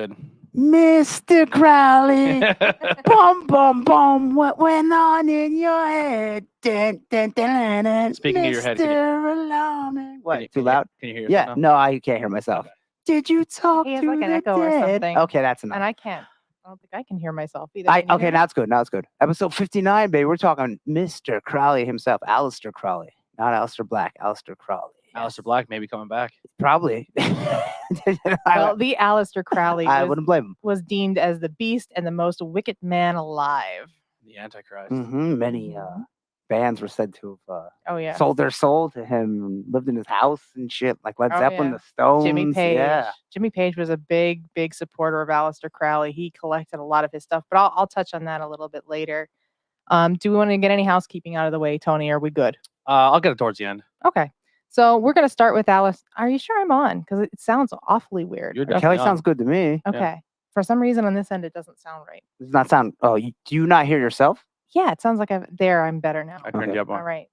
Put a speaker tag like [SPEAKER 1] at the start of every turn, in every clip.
[SPEAKER 1] good.
[SPEAKER 2] Mr. Crowley, boom, boom, boom. What went on in your head? Dun, dun, dun, dun,
[SPEAKER 1] Speaking of your head, can you-
[SPEAKER 2] Mr. Alarming. What? Too
[SPEAKER 1] Can
[SPEAKER 2] loud?
[SPEAKER 1] Can you hear
[SPEAKER 2] Yeah.
[SPEAKER 1] yourself now?
[SPEAKER 2] No, I can't hear myself.
[SPEAKER 1] Okay.
[SPEAKER 2] Did you talk
[SPEAKER 3] He has
[SPEAKER 2] to
[SPEAKER 3] like an
[SPEAKER 2] the
[SPEAKER 3] echo or
[SPEAKER 2] dead?
[SPEAKER 3] something.
[SPEAKER 2] Okay, that's enough.
[SPEAKER 3] And I can't. I don't think I can hear myself either. Can you
[SPEAKER 2] Okay,
[SPEAKER 3] hear me?
[SPEAKER 2] now it's good. Now it's good. Episode 59, baby. We're talking Mr. Crowley himself, Aleister Crowley, not Aleister Black. Aleister Crowley.
[SPEAKER 1] Aleister Black maybe coming back.
[SPEAKER 2] Probably.
[SPEAKER 3] Well, the Aleister Crowley
[SPEAKER 2] I wouldn't blame him.
[SPEAKER 3] was deemed as the beast and the most wicked man alive.
[SPEAKER 1] The Antichrist.
[SPEAKER 2] Many bands were said to have
[SPEAKER 3] Oh yeah,
[SPEAKER 2] sold their soul to him and lived in his house and shit, like Led
[SPEAKER 3] Oh,
[SPEAKER 2] Zeppelin,
[SPEAKER 3] yeah.
[SPEAKER 2] the Stones.
[SPEAKER 3] Jimmy Page.
[SPEAKER 2] Yeah.
[SPEAKER 3] Jimmy Page was a big supporter of Aleister Crowley. He collected a lot of his stuff, but I'll touch on that a little bit later. Do we want to get any housekeeping out of the way, Tony? Are we good?
[SPEAKER 1] I'll get it towards the end.
[SPEAKER 3] Okay. So we're going to start with Alice. Are you sure I'm on? Because it sounds awfully weird.
[SPEAKER 1] You're
[SPEAKER 2] Kelly
[SPEAKER 1] definitely on.
[SPEAKER 2] sounds good to me.
[SPEAKER 3] Okay. For some reason on this end, it doesn't sound right.
[SPEAKER 2] Does not sound. Oh, do you not hear yourself?
[SPEAKER 3] Yeah, it sounds like I'm better now.
[SPEAKER 1] I turned
[SPEAKER 2] Okay.
[SPEAKER 1] you up
[SPEAKER 3] All
[SPEAKER 1] more.
[SPEAKER 3] right.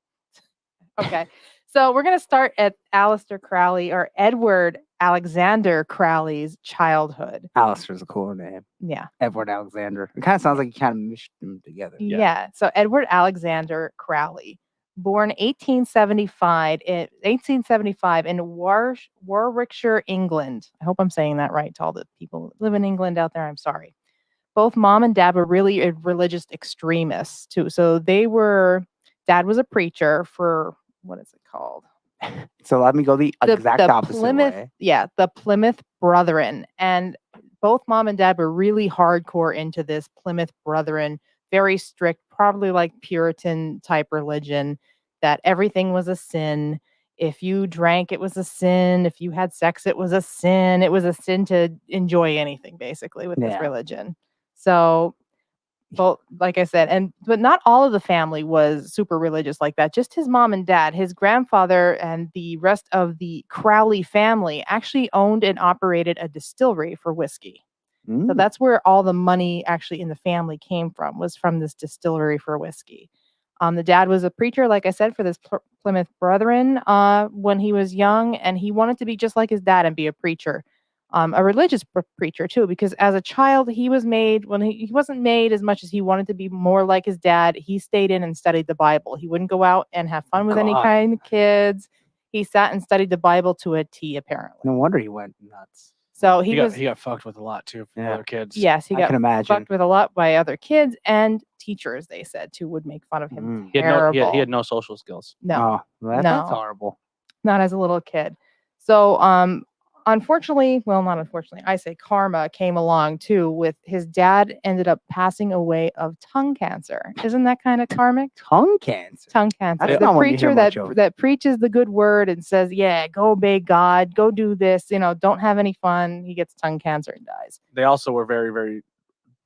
[SPEAKER 3] Okay. So we're going to start at Aleister Crowley or Edward Alexander Crowley's childhood.
[SPEAKER 2] Aleister's a cooler name.
[SPEAKER 3] Yeah.
[SPEAKER 2] Edward Alexander. It kind of sounds like you kind of meshed them together.
[SPEAKER 3] Yeah. So Edward Alexander Crowley, born 1875 in Warwickshire, England. I hope I'm saying that right to all the people who live in England out there. I'm sorry. Both mom and dad were really religious extremists too. So dad was a preacher for, what is it called?
[SPEAKER 2] So let me go the exact opposite
[SPEAKER 3] Plymouth,
[SPEAKER 2] way.
[SPEAKER 3] Yeah, the Plymouth Brethren. And both mom and dad were really hardcore into this Plymouth Brethren, very strict, probably like Puritan type religion, that everything was a sin. If you drank, it was a sin. If you had sex, it was a sin. It was a sin to enjoy anything, basically, with this religion. So, well, like I said, but not all of the family was super religious like that. Just his mom and dad. His grandfather and the rest of the Crowley family actually owned and operated a distillery for whiskey. So that's where all the money actually in the family came from, was from this distillery for whiskey. The dad was a preacher, like I said, for this Plymouth Brethren when he was young, and he wanted to be just like his dad and be a preacher. A religious preacher too, because as a child he was made, when he wasn't made as much as he wanted to be more like his dad. He stayed in and studied the Bible. He wouldn't go out and have fun with any kind of kids. He sat and studied the Bible to a T, apparently.
[SPEAKER 2] No wonder he went nuts.
[SPEAKER 3] So
[SPEAKER 1] he got fucked with a lot too from other kids.
[SPEAKER 3] Yes, he
[SPEAKER 2] I
[SPEAKER 3] got
[SPEAKER 2] can imagine.
[SPEAKER 3] fucked with a lot by other kids and teachers. They said too would make fun of him.
[SPEAKER 1] He had no social skills.
[SPEAKER 3] No,
[SPEAKER 2] That's horrible.
[SPEAKER 3] Not as a little kid. So unfortunately, well, not unfortunately, I say karma came along too. With his dad ended up passing away of tongue cancer. Isn't that kind of karmic?
[SPEAKER 2] Tongue cancer.
[SPEAKER 3] Tongue cancer.
[SPEAKER 2] That's
[SPEAKER 3] The
[SPEAKER 2] not one you hear
[SPEAKER 3] preacher
[SPEAKER 2] much of.
[SPEAKER 3] that preaches the good word and says, "Yeah, go obey God, go do this. Don't have any fun." He gets tongue cancer and dies.
[SPEAKER 1] They also were very, very,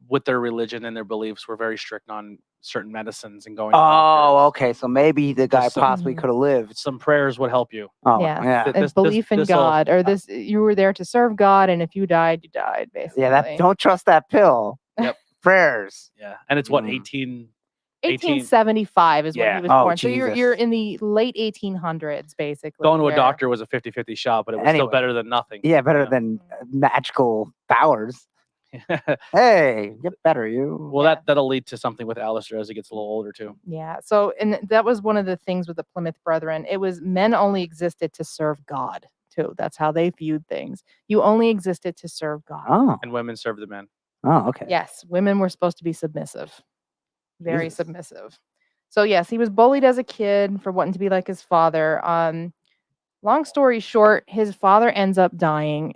[SPEAKER 1] with their religion and their beliefs, were very strict on certain medicines and going.
[SPEAKER 2] Oh, okay. So maybe the guy
[SPEAKER 1] Just some-
[SPEAKER 2] possibly could have lived.
[SPEAKER 1] Some prayers would help you.
[SPEAKER 2] Oh,
[SPEAKER 3] Yeah.
[SPEAKER 2] yeah.
[SPEAKER 3] And belief in
[SPEAKER 1] this
[SPEAKER 3] God, or this, you were there to serve God, and if you died, you died, basically.
[SPEAKER 2] Yeah, don't trust that pill.
[SPEAKER 1] Yep.
[SPEAKER 2] Prayers.
[SPEAKER 1] Yeah, and it's what
[SPEAKER 3] 1875 is when he was born. So
[SPEAKER 2] Jesus.
[SPEAKER 3] you're in the late 1800s, basically.
[SPEAKER 1] going to a
[SPEAKER 3] there.
[SPEAKER 1] doctor was a 50-50 shot, but it was still better than nothing.
[SPEAKER 2] Yeah, better than magical powers. Hey, get better, you.
[SPEAKER 1] Well, that'll lead to something with Aleister as he gets a little older too.
[SPEAKER 3] Yeah. So, and that was one of the things with the Plymouth Brethren. It was men only existed to serve God too. That's how they viewed things. You only existed to serve God.
[SPEAKER 2] Oh.
[SPEAKER 1] And women serve the men.
[SPEAKER 2] Oh, okay.
[SPEAKER 3] Yes, women were supposed to be submissive. Very submissive. So yes, he was bullied as a kid for wanting to be like his father. Long story short, his father ends up dying.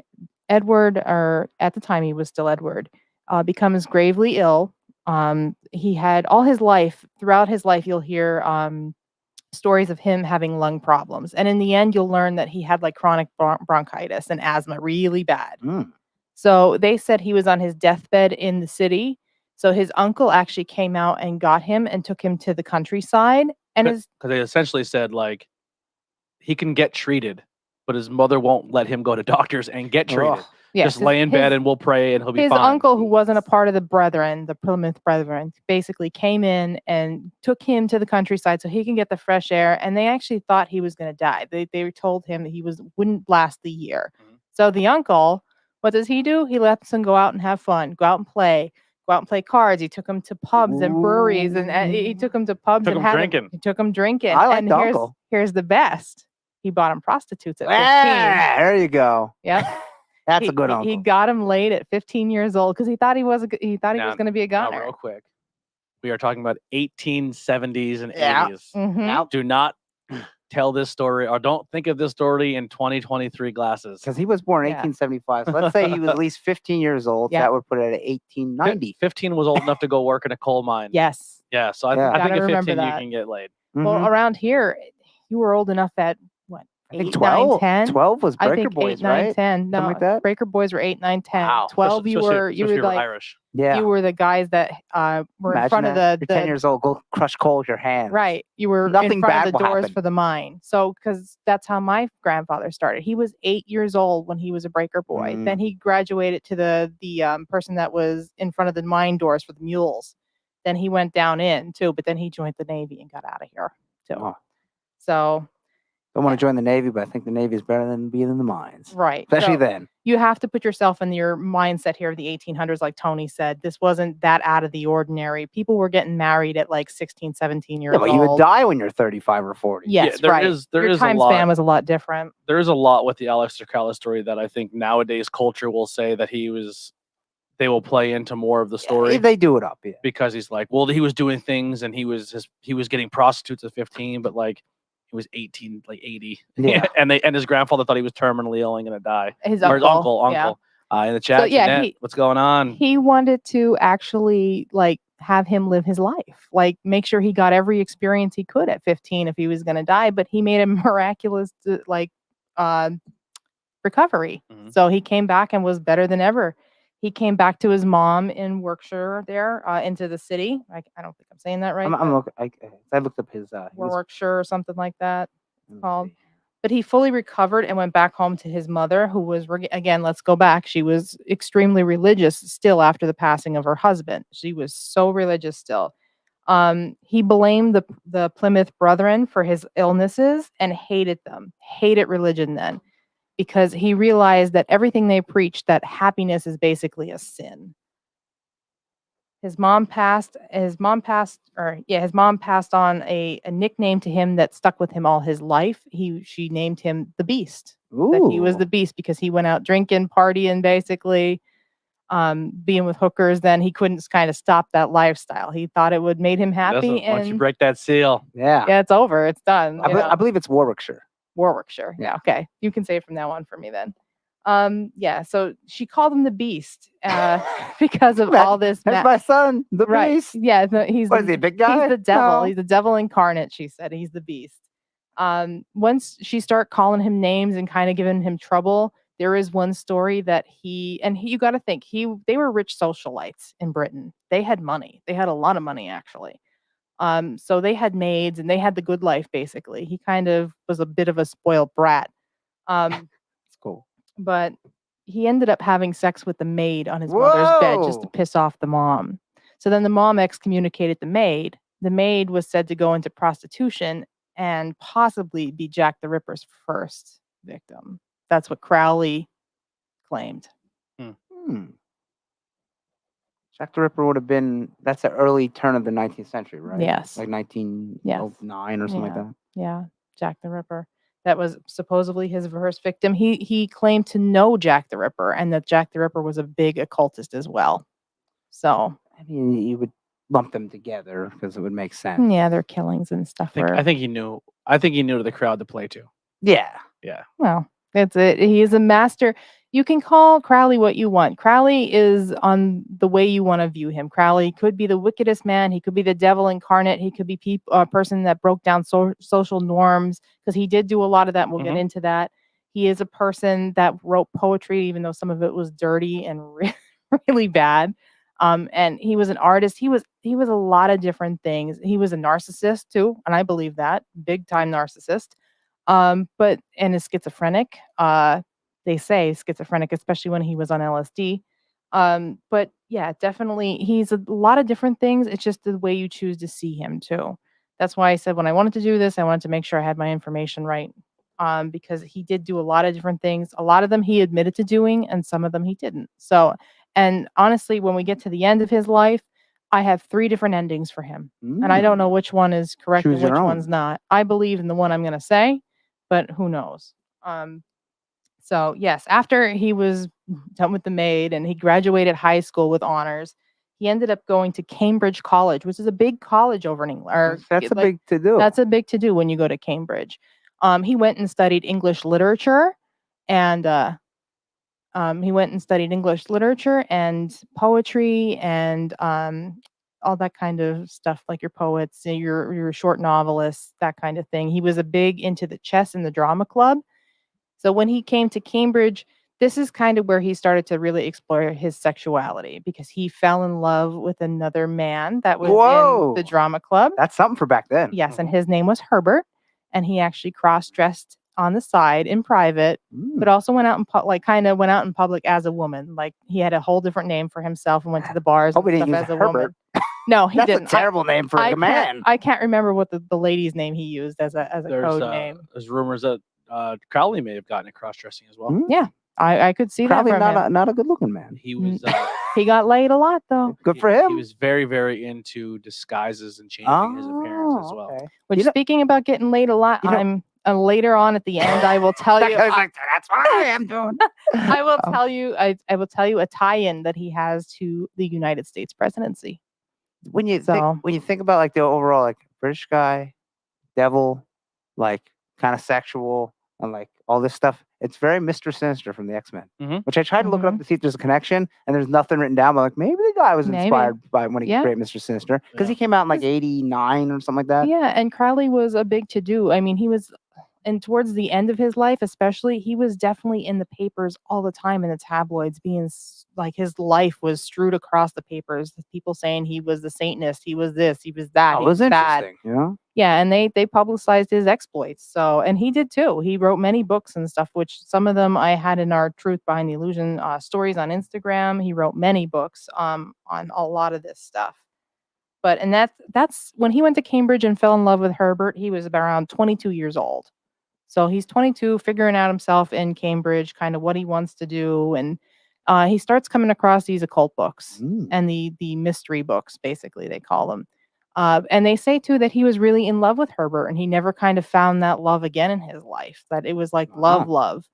[SPEAKER 3] Edward, or at the time he was still Edward, becomes gravely ill. He had throughout his life, you'll hear stories of him having lung problems. And in the end, you'll learn that he had like chronic bronchitis and asthma really bad. So they said he was on his deathbed in the city. So his uncle actually came out and got him and took him to the countryside. And
[SPEAKER 1] because they essentially said like he can get treated, but his mother won't let him go to doctors and get treated.
[SPEAKER 3] Yes,
[SPEAKER 1] Just lay in bed and we'll pray and he'll be
[SPEAKER 3] his
[SPEAKER 1] fine.
[SPEAKER 3] uncle, who wasn't a part of the Brethren, the Plymouth Brethren, basically came in and took him to the countryside so he can get the fresh air. And they actually thought he was going to die. They told him that wouldn't last the year. So the uncle What does he do? He lets them go out and have fun, go out and play cards. He took them to pubs and breweries, and he took them to pubs
[SPEAKER 1] Took
[SPEAKER 3] and
[SPEAKER 1] 'em
[SPEAKER 3] had
[SPEAKER 1] drinking.
[SPEAKER 3] He took them drinking.
[SPEAKER 2] I like
[SPEAKER 3] and
[SPEAKER 2] the uncle.
[SPEAKER 3] here's the best. He bought him prostitutes at 15.
[SPEAKER 2] There you go.
[SPEAKER 3] Yep.
[SPEAKER 2] That's a good
[SPEAKER 3] He
[SPEAKER 2] uncle.
[SPEAKER 3] got him laid at 15 years old because he thought he was he was
[SPEAKER 1] Now-
[SPEAKER 3] going to be a
[SPEAKER 1] Now,
[SPEAKER 3] gunner.
[SPEAKER 1] real quick, we are talking about 1870s and
[SPEAKER 2] Yeah.
[SPEAKER 1] 80s.
[SPEAKER 3] Mhm.
[SPEAKER 1] Do not tell this story, or don't think of this story in 2023 glasses.
[SPEAKER 2] Because he was born in
[SPEAKER 3] Yeah.
[SPEAKER 2] 1875. So let's say he was at least 15 years old.
[SPEAKER 3] Yeah.
[SPEAKER 2] That would put it at 1890.
[SPEAKER 1] 15 was old enough to go work in a coal mine.
[SPEAKER 3] Yes.
[SPEAKER 1] Yeah, so I
[SPEAKER 2] Yeah.
[SPEAKER 1] think
[SPEAKER 3] Gotta
[SPEAKER 1] at
[SPEAKER 3] remember
[SPEAKER 1] 15 you
[SPEAKER 3] that.
[SPEAKER 1] can get laid.
[SPEAKER 3] Well,
[SPEAKER 2] Mhm.
[SPEAKER 3] around here, you were old enough at what?
[SPEAKER 2] I think
[SPEAKER 3] 8,
[SPEAKER 2] 12.
[SPEAKER 3] 9, 10?
[SPEAKER 2] 12 was
[SPEAKER 3] I
[SPEAKER 2] Breaker
[SPEAKER 3] think
[SPEAKER 2] Boys,
[SPEAKER 3] 8, 9,
[SPEAKER 2] right?
[SPEAKER 3] 10. No,
[SPEAKER 2] Something like that?
[SPEAKER 3] Breaker Boys were 8, 9, 10.
[SPEAKER 1] Wow.
[SPEAKER 3] 12, you were
[SPEAKER 1] Especially if
[SPEAKER 3] like
[SPEAKER 1] Irish.
[SPEAKER 2] Yeah.
[SPEAKER 3] you were the guys that were in
[SPEAKER 2] Imagine
[SPEAKER 3] front of
[SPEAKER 2] that.
[SPEAKER 3] the
[SPEAKER 2] You're 10 years old. Go crush coal with your hands.
[SPEAKER 3] right. You were
[SPEAKER 2] Nothing
[SPEAKER 3] in front
[SPEAKER 2] bad
[SPEAKER 3] of the
[SPEAKER 2] will
[SPEAKER 3] doors
[SPEAKER 2] happen.
[SPEAKER 3] for the mine. So because that's how my grandfather started. He was 8 years old when he was a breaker boy.
[SPEAKER 2] Mm.
[SPEAKER 3] Then he graduated to the person that was in front of the mine doors for the mules. Then he went down in too, but then he joined the Navy and got out of here too.
[SPEAKER 2] Oh.
[SPEAKER 3] So
[SPEAKER 2] Don't want to join the Navy, but I think the Navy is better than being in the mines.
[SPEAKER 3] right.
[SPEAKER 2] Especially
[SPEAKER 3] So
[SPEAKER 2] then.
[SPEAKER 3] you have to put yourself in your mindset here of the 1800s, like Tony said. This wasn't that out of the ordinary. People were getting married at like 16, 17 years
[SPEAKER 2] Yeah, but
[SPEAKER 3] old.
[SPEAKER 2] you would die when you're 35 or 40.
[SPEAKER 3] Yes,
[SPEAKER 1] there
[SPEAKER 3] right.
[SPEAKER 1] is- there
[SPEAKER 3] Your
[SPEAKER 1] is a
[SPEAKER 3] time
[SPEAKER 1] lot.
[SPEAKER 3] span was a lot different.
[SPEAKER 1] There is a lot with the Aleister Crowley story that I think nowadays culture will say that they will play into more of the story.
[SPEAKER 2] If they do it up, yeah.
[SPEAKER 1] Because he's like, well, he was doing things and he was getting prostitutes at 15, but like he was 18, like 80.
[SPEAKER 2] Yeah.
[SPEAKER 1] and his grandfather thought he was terminally ill and gonna die.
[SPEAKER 3] His
[SPEAKER 1] Or his
[SPEAKER 3] uncle. Yeah.
[SPEAKER 1] uncle. In the chat,
[SPEAKER 3] yeah,
[SPEAKER 1] Jeanette, what's going on?
[SPEAKER 3] He wanted to actually like have him live his life, like make sure he got every experience he could at 15 if he was going to die. But he made a miraculous recovery.
[SPEAKER 1] Mhm.
[SPEAKER 3] So he came back and was better than ever. He came back to his mom in Warwickshire there into the city. I don't think I'm saying that right.
[SPEAKER 2] I looked up his.
[SPEAKER 3] Warwickshire or something like that.
[SPEAKER 2] let me
[SPEAKER 3] called.
[SPEAKER 2] see.
[SPEAKER 3] But he fully recovered and went back home to his mother, who was, again, let's go back. She was extremely religious still after the passing of her husband. She was so religious still. He blamed the Plymouth Brethren for his illnesses and hated them, hated religion then, because he realized that everything they preached, that happiness is basically a sin. His mom passed on a nickname to him that stuck with him all his life. She named him the Beast. That he was
[SPEAKER 2] Ooh.
[SPEAKER 3] the Beast because he went out drinking, partying, basically, being with hookers. Then he couldn't kind of stop that lifestyle. He thought it would made him happy.
[SPEAKER 1] Once you
[SPEAKER 3] And
[SPEAKER 1] break that seal,
[SPEAKER 2] Yeah.
[SPEAKER 3] yeah, it's over. It's done.
[SPEAKER 2] I believe it's Warwickshire.
[SPEAKER 3] Warwickshire. Yeah. Okay. You can say it from now on for me then. Yeah. So she called him the Beast because of all this.
[SPEAKER 2] That's my son, the
[SPEAKER 3] Right.
[SPEAKER 2] Beast.
[SPEAKER 3] Yeah. He's
[SPEAKER 2] What is he, a big guy?
[SPEAKER 3] He's the devil.
[SPEAKER 2] No.
[SPEAKER 3] He's the devil incarnate. She said he's the Beast. Once she started calling him names and kind of giving him trouble, there is one story that you got to think they were rich socialites in Britain. They had money. They had a lot of money actually. So they had maids and they had the good life basically. He kind of was a bit of a spoiled brat.
[SPEAKER 2] It's cool.
[SPEAKER 3] But he ended up having sex with the maid on his mother's bed just to
[SPEAKER 2] Whoa.
[SPEAKER 3] piss off the mom. So then the mom excommunicated the maid. The maid was said to go into prostitution and possibly be Jack the Ripper's first victim. That's what Crowley claimed.
[SPEAKER 2] Jack the Ripper would have been, that's the early turn of the 19th century, right?
[SPEAKER 3] Yes.
[SPEAKER 2] Like 1909 or something like that.
[SPEAKER 3] Yeah, Jack the Ripper. That was supposedly his first victim. He claimed to know Jack the Ripper and that Jack the Ripper was a big occultist as well. So
[SPEAKER 2] I mean, you would lump them together because it would make sense.
[SPEAKER 3] yeah, their killings and stuff.
[SPEAKER 1] I think he knew. I think he knew the crowd to play to.
[SPEAKER 2] Yeah.
[SPEAKER 3] Well, that's it. He is a master. You can call Crowley what you want. Crowley is on the way you want to view him. Crowley could be the wickedest man. He could be the devil incarnate. He could be a person that broke down social norms because he did do a lot of that. We'll get into that. He is a person that wrote poetry, even though some of it was dirty and really bad. And he was an artist. He was a lot of different things. He was a narcissist too, and I believe that, big time narcissist. And a schizophrenic. They say schizophrenic, especially when he was on LSD. But yeah, definitely he's a lot of different things. It's just the way you choose to see him too. That's why I said when I wanted to do this, I wanted to make sure I had my information right. because he did do a lot of different things. A lot of them he admitted to doing, and some of them he didn't. So, and honestly, when we get to the end of his life, I have 3 different endings for him, and I don't know which one is correct
[SPEAKER 2] Choose
[SPEAKER 3] and
[SPEAKER 2] your
[SPEAKER 3] which
[SPEAKER 2] own.
[SPEAKER 3] one's not. I believe in the one I'm going to say, but who knows? So yes, after he was done with the maid and he graduated high school with honors, he ended up going to Cambridge College, which is a big college over in England. Or
[SPEAKER 2] That's a
[SPEAKER 3] like,
[SPEAKER 2] big to do.
[SPEAKER 3] that's a big to do when you go to Cambridge. He went and studied English literature, and poetry and all that kind of stuff, like your poets, your short novelists, that kind of thing. He was a big into the chess and the drama club. So when he came to Cambridge, this is kind of where he started to really explore his sexuality, because he fell in love with another man that was in
[SPEAKER 2] Whoa.
[SPEAKER 3] the drama club.
[SPEAKER 2] That's something for back then.
[SPEAKER 3] Yes, and his name was Herbert, and he actually cross-dressed on the side in private, but also went out in went out in public as a woman. Like, he had a whole different name for himself and went to the bars
[SPEAKER 2] Hope
[SPEAKER 3] and
[SPEAKER 2] he didn't
[SPEAKER 3] stuff
[SPEAKER 2] use
[SPEAKER 3] as a
[SPEAKER 2] Herbert.
[SPEAKER 3] woman. No, he
[SPEAKER 2] That's
[SPEAKER 3] didn't.
[SPEAKER 2] a terrible name for a man.
[SPEAKER 3] I can't remember what the lady's name he used as a code name.
[SPEAKER 1] There's rumors that Crowley may have gotten it cross-dressing as well.
[SPEAKER 3] Yeah, I could see
[SPEAKER 2] Probably
[SPEAKER 3] that from him.
[SPEAKER 2] not a good looking man.
[SPEAKER 1] He was
[SPEAKER 3] He got laid a lot, though.
[SPEAKER 2] Good for him.
[SPEAKER 1] He was very, very into disguises and changing his appearance as well.
[SPEAKER 2] Okay.
[SPEAKER 3] Which, speaking about getting laid a lot, I'm later on at the end. I will tell you.
[SPEAKER 2] That's what I am doing.
[SPEAKER 3] I will tell you. I will tell you a tie-in that he has to the United States presidency.
[SPEAKER 2] When you think about like the overall like British guy, devil, like kind of sexual and like all this stuff, it's very Mr. Sinister from the X-Men. Which I tried to look it up to see if there's a connection, and there's nothing written down. But like maybe the guy was inspired by when he created Mr. Sinister, because he came out in like '89 or something like that.
[SPEAKER 3] Yeah, and Crowley was a big to-do. I mean, he was, and towards the end of his life, especially, he was definitely in the papers all the time, in the tabloids, being like, his life was strewed across the papers. People saying he was the Satanist, he was this, he was that.
[SPEAKER 2] It was interesting, you know?
[SPEAKER 3] Yeah, and they publicized his exploits. So, and he did too. He wrote many books and stuff, which some of them I had in our Truth Behind the Illusion stories on Instagram. He wrote many books on a lot of this stuff. But, and that's when he went to Cambridge and fell in love with Herbert. He was around 22 years old. So he's 22, figuring out himself in Cambridge, kind of what he wants to do. And he starts coming across these occult books and the mystery books, basically, they call them. And they say, too, that he was really in love with Herbert, and he never kind of found that love again in his life, that it was like love.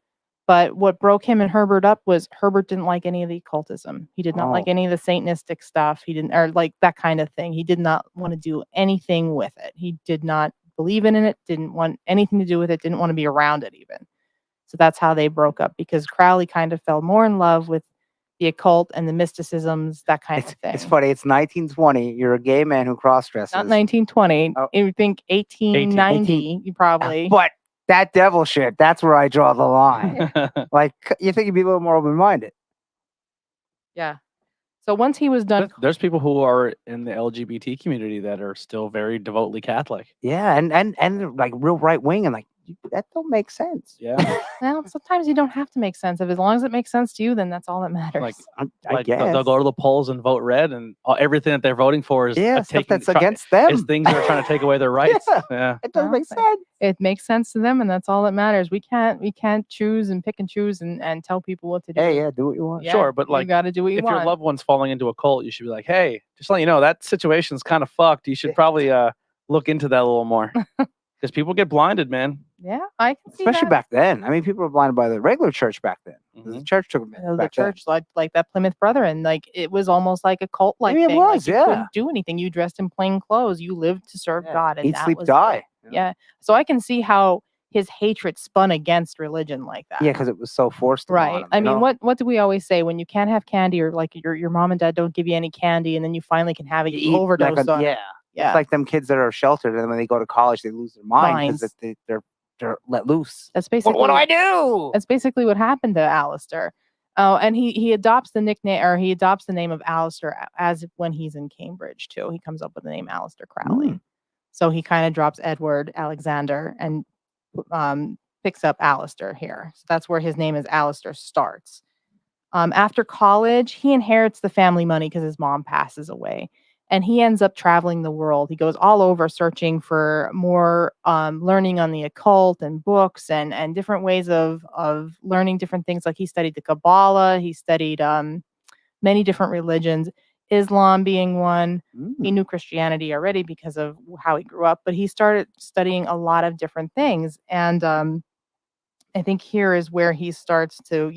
[SPEAKER 3] But what broke him and Herbert up was Herbert didn't like any of the occultism. He did not like any of the Satanistic stuff. He didn't, or like that kind of thing. He did not want to do anything with it. He did not believe in it, didn't want anything to do with it, didn't want to be around it even. So that's how they broke up, because Crowley kind of fell more in love with the occult and the mysticisms, that kind of thing.
[SPEAKER 2] It's funny. It's 1920. You're a gay man who cross-dresses.
[SPEAKER 3] Not 1920. You think 1890, you probably.
[SPEAKER 2] But that devil shit, that's where I draw the line. Like, you think you'd be a little more open-minded.
[SPEAKER 3] Yeah. So once he was done,
[SPEAKER 1] there's people who are in the LGBT community that are still very devoutly Catholic.
[SPEAKER 2] Yeah, and like real right wing, and like that don't make sense.
[SPEAKER 1] Yeah.
[SPEAKER 3] Well, sometimes you don't have to make sense. As long as it makes sense to you, then that's all that matters.
[SPEAKER 1] Like,
[SPEAKER 2] I guess
[SPEAKER 1] they'll go to the polls and vote red, and everything that they're voting for is
[SPEAKER 2] stuff that's against them.
[SPEAKER 1] Is things that are trying to take away their rights. Yeah.
[SPEAKER 2] It doesn't make sense.
[SPEAKER 3] It makes sense to them, and that's all that matters. We can't choose and pick and choose and tell people what to do.
[SPEAKER 2] Hey, do what you want.
[SPEAKER 1] Sure, but like,
[SPEAKER 3] you got to do what you want.
[SPEAKER 1] If your loved one's falling into a cult, you should be like, hey, just letting you know that situation's kind of fucked. You should probably look into that a little more, because people get blinded, man.
[SPEAKER 3] Yeah, I can see
[SPEAKER 2] especially
[SPEAKER 3] that.
[SPEAKER 2] back then. I mean, people were blinded by the regular church back then. The church took them.
[SPEAKER 3] The church, like that Plymouth Brethren, like it was almost like a cult like
[SPEAKER 2] thing.
[SPEAKER 3] It
[SPEAKER 2] was,
[SPEAKER 3] like, you couldn't do anything. You dressed in plain clothes. You lived to serve God, and
[SPEAKER 2] eat,
[SPEAKER 3] that
[SPEAKER 2] sleep,
[SPEAKER 3] was
[SPEAKER 2] die.
[SPEAKER 3] Yeah. So I can see how his hatred spun against religion like that.
[SPEAKER 2] Yeah, because it was so forced.
[SPEAKER 3] Right.
[SPEAKER 2] Him,
[SPEAKER 3] I mean, what do we always say when you can't have candy, or like your mom and dad don't give you any candy, and then you finally can have it, you overdose on it.
[SPEAKER 2] Yeah. It's like them kids that are sheltered, and then when they go to college, they lose their mind because they're let loose.
[SPEAKER 3] That's basically
[SPEAKER 2] what do I do?
[SPEAKER 3] That's basically what happened to Aleister. Oh, and he adopts the nickname, or he adopts the name of Aleister as when he's in Cambridge too. He comes up with the name Aleister Crowley. So he kind of drops Edward Alexander and picks up Aleister here. So that's where his name as Aleister starts. After college, he inherits the family money because his mom passes away. And he ends up traveling the world. He goes all over searching for more learning on the occult and books and different ways of learning different things. Like he studied the Kabbalah. He studied many different religions, Islam being one. He knew Christianity already because of how he grew up, but he started studying a lot of different things. And I think here is where he starts to,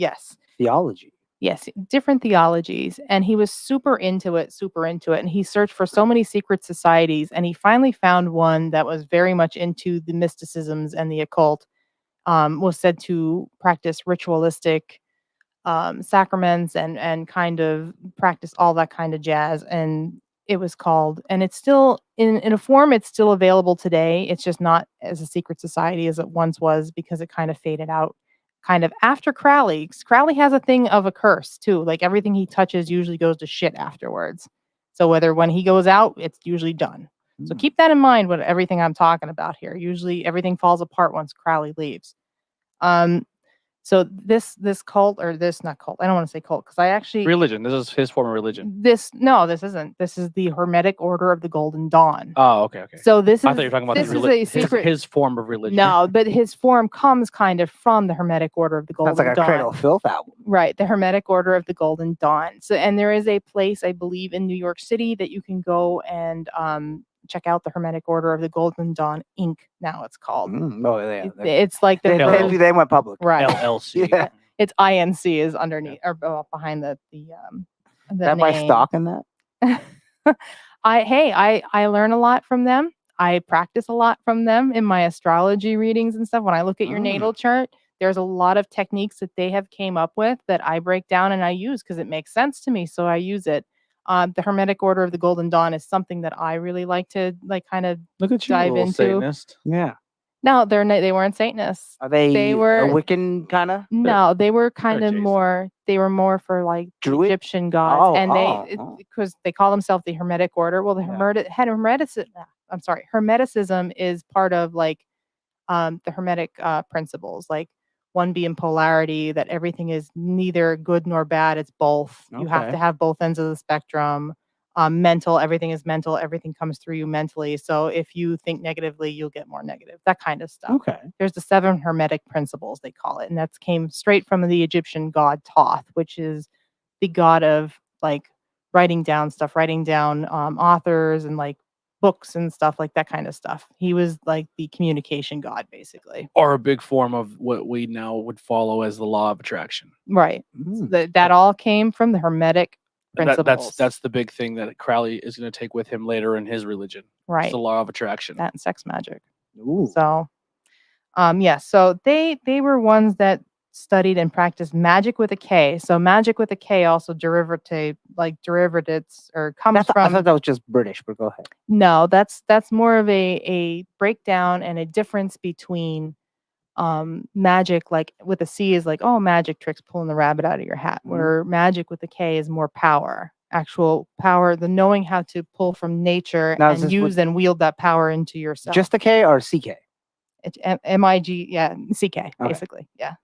[SPEAKER 2] Theology.
[SPEAKER 3] Yes, different theologies. And he was super into it. And he searched for so many secret societies. And he finally found one that was very much into the mysticisms and the occult, was said to practice ritualistic sacraments and kind of practice all that kind of jazz. And it was called, and it's still in a form, it's still available today. It's just not as a secret society as it once was because it kind of faded out kind of after Crowley. 'Cause Crowley has a thing of a curse too. Like everything he touches usually goes to shit afterwards. So whether when he goes out, it's usually done. So keep that in mind with everything I'm talking about here. Usually everything falls apart once Crowley leaves. So this cult, or this, not cult, I don't want to say cult, because I actually
[SPEAKER 1] Religion. This is his form of religion.
[SPEAKER 3] this isn't. This is the Hermetic Order of the Golden Dawn.
[SPEAKER 1] Oh, okay.
[SPEAKER 3] So this is,
[SPEAKER 1] I thought you were talking about
[SPEAKER 3] this is a secret.
[SPEAKER 1] his form of religion.
[SPEAKER 3] No, but his form comes kind of from the Hermetic Order of the Golden
[SPEAKER 2] Sounds like a
[SPEAKER 3] Dawn.
[SPEAKER 2] Cradle of Filth album.
[SPEAKER 3] Right, the Hermetic Order of the Golden Dawn. So, and there is a place, I believe, in New York City that you can go and check out the Hermetic Order of the Golden Dawn Inc. Now it's called.
[SPEAKER 2] Oh yeah,
[SPEAKER 3] It's like the
[SPEAKER 2] they went public.
[SPEAKER 3] right.
[SPEAKER 1] LLC.
[SPEAKER 2] Yeah.
[SPEAKER 3] It's INC is underneath or behind the
[SPEAKER 2] That by stock in that?
[SPEAKER 3] I learn a lot from them. I practice a lot from them in my astrology readings and stuff. When I look at your natal chart, there's a lot of techniques that they have came up with that I break down and I use because it makes sense to me. So I use it. The Hermetic Order of the Golden Dawn is something that I really like to kind of
[SPEAKER 1] Look at you,
[SPEAKER 3] dive
[SPEAKER 1] little
[SPEAKER 3] into.
[SPEAKER 1] Satanist.
[SPEAKER 2] Yeah.
[SPEAKER 3] No, they weren't Satanists.
[SPEAKER 2] Are they?
[SPEAKER 3] They were
[SPEAKER 2] a Wiccan kind of?
[SPEAKER 3] No, they were kind of
[SPEAKER 1] Jason.
[SPEAKER 3] more. They were more for like
[SPEAKER 2] Druid?
[SPEAKER 3] Egyptian gods, and
[SPEAKER 2] Oh.
[SPEAKER 3] because they call themselves the Hermetic Order. Well, the Hermeticism is part of like the Hermetic principles, like one being polarity, that everything is neither good nor bad; it's both. You have
[SPEAKER 2] Okay.
[SPEAKER 3] to have both ends of the spectrum. Mental, everything is mental. Everything comes through you mentally. So if you think negatively, you'll get more negative. That kind of stuff.
[SPEAKER 2] Okay.
[SPEAKER 3] There's the 7 Hermetic principles, they call it. And that came straight from the Egyptian god Thoth, which is the god of like writing down stuff, writing down authors and like books and stuff, like that kind of stuff. He was like the communication god, basically.
[SPEAKER 1] Or a big form of what we now would follow as the law of attraction.
[SPEAKER 3] Right. That all came from the Hermetic principles.
[SPEAKER 1] That's the big thing that Crowley is going to take with him later in his religion.
[SPEAKER 3] Right.
[SPEAKER 1] It's the law of attraction.
[SPEAKER 3] That and sex magic.
[SPEAKER 2] Ooh.
[SPEAKER 3] So, so they were ones that studied and practiced magic with a K. So magic with a K also derivatives or comes from.
[SPEAKER 2] I thought that was just British, but go ahead.
[SPEAKER 3] No, that's more of a breakdown and a difference between magic, like with a C is like, oh, magic tricks, pulling the rabbit out of your hat, where magic with a K is more power, actual power, the knowing how to pull from nature
[SPEAKER 2] Now,
[SPEAKER 3] and use and wield that power into yourself.
[SPEAKER 2] Just a K or CK?
[SPEAKER 3] It's MIG, CK,
[SPEAKER 2] Okay.
[SPEAKER 3] basically, yeah.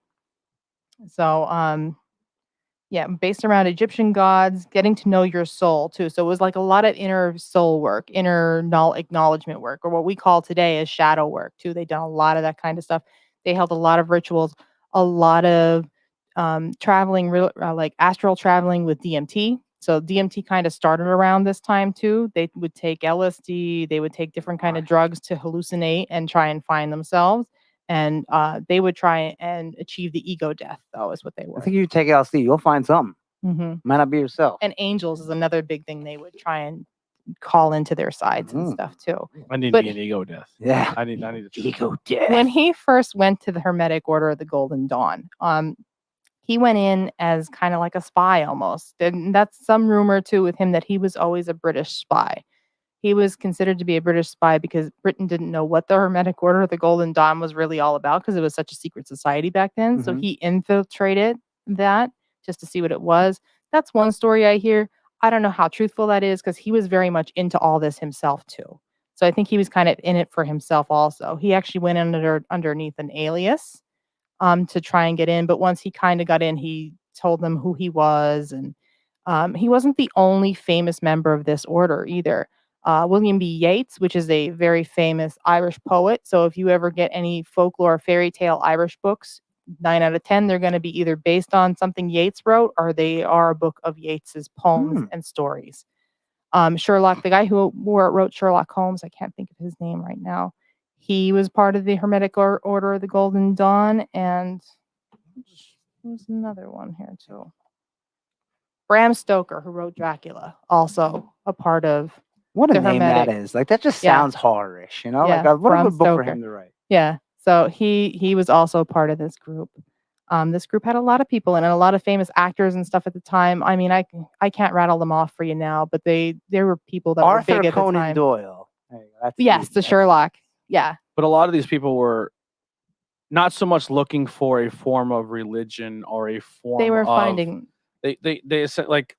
[SPEAKER 3] So, based around Egyptian gods, getting to know your soul too. So it was like a lot of inner soul work, inner acknowledgement work, or what we call today as shadow work too. They've done a lot of that kind of stuff. They held a lot of rituals, a lot of traveling, like astral traveling with DMT. So DMT kind of started around this time too. They would take LSD, they would take different kind of drugs to hallucinate and try and find themselves. And they would try and achieve the ego death, though, is what they were.
[SPEAKER 2] I think if you take LSD, you'll find something. Might not be yourself.
[SPEAKER 3] And angels is another big thing they would try and call into their sides and stuff too.
[SPEAKER 1] I need to be an ego death.
[SPEAKER 2] Yeah.
[SPEAKER 1] I need to
[SPEAKER 2] ego death.
[SPEAKER 3] When he first went to the Hermetic Order of the Golden Dawn, he went in as kind of like a spy almost. And that's some rumor too with him that he was always a British spy. He was considered to be a British spy because Britain didn't know what the Hermetic Order of the Golden Dawn was really all about because it was such a secret society back then. So he infiltrated that just to see what it was. That's one story I hear. I don't know how truthful that is because he was very much into all this himself too. So I think he was kind of in it for himself also. He actually went underneath an alias to try and get in. But once he kind of got in, he told them who he was and He wasn't the only famous member of this order either. William B. Yeats, which is a very famous Irish poet. So if you ever get any folklore fairy tale Irish books, 9 out of 10, they're going to be either based on something Yeats wrote or they are a book of Yeats's poems and stories. Sherlock, the guy who wrote Sherlock Holmes, I can't think of his name right now. He was part of the Hermetic Order of the Golden Dawn, and there's another one here too. Bram Stoker, who wrote Dracula, also a part of
[SPEAKER 2] What a
[SPEAKER 3] the
[SPEAKER 2] name
[SPEAKER 3] Hermetic.
[SPEAKER 2] that is. Like that just
[SPEAKER 3] Yeah.
[SPEAKER 2] sounds horrorish, you know?
[SPEAKER 3] Yeah,
[SPEAKER 2] Like what
[SPEAKER 3] Bram
[SPEAKER 2] a good book for
[SPEAKER 3] Stoker.
[SPEAKER 2] him to write.
[SPEAKER 3] Yeah. So he was also part of this group. This group had a lot of people in it, a lot of famous actors and stuff at the time. I mean, I can't rattle them off for you now, but there were people that were
[SPEAKER 2] Arthur
[SPEAKER 3] big at the
[SPEAKER 2] Conan
[SPEAKER 3] time.
[SPEAKER 2] Doyle. There you go. That's
[SPEAKER 3] Yes,
[SPEAKER 2] easy.
[SPEAKER 3] the Sherlock. Yeah.
[SPEAKER 1] But a lot of these people were not so much looking for a form of religion or a form
[SPEAKER 3] They were
[SPEAKER 1] of,
[SPEAKER 3] finding.
[SPEAKER 1] they said, like,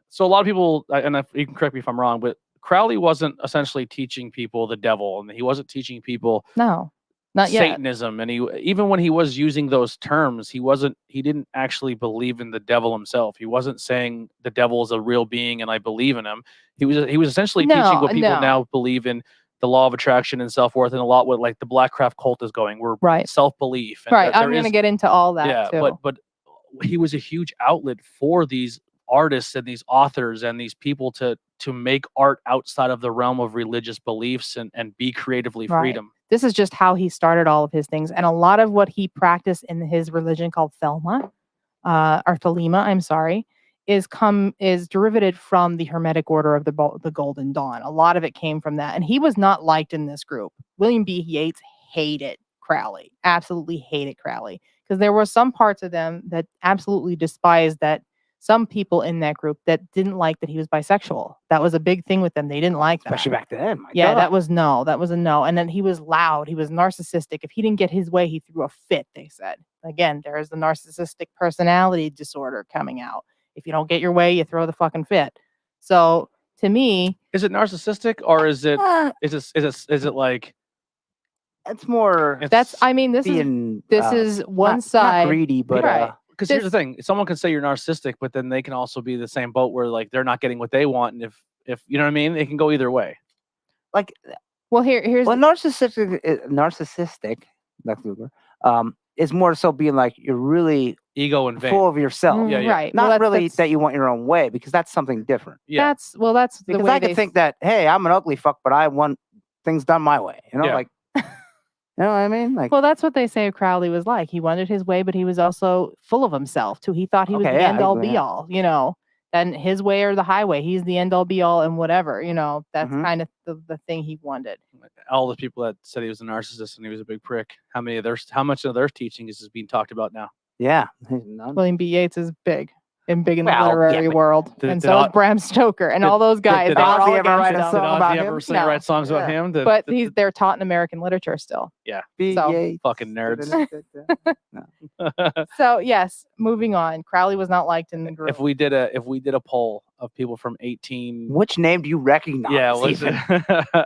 [SPEAKER 1] so a lot of people, and you can correct me if I'm wrong, but Crowley wasn't essentially teaching people the devil, and he wasn't teaching people
[SPEAKER 3] No, not yet.
[SPEAKER 1] Satanism, and even when he was using those terms, he didn't actually believe in the devil himself. He wasn't saying the devil is a real being and I believe in him. He was essentially teaching what people now believe in, the law of attraction and self-worth, and a lot what like the Blackcraft cult is going. We're self-belief. And
[SPEAKER 3] right. I'm going to get into all that too.
[SPEAKER 1] But he was a huge outlet for these artists and these authors and these people to make art outside of the realm of religious beliefs and be creatively freedom.
[SPEAKER 3] This is just how he started all of his things. And a lot of what he practiced in his religion called Thelema, or Thelema, I'm sorry, is derivative from the Hermetic Order of the Golden Dawn. A lot of it came from that. And he was not liked in this group. William B. Yeats hated Crowley, absolutely hated Crowley, because there were some parts of them that absolutely despised that. Some people in that group that didn't like that he was bisexual. That was a big thing with them. They didn't like that.
[SPEAKER 2] Especially back then. My
[SPEAKER 3] Yeah,
[SPEAKER 2] God.
[SPEAKER 3] that was a no. And then he was loud. He was narcissistic. If he didn't get his way, he threw a fit, they said. Again, there is the narcissistic personality disorder coming out. If you don't get your way, you throw the fucking fit. So to me,
[SPEAKER 1] is it narcissistic or is it like
[SPEAKER 2] it's more
[SPEAKER 3] this is one side.
[SPEAKER 2] Not greedy, but
[SPEAKER 3] right.
[SPEAKER 1] Because here's the thing: someone can say you're narcissistic, but then they can also be the same boat where like they're not getting what they want, and if you know what I mean, it can go either way.
[SPEAKER 2] Like,
[SPEAKER 3] here's
[SPEAKER 2] narcissistic, Lex Luger, is more so being like you're really
[SPEAKER 1] ego and vain,
[SPEAKER 2] full of yourself.
[SPEAKER 3] Right.
[SPEAKER 2] Not really that you want your own way, because that's something different.
[SPEAKER 1] Yeah.
[SPEAKER 3] That's the
[SPEAKER 2] because
[SPEAKER 3] way
[SPEAKER 2] I could think that, hey, I'm an ugly fuck, but I want things done my way. You know, like. You know what I mean? Like,
[SPEAKER 3] well, that's what they say Crowley was like. He wanted his way, but he was also full of himself too. He thought he was the end all be all, you know, and his way or the highway. He's the end all be all and whatever, you know, that's kind of the thing he wanted.
[SPEAKER 1] All the people that said he was a narcissist and he was a big prick. How much of their teaching is being talked about now?
[SPEAKER 2] Yeah.
[SPEAKER 3] William B. Yeats is big in the literary world. And so is Bram Stoker and all those guys.
[SPEAKER 2] Did Ozzy ever write a song about him?
[SPEAKER 1] Write songs about him?
[SPEAKER 3] But they're taught in American literature still.
[SPEAKER 1] Yeah.
[SPEAKER 3] So,
[SPEAKER 1] fucking nerds.
[SPEAKER 3] So yes, moving on. Crowley was not liked in the group.
[SPEAKER 1] If we did a poll of people from 18,
[SPEAKER 2] which name do you recognize?
[SPEAKER 1] Yeah,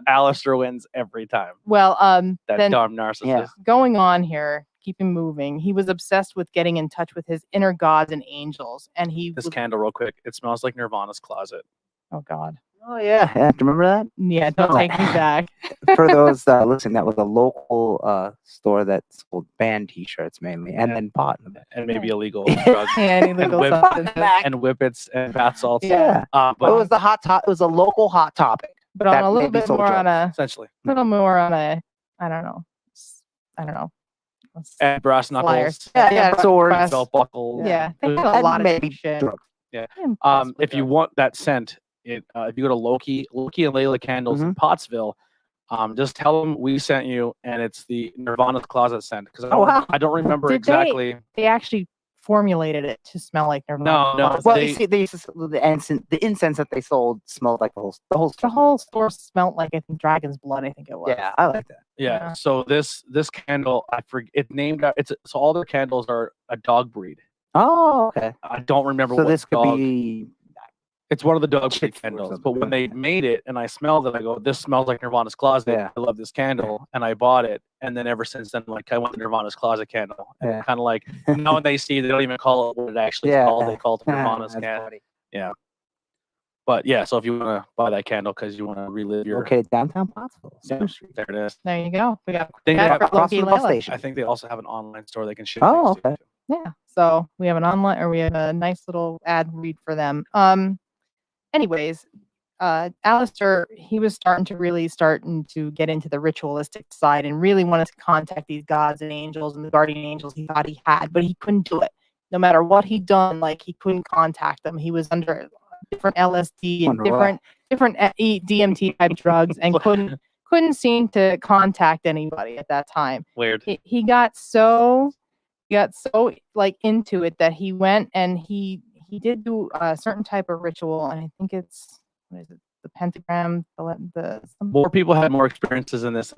[SPEAKER 1] Aleister wins every time.
[SPEAKER 3] Well,
[SPEAKER 1] that
[SPEAKER 3] then,
[SPEAKER 1] darn narcissist.
[SPEAKER 3] Going on here. Keep him moving. He was obsessed with getting in touch with his inner gods and angels. And
[SPEAKER 1] candle real quick. It smells like Nirvana's closet.
[SPEAKER 3] Oh God.
[SPEAKER 2] Oh yeah. Do you remember that?
[SPEAKER 3] Yeah, don't take me back.
[SPEAKER 2] For those listening, that was a local store that sold band T-shirts mainly, and then pot
[SPEAKER 1] and maybe illegal drugs.
[SPEAKER 3] And illegal
[SPEAKER 1] and whippets and bath salts.
[SPEAKER 2] Yeah. But it was the hot top. It was a local hot topic.
[SPEAKER 3] But on a little bit more on a
[SPEAKER 1] essentially.
[SPEAKER 3] A little more on a I don't know.
[SPEAKER 1] And brass knuckles.
[SPEAKER 2] Yeah, swords,
[SPEAKER 1] belt buckles.
[SPEAKER 3] Yeah, they had a lot of shit.
[SPEAKER 2] Drugs.
[SPEAKER 1] Yeah. If you want that scent, if you go to Loki and Layla Candles in Pottsville, just tell them we sent you, and it's the Nirvana's closet scent. Because I don't remember exactly.
[SPEAKER 3] They actually formulated it to smell like Nirvana.
[SPEAKER 1] No.
[SPEAKER 2] Well, you see, the incense that they sold smelled like the whole store.
[SPEAKER 3] The whole store smelled like, I think, dragon's blood. I think it was.
[SPEAKER 2] Yeah, I like that.
[SPEAKER 1] Yeah. So this candle, I forget it named. So all their candles are a dog breed.
[SPEAKER 2] Oh, okay.
[SPEAKER 1] I don't remember.
[SPEAKER 2] So
[SPEAKER 1] what
[SPEAKER 2] this could
[SPEAKER 1] dog.
[SPEAKER 2] be.
[SPEAKER 1] It's one of the dog breed candles. But when they made it and I smelled it, I go, "This smells like Nirvana's closet."
[SPEAKER 2] Yeah.
[SPEAKER 1] I love this candle, and I bought it. And then ever since then, like I want the Nirvana's closet candle. And kind of like now when they see, they don't even call it what it actually is called. They call it Nirvana's candle. Yeah. But yeah, so if you want to buy that candle because you want to relive your
[SPEAKER 2] Okay, downtown Pottsville.
[SPEAKER 1] Yeah, there it is.
[SPEAKER 3] There you go. We got
[SPEAKER 2] across from the bus station.
[SPEAKER 1] I think they also have an online store they can ship.
[SPEAKER 2] Oh, okay.
[SPEAKER 3] Yeah. So we have we have a nice little ad read for them. Anyways, Aleister, he was starting to get into the ritualistic side and really wanted to contact these gods and angels and the guardian angels he thought he had, but he couldn't do it. No matter what he'd done, like he couldn't contact them. He was under different LSD and different DMT type drugs and couldn't seem to contact anybody at that time.
[SPEAKER 1] Weird.
[SPEAKER 3] He got so like into it that he went and he did do a certain type of ritual, and I think it's the pentagram.
[SPEAKER 1] More people had more experiences in this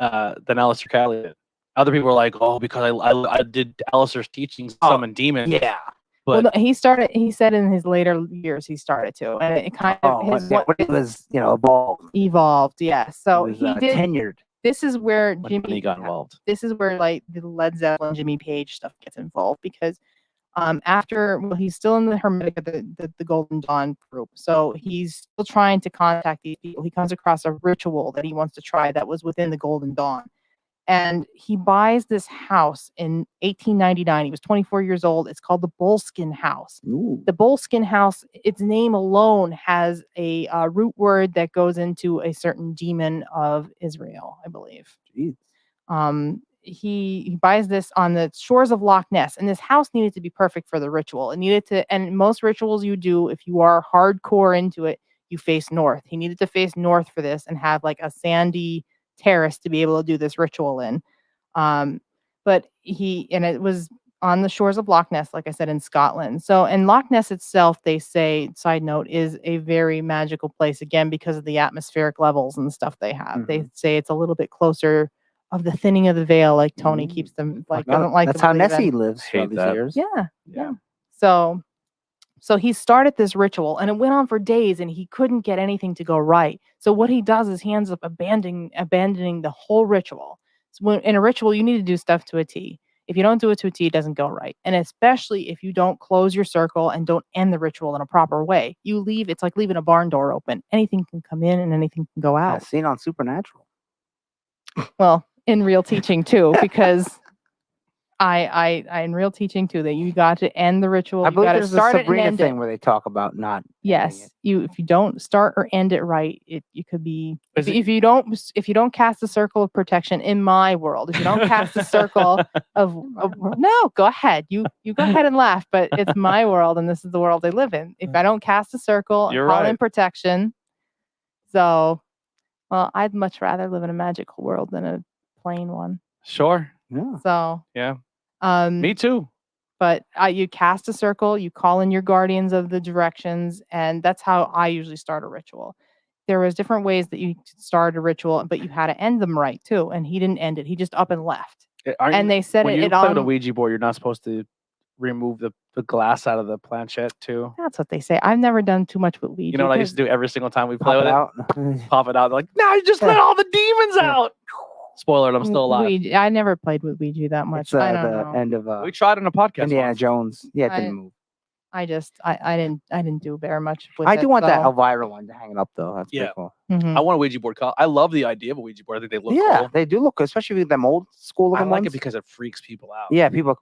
[SPEAKER 1] than Aleister Crowley did. Other people were like, "Oh, because I did Aleister's teachings, summon demons."
[SPEAKER 2] Yeah.
[SPEAKER 1] But
[SPEAKER 3] well, he started. He said in his later years he started to, and it kind of
[SPEAKER 2] what was
[SPEAKER 3] evolved. Yeah. So he did
[SPEAKER 2] tenured.
[SPEAKER 3] This is where
[SPEAKER 1] Jimmy got involved.
[SPEAKER 3] This is where like the Led Zeppelin, Jimmy Page stuff gets involved because he's still in the Hermetic, the Golden Dawn group, so he's still trying to contact these people. He comes across a ritual that he wants to try that was within the Golden Dawn. And he buys this house in 1899. He was 24 years old. It's called the Bullskin House.
[SPEAKER 2] Ooh.
[SPEAKER 3] The Bullskin House, its name alone has a root word that goes into a certain demon of Israel, I believe.
[SPEAKER 2] Jeez.
[SPEAKER 3] He buys this on the shores of Loch Ness, and this house needed to be perfect for the ritual. It needed to, and most rituals you do, if you are hardcore into it, you face north. He needed to face north for this and have like a sandy terrace to be able to do this ritual in. But it was on the shores of Loch Ness, like I said, in Scotland. So, and Loch Ness itself, they say, side note, is a very magical place, again, because of the atmospheric levels and stuff they have. Mm-hmm. They say it's a little bit closer of the thinning of the veil, like Tony keeps them, like, doesn't like.
[SPEAKER 2] That's how Nessie lives for these years.
[SPEAKER 3] Yeah. So he started this ritual, and it went on for days, and he couldn't get anything to go right. So what he does is he ends up abandoning the whole ritual. So in a ritual, you need to do stuff to a T. If you don't do it to a T, it doesn't go right. And especially if you don't close your circle and don't end the ritual in a proper way. You leave, it's like leaving a barn door open. Anything can come in and anything can go out.
[SPEAKER 2] Seen on Supernatural.
[SPEAKER 3] Well, in real teaching too, because I in real teaching too, that you got to end the ritual.
[SPEAKER 2] I believe
[SPEAKER 3] there's
[SPEAKER 2] a Sabrina thing where they talk about not.
[SPEAKER 3] Yes, if you don't start or end it right, you could be. If you don't cast a circle of protection in my world, if you don't cast a circle of no, go ahead. You go ahead and laugh, but it's my world and this is the world I live in. If I don't cast a circle and call in protection, so well, I'd much rather live in a magical world than a plain one.
[SPEAKER 1] Sure.
[SPEAKER 2] Yeah.
[SPEAKER 3] So
[SPEAKER 1] yeah. Me too.
[SPEAKER 3] But you cast a circle, you call in your guardians of the directions, and that's how I usually start a ritual. There was different ways that you start a ritual, but you had to end them right too. And he didn't end it; he just up and left. And they said
[SPEAKER 1] when
[SPEAKER 3] it.
[SPEAKER 1] You play with a Ouija board, you're not supposed to remove the glass out of the planchette too.
[SPEAKER 3] That's what they say. I've never done too much with Ouija.
[SPEAKER 1] You know what I used to do every single time we play with it? Pop it out. They're like, no, you just let all the demons out. Spoiler, I'm still alive.
[SPEAKER 3] I never played with Ouija that much. I don't know.
[SPEAKER 2] End of
[SPEAKER 1] we tried on a podcast.
[SPEAKER 2] Indiana
[SPEAKER 1] once.
[SPEAKER 2] Jones. Yeah, it didn't move.
[SPEAKER 3] I didn't do very much with it.
[SPEAKER 2] I do want that Elvira one to hang it up though. That's pretty cool.
[SPEAKER 3] Mm-hmm.
[SPEAKER 1] I want a Ouija board. I love the idea of a Ouija board. I think they look cool.
[SPEAKER 2] They do look good, especially with them old school looking
[SPEAKER 1] ones.
[SPEAKER 2] I like
[SPEAKER 1] it because it freaks people out.
[SPEAKER 2] Yeah, people.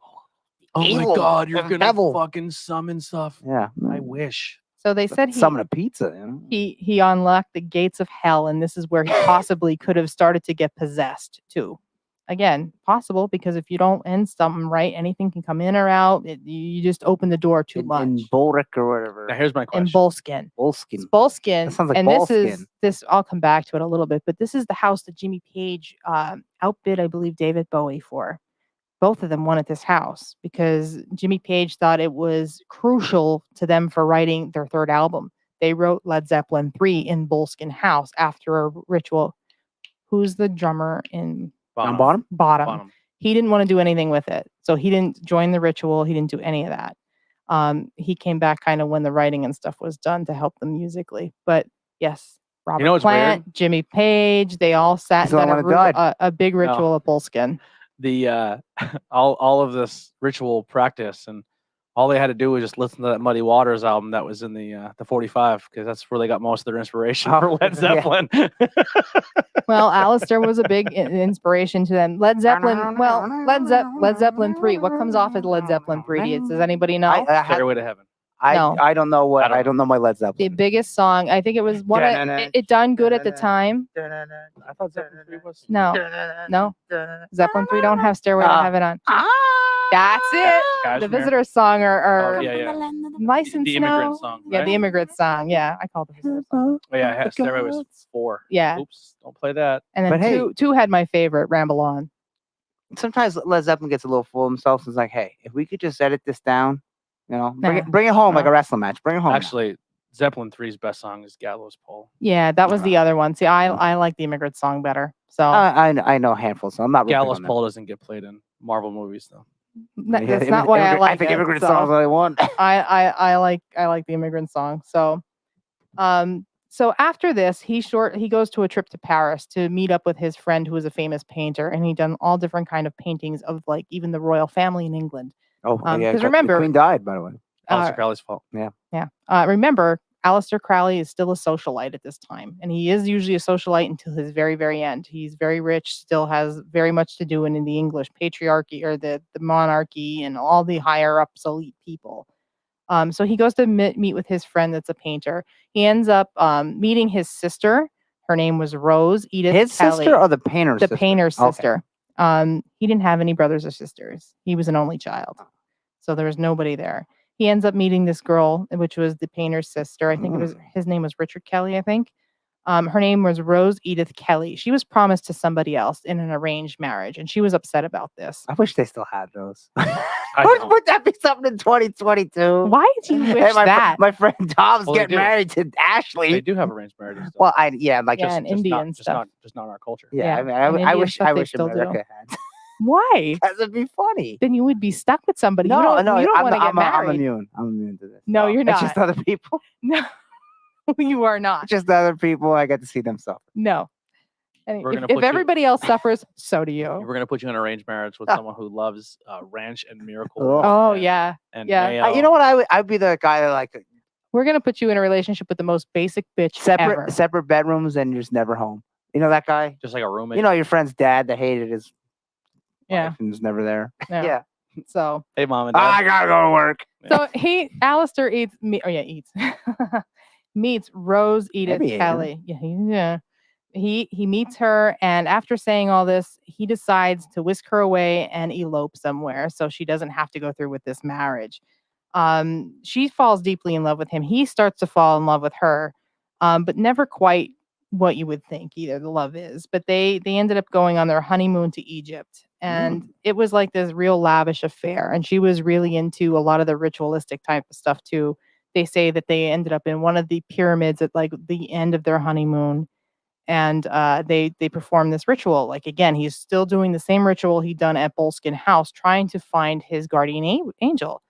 [SPEAKER 1] Oh my God, you're gonna fucking summon stuff.
[SPEAKER 2] Yeah,
[SPEAKER 1] I wish.
[SPEAKER 3] So they said
[SPEAKER 2] summon a pizza. You know?
[SPEAKER 3] He unlocked the gates of hell, and this is where he possibly could have started to get possessed too. Again, possible because if you don't end something right, anything can come in or out. You just open the door too much.
[SPEAKER 2] In Bulric or whatever.
[SPEAKER 1] Now here's my question.
[SPEAKER 3] In Bullskin.
[SPEAKER 2] Bullskin.
[SPEAKER 3] Bullskin.
[SPEAKER 2] That sounds like
[SPEAKER 3] and
[SPEAKER 2] Bullskin.
[SPEAKER 3] This. I'll come back to it a little bit, but this is the house that Jimmy Page outbid, I believe, David Bowie for. Both of them wanted this house because Jimmy Page thought it was crucial to them for writing their third album. They wrote Led Zeppelin 3 in Bullskin House after a ritual. Who's the drummer in Bottom? He didn't want to do anything with it. So he didn't join the ritual. He didn't do any of that. He came back kind of when the writing and stuff was done to help them musically. But yes, Robert Plant, weird? Jimmy Page, they all sat and done a big ritual of Bullskin.
[SPEAKER 1] The all of this ritual practice and All they had to do was just listen to that Muddy Waters album that was in the 45, because that's where they got most of their inspiration for Led Zeppelin.
[SPEAKER 3] Well, Aleister was a big inspiration to them. Led Zeppelin. Well, Led Zeppelin 3. What comes off as Led Zeppelin 3? Does anybody know?
[SPEAKER 1] Stairway to Heaven.
[SPEAKER 2] I don't know what I don't know my Led Zeppelin.
[SPEAKER 3] The biggest song, I think it was one. It done good at the time.
[SPEAKER 1] I thought Zeppelin 3 was.
[SPEAKER 3] No. Zeppelin 3 don't have Stairway to Heaven on. That's it.
[SPEAKER 1] Kashmir.
[SPEAKER 3] The Visitor song or License
[SPEAKER 1] the Immigrant song. Right?
[SPEAKER 3] Yeah, the Immigrant song. Yeah, I called it the Visitor song.
[SPEAKER 1] Oh yeah, Stairway was 4.
[SPEAKER 3] Yeah.
[SPEAKER 1] Oops, don't play that.
[SPEAKER 3] And then two had my favorite, Ramble On.
[SPEAKER 2] Sometimes Led Zeppelin gets a little full of himself. So it's like, hey, if we could just edit this down, bring it home like a wrestling match. Bring it home.
[SPEAKER 1] Actually, Zeppelin 3's best song is Gallows Pole.
[SPEAKER 3] Yeah, that was the other one. See, I like the Immigrant song better. So
[SPEAKER 2] I know a handful, so I'm not.
[SPEAKER 1] Gallows Pole doesn't get played in Marvel movies though.
[SPEAKER 3] That's not why I like it.
[SPEAKER 2] I think Immigrant song's what I want.
[SPEAKER 3] I like the Immigrant song. So, so after this, he goes to a trip to Paris to meet up with his friend who was a famous painter, and he done all different kind of paintings of like even the royal family in England.
[SPEAKER 2] Oh, yeah.
[SPEAKER 3] Because remember,
[SPEAKER 2] the Queen died, by the way.
[SPEAKER 1] Aleister Crowley's fault.
[SPEAKER 3] Yeah. Remember, Aleister Crowley is still a socialite at this time, and he is usually a socialite until his very, very end. He's very rich, still has very much to do in the English patriarchy or the monarchy and all the higher ups elite people. So he goes to meet with his friend that's a painter. He ends up meeting his sister. Her name was Rose Edith
[SPEAKER 2] His
[SPEAKER 3] Kelly.
[SPEAKER 2] sister or the painter's sister?
[SPEAKER 3] The painter's sister.
[SPEAKER 2] Okay.
[SPEAKER 3] He didn't have any brothers or sisters. He was an only child. So there was nobody there. He ends up meeting this girl, which was the painter's sister. I think his name was Richard Kelly, I think. Her name was Rose Edith Kelly. She was promised to somebody else in an arranged marriage, and she was upset about this.
[SPEAKER 2] I wish they still had those. Would that be something in 2022?
[SPEAKER 3] Why do you wish that?
[SPEAKER 2] My friend Tom's getting married to Ashley.
[SPEAKER 1] They do have arranged marriages.
[SPEAKER 3] Well,
[SPEAKER 1] just
[SPEAKER 3] Indian
[SPEAKER 1] stuff. Just not in our culture.
[SPEAKER 2] Yeah. I wish America had.
[SPEAKER 3] Why?
[SPEAKER 2] Because it'd be funny.
[SPEAKER 3] Then you would be stuck with somebody.
[SPEAKER 2] No,
[SPEAKER 3] you don't want to get married.
[SPEAKER 2] I'm immune to this.
[SPEAKER 3] No, you're not.
[SPEAKER 2] It's just other people.
[SPEAKER 3] No, you are not.
[SPEAKER 2] Just other people. I get to see them suffer.
[SPEAKER 3] No. And if everybody else suffers, so do you.
[SPEAKER 1] We're going to put you in an arranged marriage with someone who loves ranch and Miracle.
[SPEAKER 3] Oh, yeah.
[SPEAKER 1] And
[SPEAKER 3] yeah.
[SPEAKER 2] You know what? I'd be the guy that like.
[SPEAKER 3] We're going to put you in a relationship with the most basic bitch ever.
[SPEAKER 2] Separate bedrooms and you're just never home. You know that guy?
[SPEAKER 1] Just like a roommate.
[SPEAKER 2] You know your friend's dad that hated his
[SPEAKER 3] wife
[SPEAKER 2] and was never there.
[SPEAKER 3] Yeah. So.
[SPEAKER 1] Hey, mom and dad.
[SPEAKER 2] I gotta go to work.
[SPEAKER 3] So Aleister meets Rose Edith Kelly. Yeah. He meets her, and after saying all this, he decides to whisk her away and elope somewhere so she doesn't have to go through with this marriage. She falls deeply in love with him. He starts to fall in love with her, but never quite what you would think either. The love is, but they ended up going on their honeymoon to Egypt, and it was like this real lavish affair. And she was really into a lot of the ritualistic type of stuff too. They say that they ended up in one of the pyramids at like the end of their honeymoon. And they perform this ritual. Like, again, he's still doing the same ritual he'd done at Boleskine House, trying to find his guardian angel.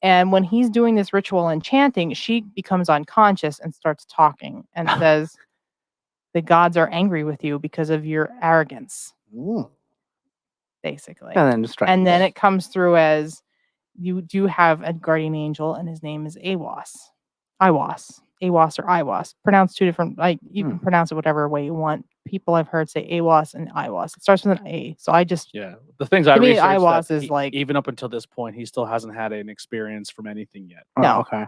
[SPEAKER 3] And when he's doing this ritual and chanting, she becomes unconscious and starts talking and says, the gods are angry with you because of your arrogance. Basically. And then it comes through as you do have a guardian angel, and his name is Aiwass. Aiwass or Iwas. Pronounced two different, like you can pronounce it whatever way you want. People I've heard say Aiwass and Iwas. It starts with an A. So I just
[SPEAKER 1] the things I researched,
[SPEAKER 3] Iwas is like
[SPEAKER 1] even up until this point, he still hasn't had an experience from anything yet.
[SPEAKER 3] No.
[SPEAKER 2] Okay.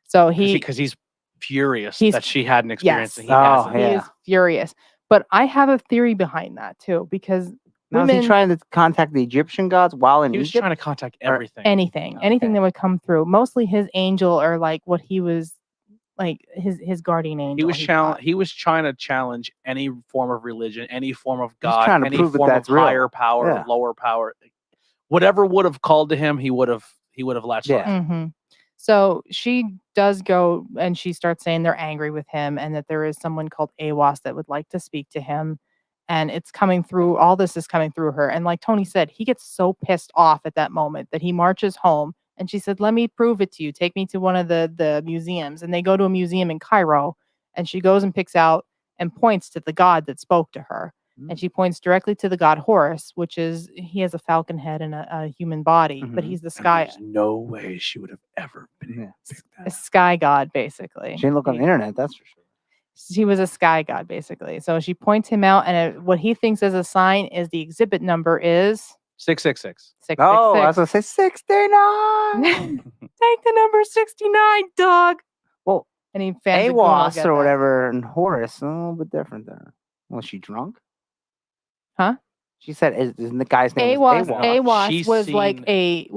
[SPEAKER 3] So
[SPEAKER 1] because he's furious that she had an experience and he hasn't.
[SPEAKER 3] He is furious. But I have a theory behind that too, because
[SPEAKER 2] now, is he trying to contact the Egyptian gods while in Egypt?
[SPEAKER 1] He was trying to contact everything.
[SPEAKER 3] Anything that would come through. Mostly his angel, or like what he was like his guardian angel.
[SPEAKER 1] He was trying to challenge any form of religion, any form of God, any
[SPEAKER 2] form
[SPEAKER 1] of higher power, or lower power. Whatever would have called to him, he would have latched on.
[SPEAKER 3] So she does go and she starts saying they're angry with him and that there is someone called Aiwass that would like to speak to him. And it's coming through, all this is coming through her. And like Tony said, he gets so pissed off at that moment that he marches home. And she said, let me prove it to you. Take me to one of the museums. And they go to a museum in Cairo. And she goes and picks out and points to the god that spoke to her. And she points directly to the god Horus, which is, he has a falcon head and a human body, but he's the sky.
[SPEAKER 1] There's no way she would have ever been
[SPEAKER 3] a sky god, basically.
[SPEAKER 2] She didn't look on the internet, that's for sure.
[SPEAKER 3] He was a sky god, basically. So she points him out, and what he thinks is a sign is the exhibit number is
[SPEAKER 1] 666.
[SPEAKER 3] 666.
[SPEAKER 2] Oh, I was going to say 69.
[SPEAKER 3] Take the number 69, dog.
[SPEAKER 2] Well,
[SPEAKER 3] and he fans
[SPEAKER 2] AWAS or whatever, and Horus, a little bit different there. Was she drunk?
[SPEAKER 3] Huh?
[SPEAKER 2] She said, "Isn't the guy's name
[SPEAKER 3] AWAS?
[SPEAKER 2] AWAS?
[SPEAKER 3] AWAS was like a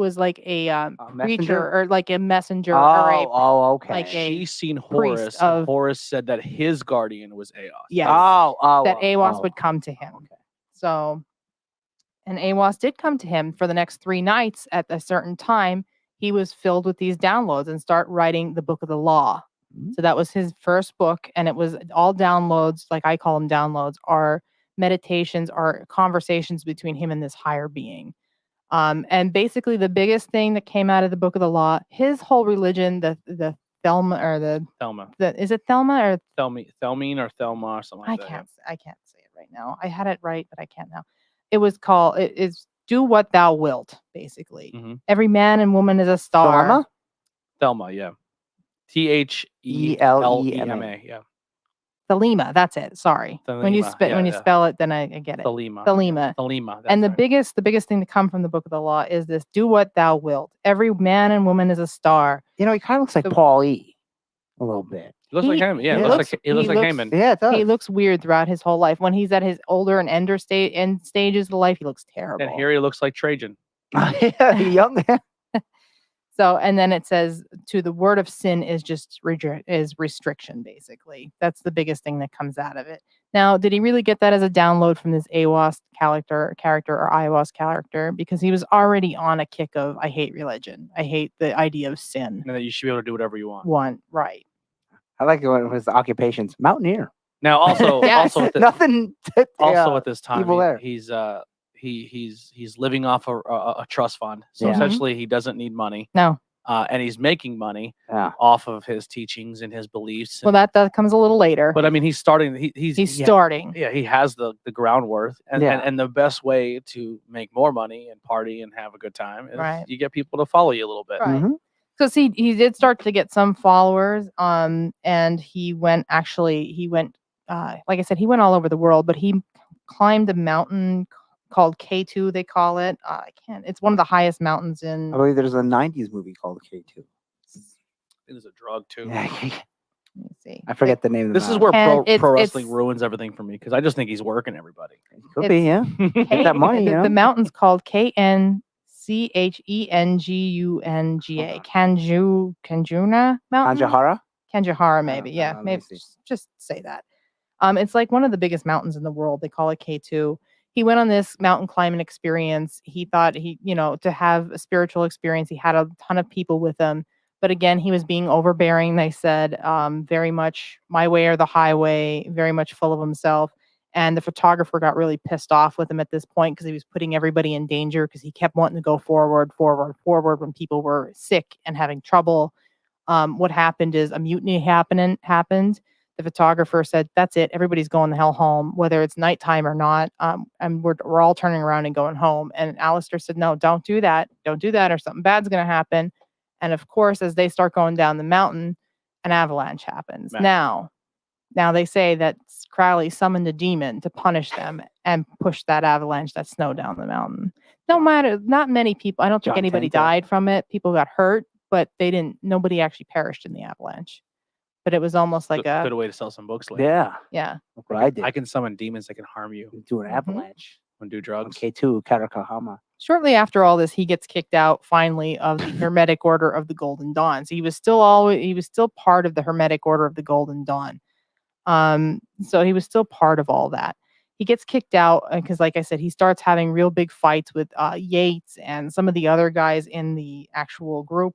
[SPEAKER 3] preacher or like a messenger.
[SPEAKER 2] Okay.
[SPEAKER 3] Like
[SPEAKER 1] she's seen Horus. And Horus said that his guardian was Aos.
[SPEAKER 3] Yes. That AWAS would come to him. Okay. So, and AWAS did come to him for the next 3 nights at a certain time. He was filled with these downloads and start writing the Book of the Law. So that was his first book, and it was all downloads, like I call them downloads, are meditations, are conversations between him and this higher being. And basically the biggest thing that came out of the Book of the Law, his whole religion, the Thelma or the
[SPEAKER 1] Thelma.
[SPEAKER 3] Is it Thelma or
[SPEAKER 1] Thelmine or Thelma or something like that?
[SPEAKER 3] I can't say it right now. I had it right, but I can't now. It was called, it's do what thou wilt, basically. Every man and woman is a star.
[SPEAKER 1] Thelma, yeah. Thelema, yeah.
[SPEAKER 3] Thelema, that's it. Sorry.
[SPEAKER 1] Thelema,
[SPEAKER 3] when you spell it, then I get it.
[SPEAKER 1] Thelema.
[SPEAKER 3] And the biggest thing to come from the Book of the Law is this: do what thou wilt. Every man and woman is a star.
[SPEAKER 2] He kind of looks like Paul E. A little bit.
[SPEAKER 1] He looks like Haman. Yeah, he looks like Haman.
[SPEAKER 2] Yeah, it does.
[SPEAKER 3] He looks weird throughout his whole life. When he's at his older and end stages of life, he looks terrible.
[SPEAKER 1] And here he looks like Trajan.
[SPEAKER 2] Yeah, young.
[SPEAKER 3] So, and then it says, to the word of sin is just restriction, basically. That's the biggest thing that comes out of it. Now, did he really get that as a download from this AWAS character or IWAS character? Because he was already on a kick of, I hate religion. I hate the idea of sin.
[SPEAKER 1] And that you should be able to do whatever you want.
[SPEAKER 3] Right.
[SPEAKER 2] I like it when it was the occupations. Mountaineer.
[SPEAKER 1] Now, also,
[SPEAKER 3] Yes.
[SPEAKER 2] Nothing.
[SPEAKER 1] Also, at this time,
[SPEAKER 2] evil there.
[SPEAKER 1] he's living off a trust fund, so essentially he doesn't need money.
[SPEAKER 3] No.
[SPEAKER 1] And he's making money off of his teachings and his beliefs.
[SPEAKER 3] Well, that comes a little later.
[SPEAKER 1] But I mean, he's starting. He's
[SPEAKER 3] starting.
[SPEAKER 1] Yeah, he has the groundwork, and the best way to make more money and party and have a good time is you get people to follow you a little bit.
[SPEAKER 3] Right. Because he did start to get some followers. And he went like I said, he went all over the world, but he climbed a mountain called K2, they call it. It's one of the highest mountains in.
[SPEAKER 2] I believe there's a 90s movie called K2.
[SPEAKER 1] I think there's a drug too.
[SPEAKER 2] Let
[SPEAKER 3] me see.
[SPEAKER 2] I forget the name of the
[SPEAKER 1] This is where pro wrestling ruins everything for me, because I just think he's working everybody.
[SPEAKER 2] Could be, yeah. Get that money,
[SPEAKER 3] The mountain's called KNCHENGUNGA. Kanjuna Mountain? Kanjahara, maybe. Yeah, maybe. Just say that. It's like one of the biggest mountains in the world. They call it K2. He went on this mountain climbing experience. He thought to have a spiritual experience, he had a ton of people with him. But again, he was being overbearing, they said, very much my way or the highway, very much full of himself. And the photographer got really pissed off with him at this point because he was putting everybody in danger, because he kept wanting to go forward when people were sick and having trouble. What happened is a mutiny happened. The photographer said, that's it. Everybody's going the hell home, whether it's nighttime or not. And we're all turning around and going home. And Aleister said, no, don't do that. Don't do that, or something bad's going to happen. And of course, as they start going down the mountain, an avalanche happens. Now they say that Crowley summoned a demon to punish them and push that avalanche, that snow down the mountain. Not many people, I don't think anybody died from it. People got hurt, but nobody actually perished in the avalanche. But it was almost like
[SPEAKER 1] a good way to sell some books later.
[SPEAKER 3] Yeah.
[SPEAKER 2] That's what I did.
[SPEAKER 1] I can summon demons that can harm you.
[SPEAKER 2] Do an avalanche.
[SPEAKER 1] And do drugs.
[SPEAKER 2] K2, Karakahama.
[SPEAKER 3] Shortly after all this, he gets kicked out finally of the Hermetic Order of the Golden Dawn. So he was still part of the Hermetic Order of the Golden Dawn. So he was still part of all that. He gets kicked out because, like I said, he starts having real big fights with Yates and some of the other guys in the actual group.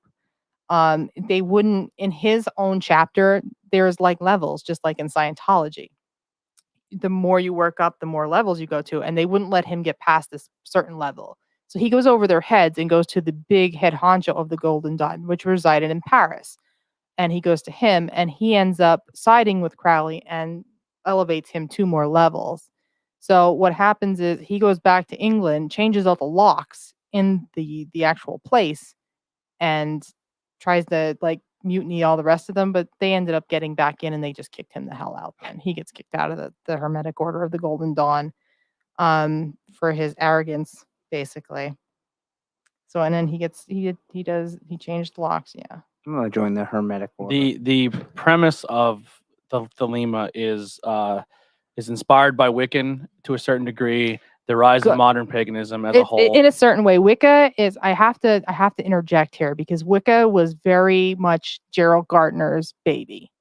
[SPEAKER 3] They wouldn't, in his own chapter, there's like levels, just like in Scientology. The more you work up, the more levels you go to, and they wouldn't let him get past this certain level. So he goes over their heads and goes to the big head honcho of the Golden Dawn, which resided in Paris. And he goes to him, and he ends up siding with Crowley and elevates him 2 more levels. So what happens is he goes back to England, changes all the locks in the actual place, and tries to like mutiny all the rest of them, but they ended up getting back in and they just kicked him the hell out. Then he gets kicked out of the Hermetic Order of the Golden Dawn for his arrogance, basically. So and then he changed the locks. Yeah.
[SPEAKER 2] I'm gonna join the Hermetic Order.
[SPEAKER 1] The premise of the Thelema is inspired by Wiccan to a certain degree. The rise of modern paganism as a whole.
[SPEAKER 3] In a certain way, Wicca is. I have to interject here because Wicca was very much Gerald Gardner's baby.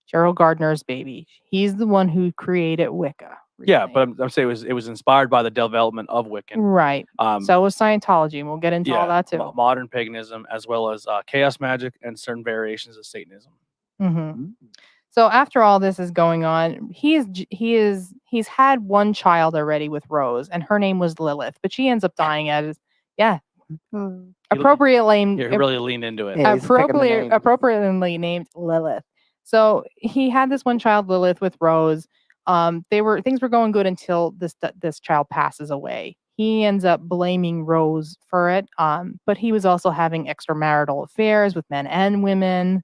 [SPEAKER 3] Gerald Gardner's baby. He's the one who created Wicca.
[SPEAKER 1] Really. Yeah, but I'm saying it was inspired by the development of Wiccan.
[SPEAKER 3] Right. So was Scientology, and we'll get into all that too.
[SPEAKER 1] Modern paganism, as well as chaos magic and certain variations of Satanism.
[SPEAKER 3] Mm-hmm. So after all this is going on, he's had one child already with Rose, and her name was Lilith, but she ends up dying appropriately named.
[SPEAKER 1] You really leaned into it.
[SPEAKER 2] Yeah,
[SPEAKER 3] appropriately named Lilith. So he had this one child, Lilith, with Rose. Things were going good until this child passes away. He ends up blaming Rose for it. But he was also having extramarital affairs with men and women.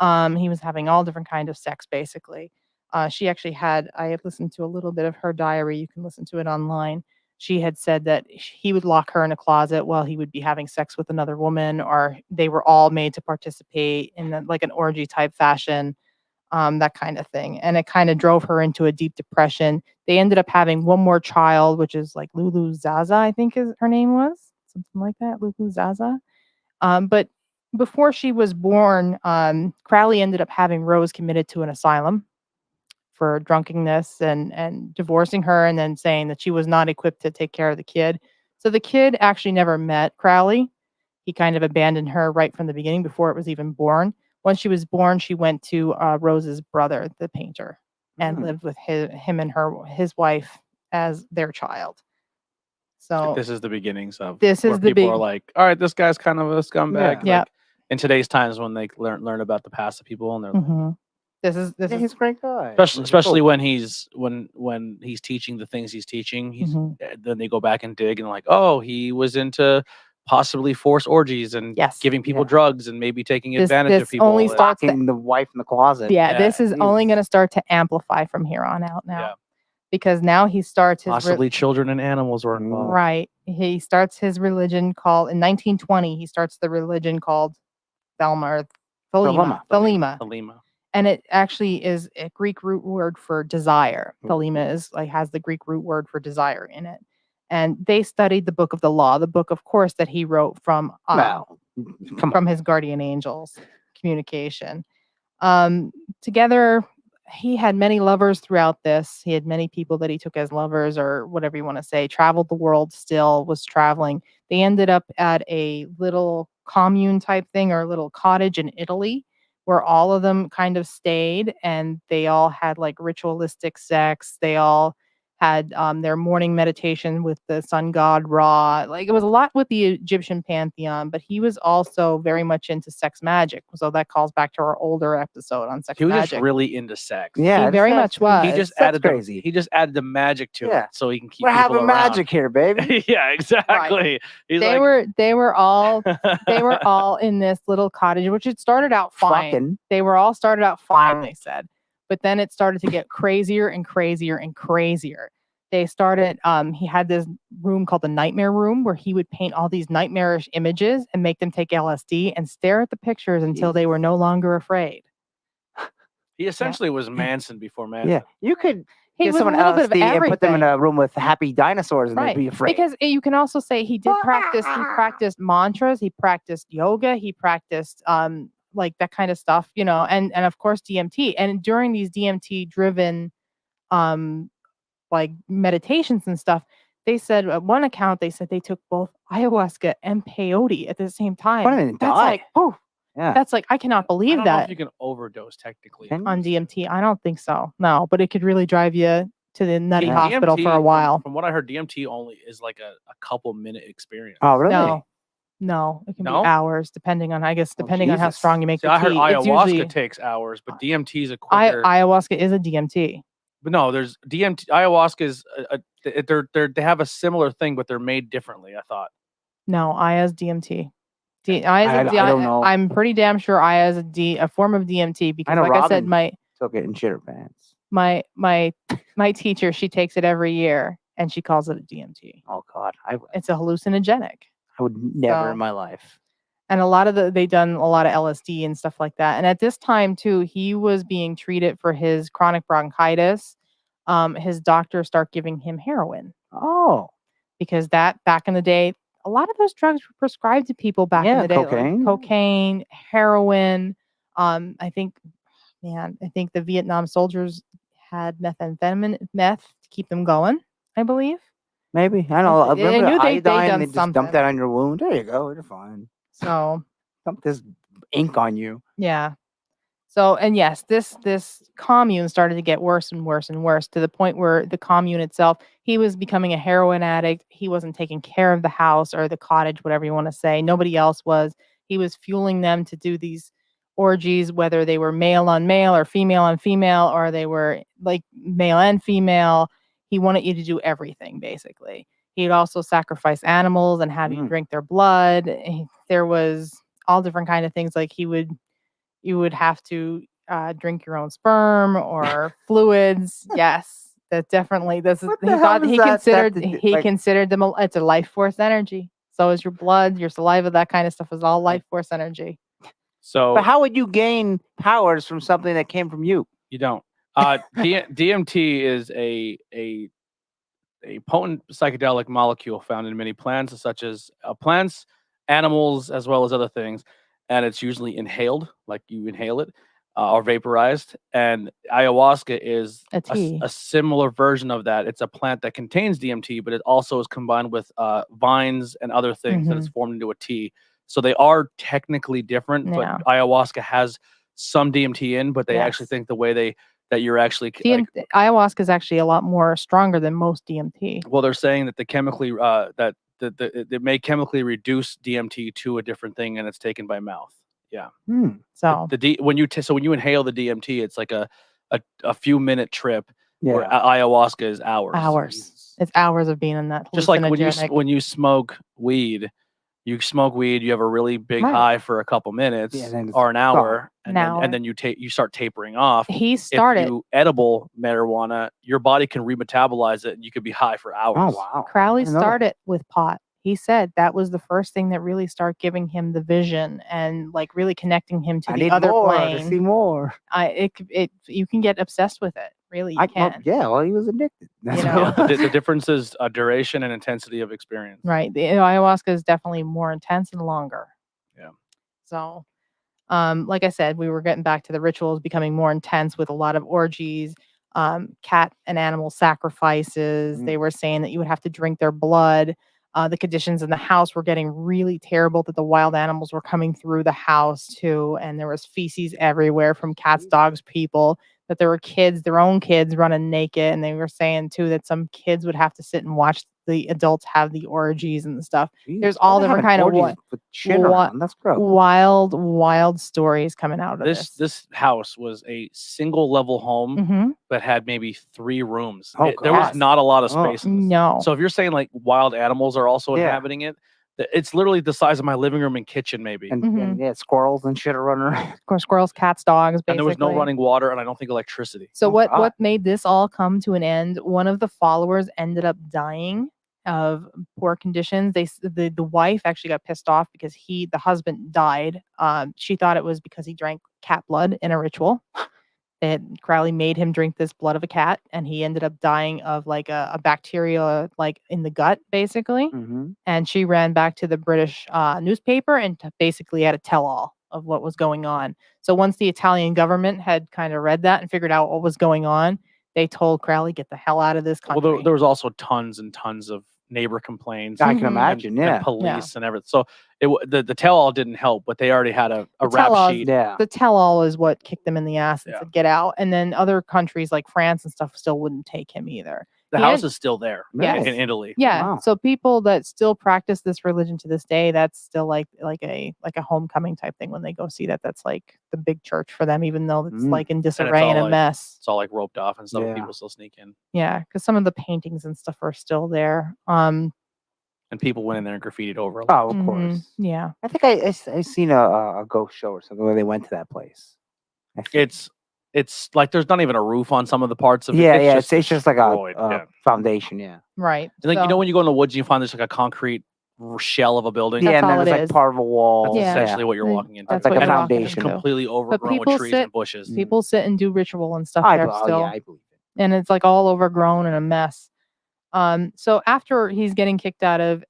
[SPEAKER 3] He was having all different kinds of sex, basically. She actually I had listened to a little bit of her diary. You can listen to it online. She had said that he would lock her in a closet while he would be having sex with another woman, or they were all made to participate in like an orgy type fashion, that kind of thing. And it kind of drove her into a deep depression. They ended up having one more child, which is like Lulu Zaza, I think her name was. Something like that, Lulu Zaza. But before she was born, Crowley ended up having Rose committed to an asylum for drunkenness and divorcing her, and then saying that she was not equipped to take care of the kid. So the kid actually never met Crowley. He kind of abandoned her right from the beginning before it was even born. Once she was born, she went to Rose's brother, the painter, and lived with him and his wife as their child. So
[SPEAKER 1] this is the beginnings of
[SPEAKER 3] people
[SPEAKER 1] are like, all right, this guy's kind of a scumbag.
[SPEAKER 3] Yeah.
[SPEAKER 1] Like, in today's times, when they learn about the past of people, and they're like,
[SPEAKER 2] he's a great guy.
[SPEAKER 1] Especially when he's teaching the things he's teaching. Then they go back and dig and like, oh, he was into possibly forced orgies and giving people drugs and maybe taking advantage of people.
[SPEAKER 3] Only
[SPEAKER 2] locking the wife in the closet.
[SPEAKER 3] This is only going to start to amplify from here on out now. Yeah. Because now he starts
[SPEAKER 1] possibly children and animals were involved.
[SPEAKER 3] Right. He starts his religion called in 1920. He starts the religion called Thelema. And it actually is a Greek root word for desire. Thelema has the Greek root word for desire in it. And they studied the book of the law, the book, of course, that he wrote from his guardian angels communication. Together, he had many lovers throughout this. He had many people that he took as lovers, or whatever you want to say, traveled the world, still was traveling. They ended up at a little commune type thing, or a little cottage in Italy, where all of them kind of stayed, and they all had like ritualistic sex. They all had their morning meditation with the sun god Ra. Like, it was a lot with the Egyptian pantheon, but he was also very much into sex magic. So that calls back to our older episode on sex magic.
[SPEAKER 1] He was just really into sex.
[SPEAKER 3] Yeah, he very much was.
[SPEAKER 1] He just added the magic to it, so he can keep.
[SPEAKER 2] We're having magic here, baby.
[SPEAKER 1] Yeah, exactly.
[SPEAKER 3] Right. They were all in this little cottage, which it started out fine. They were all started out fine, they said. But then it started to get crazier and crazier and crazier. They started, he had this room called the nightmare room, where he would paint all these nightmarish images and make them take LSD and stare at the pictures until they were no longer afraid.
[SPEAKER 1] He essentially was Manson before Manson.
[SPEAKER 2] Yeah, you could get someone LSD and put them in a room with happy dinosaurs and they'd be afraid.
[SPEAKER 3] Because you can also say he did practice, he practiced mantras, he practiced yoga, he practiced like that kind of stuff, and of course DMT. And during these DMT driven like meditations and stuff, they said at one account they took both ayahuasca and peyote at the same time. That's like, that's like, I cannot believe
[SPEAKER 1] that.
[SPEAKER 3] I
[SPEAKER 1] don't know if you can overdose technically
[SPEAKER 3] on DMT. I don't think so. No, but it could really drive you to the nutty hospital for a while.
[SPEAKER 1] From what I heard, DMT only is like a couple minute experience.
[SPEAKER 2] Oh, really?
[SPEAKER 3] No, it can be hours, depending on how strong you make the tea.
[SPEAKER 1] I heard ayahuasca takes hours, but DMT is a quicker.
[SPEAKER 3] Ayahuasca is a DMT.
[SPEAKER 1] But no, there's DMT. Ayahuasca is they have a similar thing, but they're made differently. I thought.
[SPEAKER 3] No, Aya's DMT.
[SPEAKER 2] I don't know.
[SPEAKER 3] I'm pretty damn sure Aya is a form of DMT because, like I said,
[SPEAKER 2] took it in shitter pants.
[SPEAKER 3] My teacher, she takes it every year and she calls it a DMT.
[SPEAKER 2] Oh God,
[SPEAKER 3] it's a hallucinogenic.
[SPEAKER 2] I would never in my life.
[SPEAKER 3] And they done a lot of LSD and stuff like that. And at this time too, he was being treated for his chronic bronchitis. His doctor started giving him heroin.
[SPEAKER 2] Oh,
[SPEAKER 3] because that back in the day, a lot of those drugs were prescribed to people back in the day.
[SPEAKER 2] Cocaine.
[SPEAKER 3] Like cocaine, heroin. I think the Vietnam soldiers had meth to keep them going, I believe.
[SPEAKER 2] Maybe. I don't know.
[SPEAKER 3] I knew they done
[SPEAKER 2] just
[SPEAKER 3] something.
[SPEAKER 2] dump that on your wound. There you go. You're fine.
[SPEAKER 3] So
[SPEAKER 2] dump this ink on you.
[SPEAKER 3] Yeah. So, and yes, this commune started to get worse and worse and worse to the point where the commune itself, he was becoming a heroin addict. He wasn't taking care of the house or the cottage, whatever you want to say. Nobody else was. He was fueling them to do these orgies, whether they were male on male or female on female, or they were like male and female. He wanted you to do everything, basically. He'd also sacrifice animals and have you drink their blood. There was all different kind of things. Like you would have to drink your own sperm or fluids. Yes, that definitely. He considered them. It's a life force energy. So is your blood, your saliva, that kind of stuff is all life force energy.
[SPEAKER 1] So,
[SPEAKER 2] but how would you gain powers from something that came from you?
[SPEAKER 1] You don't. DMT is a potent psychedelic molecule found in many plants, such as plants, animals, as well as other things. And it's usually inhaled, like you inhale it, or vaporized. And ayahuasca is a similar version of that. It's a plant that contains DMT, but it also is combined with vines and other things that is formed into a tea. So they are technically different, but ayahuasca has some DMT in, but they actually think the way that you're actually
[SPEAKER 3] ayahuasca is actually a lot more stronger than most DMT.
[SPEAKER 1] Well, they're saying that it may chemically reduce DMT to a different thing, and it's taken by mouth. Yeah.
[SPEAKER 3] So
[SPEAKER 1] when you inhale the DMT, it's like a few minute trip. Yeah. Where ayahuasca is hours.
[SPEAKER 3] It's hours of being in that.
[SPEAKER 1] Just like when you smoke weed. You smoke weed, you have a really big high for a couple minutes or an hour, and then you start tapering off. If you edible marijuana, your body can remetabolize it, and you could be high for hours.
[SPEAKER 2] Oh wow!
[SPEAKER 3] Crowley started with pot. He said that was the first thing that really started giving him the vision and like really connecting him to the other plane.
[SPEAKER 2] To see more.
[SPEAKER 3] You can get obsessed with it. Really, you can.
[SPEAKER 2] Well, he was addicted.
[SPEAKER 1] The difference is duration and intensity of experience.
[SPEAKER 3] Right. The ayahuasca is definitely more intense and longer.
[SPEAKER 1] Yeah.
[SPEAKER 3] So, like I said, we were getting back to the rituals becoming more intense with a lot of orgies, cat and animal sacrifices. They were saying that you would have to drink their blood. The conditions in the house were getting really terrible, that the wild animals were coming through the house too. And there was feces everywhere from cats, dogs, people. That there were their own kids running naked. And they were saying too that some kids would have to sit and watch the adults have the orgies and stuff. Jeez, there's all different kind of
[SPEAKER 2] That's gross.
[SPEAKER 3] wild stories coming out of this.
[SPEAKER 1] This house was a single level home, but had maybe 3 rooms. There was not a lot of space.
[SPEAKER 3] No.
[SPEAKER 1] So if you're saying like wild animals are also inhabiting it, it's literally the size of my living room and kitchen, maybe.
[SPEAKER 2] And squirrels and shit are running around.
[SPEAKER 3] Of course, squirrels, cats, dogs, basically.
[SPEAKER 1] And there was no running water, and I don't think electricity.
[SPEAKER 3] So what made this all come to an end? One of the followers ended up dying of poor conditions. The wife actually got pissed off because the husband died. She thought it was because he drank cat blood in a ritual. Crowley made him drink this blood of a cat, and he ended up dying of like a bacteria like in the gut, basically. And she ran back to the British newspaper and basically had a tell-all of what was going on. So once the Italian government had kind of read that and figured out what was going on, they told Crowley, get the hell out of this country.
[SPEAKER 1] Well, there was also tons and tons of neighbor complaints.
[SPEAKER 2] I can imagine,
[SPEAKER 1] and police and everything. So the tell-all didn't help, but they already had a rap sheet.
[SPEAKER 3] The tell-all is what kicked them in the ass and said, get out. And then other countries like France and stuff still wouldn't take him either.
[SPEAKER 1] The house is still there
[SPEAKER 3] Yes.
[SPEAKER 1] in Italy.
[SPEAKER 3] Yeah.
[SPEAKER 2] Wow.
[SPEAKER 3] So people that still practice this religion to this day, that's still like a homecoming type thing when they go see that. That's like the big church for them, even though it's like in disarray and a mess.
[SPEAKER 1] It's all like roped off and stuff. People still sneak in.
[SPEAKER 3] Yeah, because some of the paintings and stuff are still there.
[SPEAKER 1] And people went in there and graffitied over.
[SPEAKER 2] Oh, of course.
[SPEAKER 3] Yeah.
[SPEAKER 2] I think I seen a ghost show or something where they went to that place.
[SPEAKER 1] It's like there's not even a roof on some of the parts of it.
[SPEAKER 2] Yeah, it's just like a foundation. Yeah.
[SPEAKER 3] Right.
[SPEAKER 1] Like you know when you go in the woods, you find there's like a concrete shell of a building.
[SPEAKER 3] That's
[SPEAKER 2] and
[SPEAKER 3] all
[SPEAKER 2] then
[SPEAKER 3] it
[SPEAKER 2] there's
[SPEAKER 3] is.
[SPEAKER 2] like part of a wall.
[SPEAKER 1] That's essentially what you're walking into.
[SPEAKER 3] That's
[SPEAKER 2] like
[SPEAKER 3] what
[SPEAKER 2] a
[SPEAKER 3] you're walking
[SPEAKER 2] foundation.
[SPEAKER 3] into.
[SPEAKER 1] Completely overgrown with trees and bushes.
[SPEAKER 3] People sit and do ritual and stuff there still.
[SPEAKER 2] Yeah, I believe it.
[SPEAKER 3] And it's like all overgrown and a mess. So after he's getting kicked out of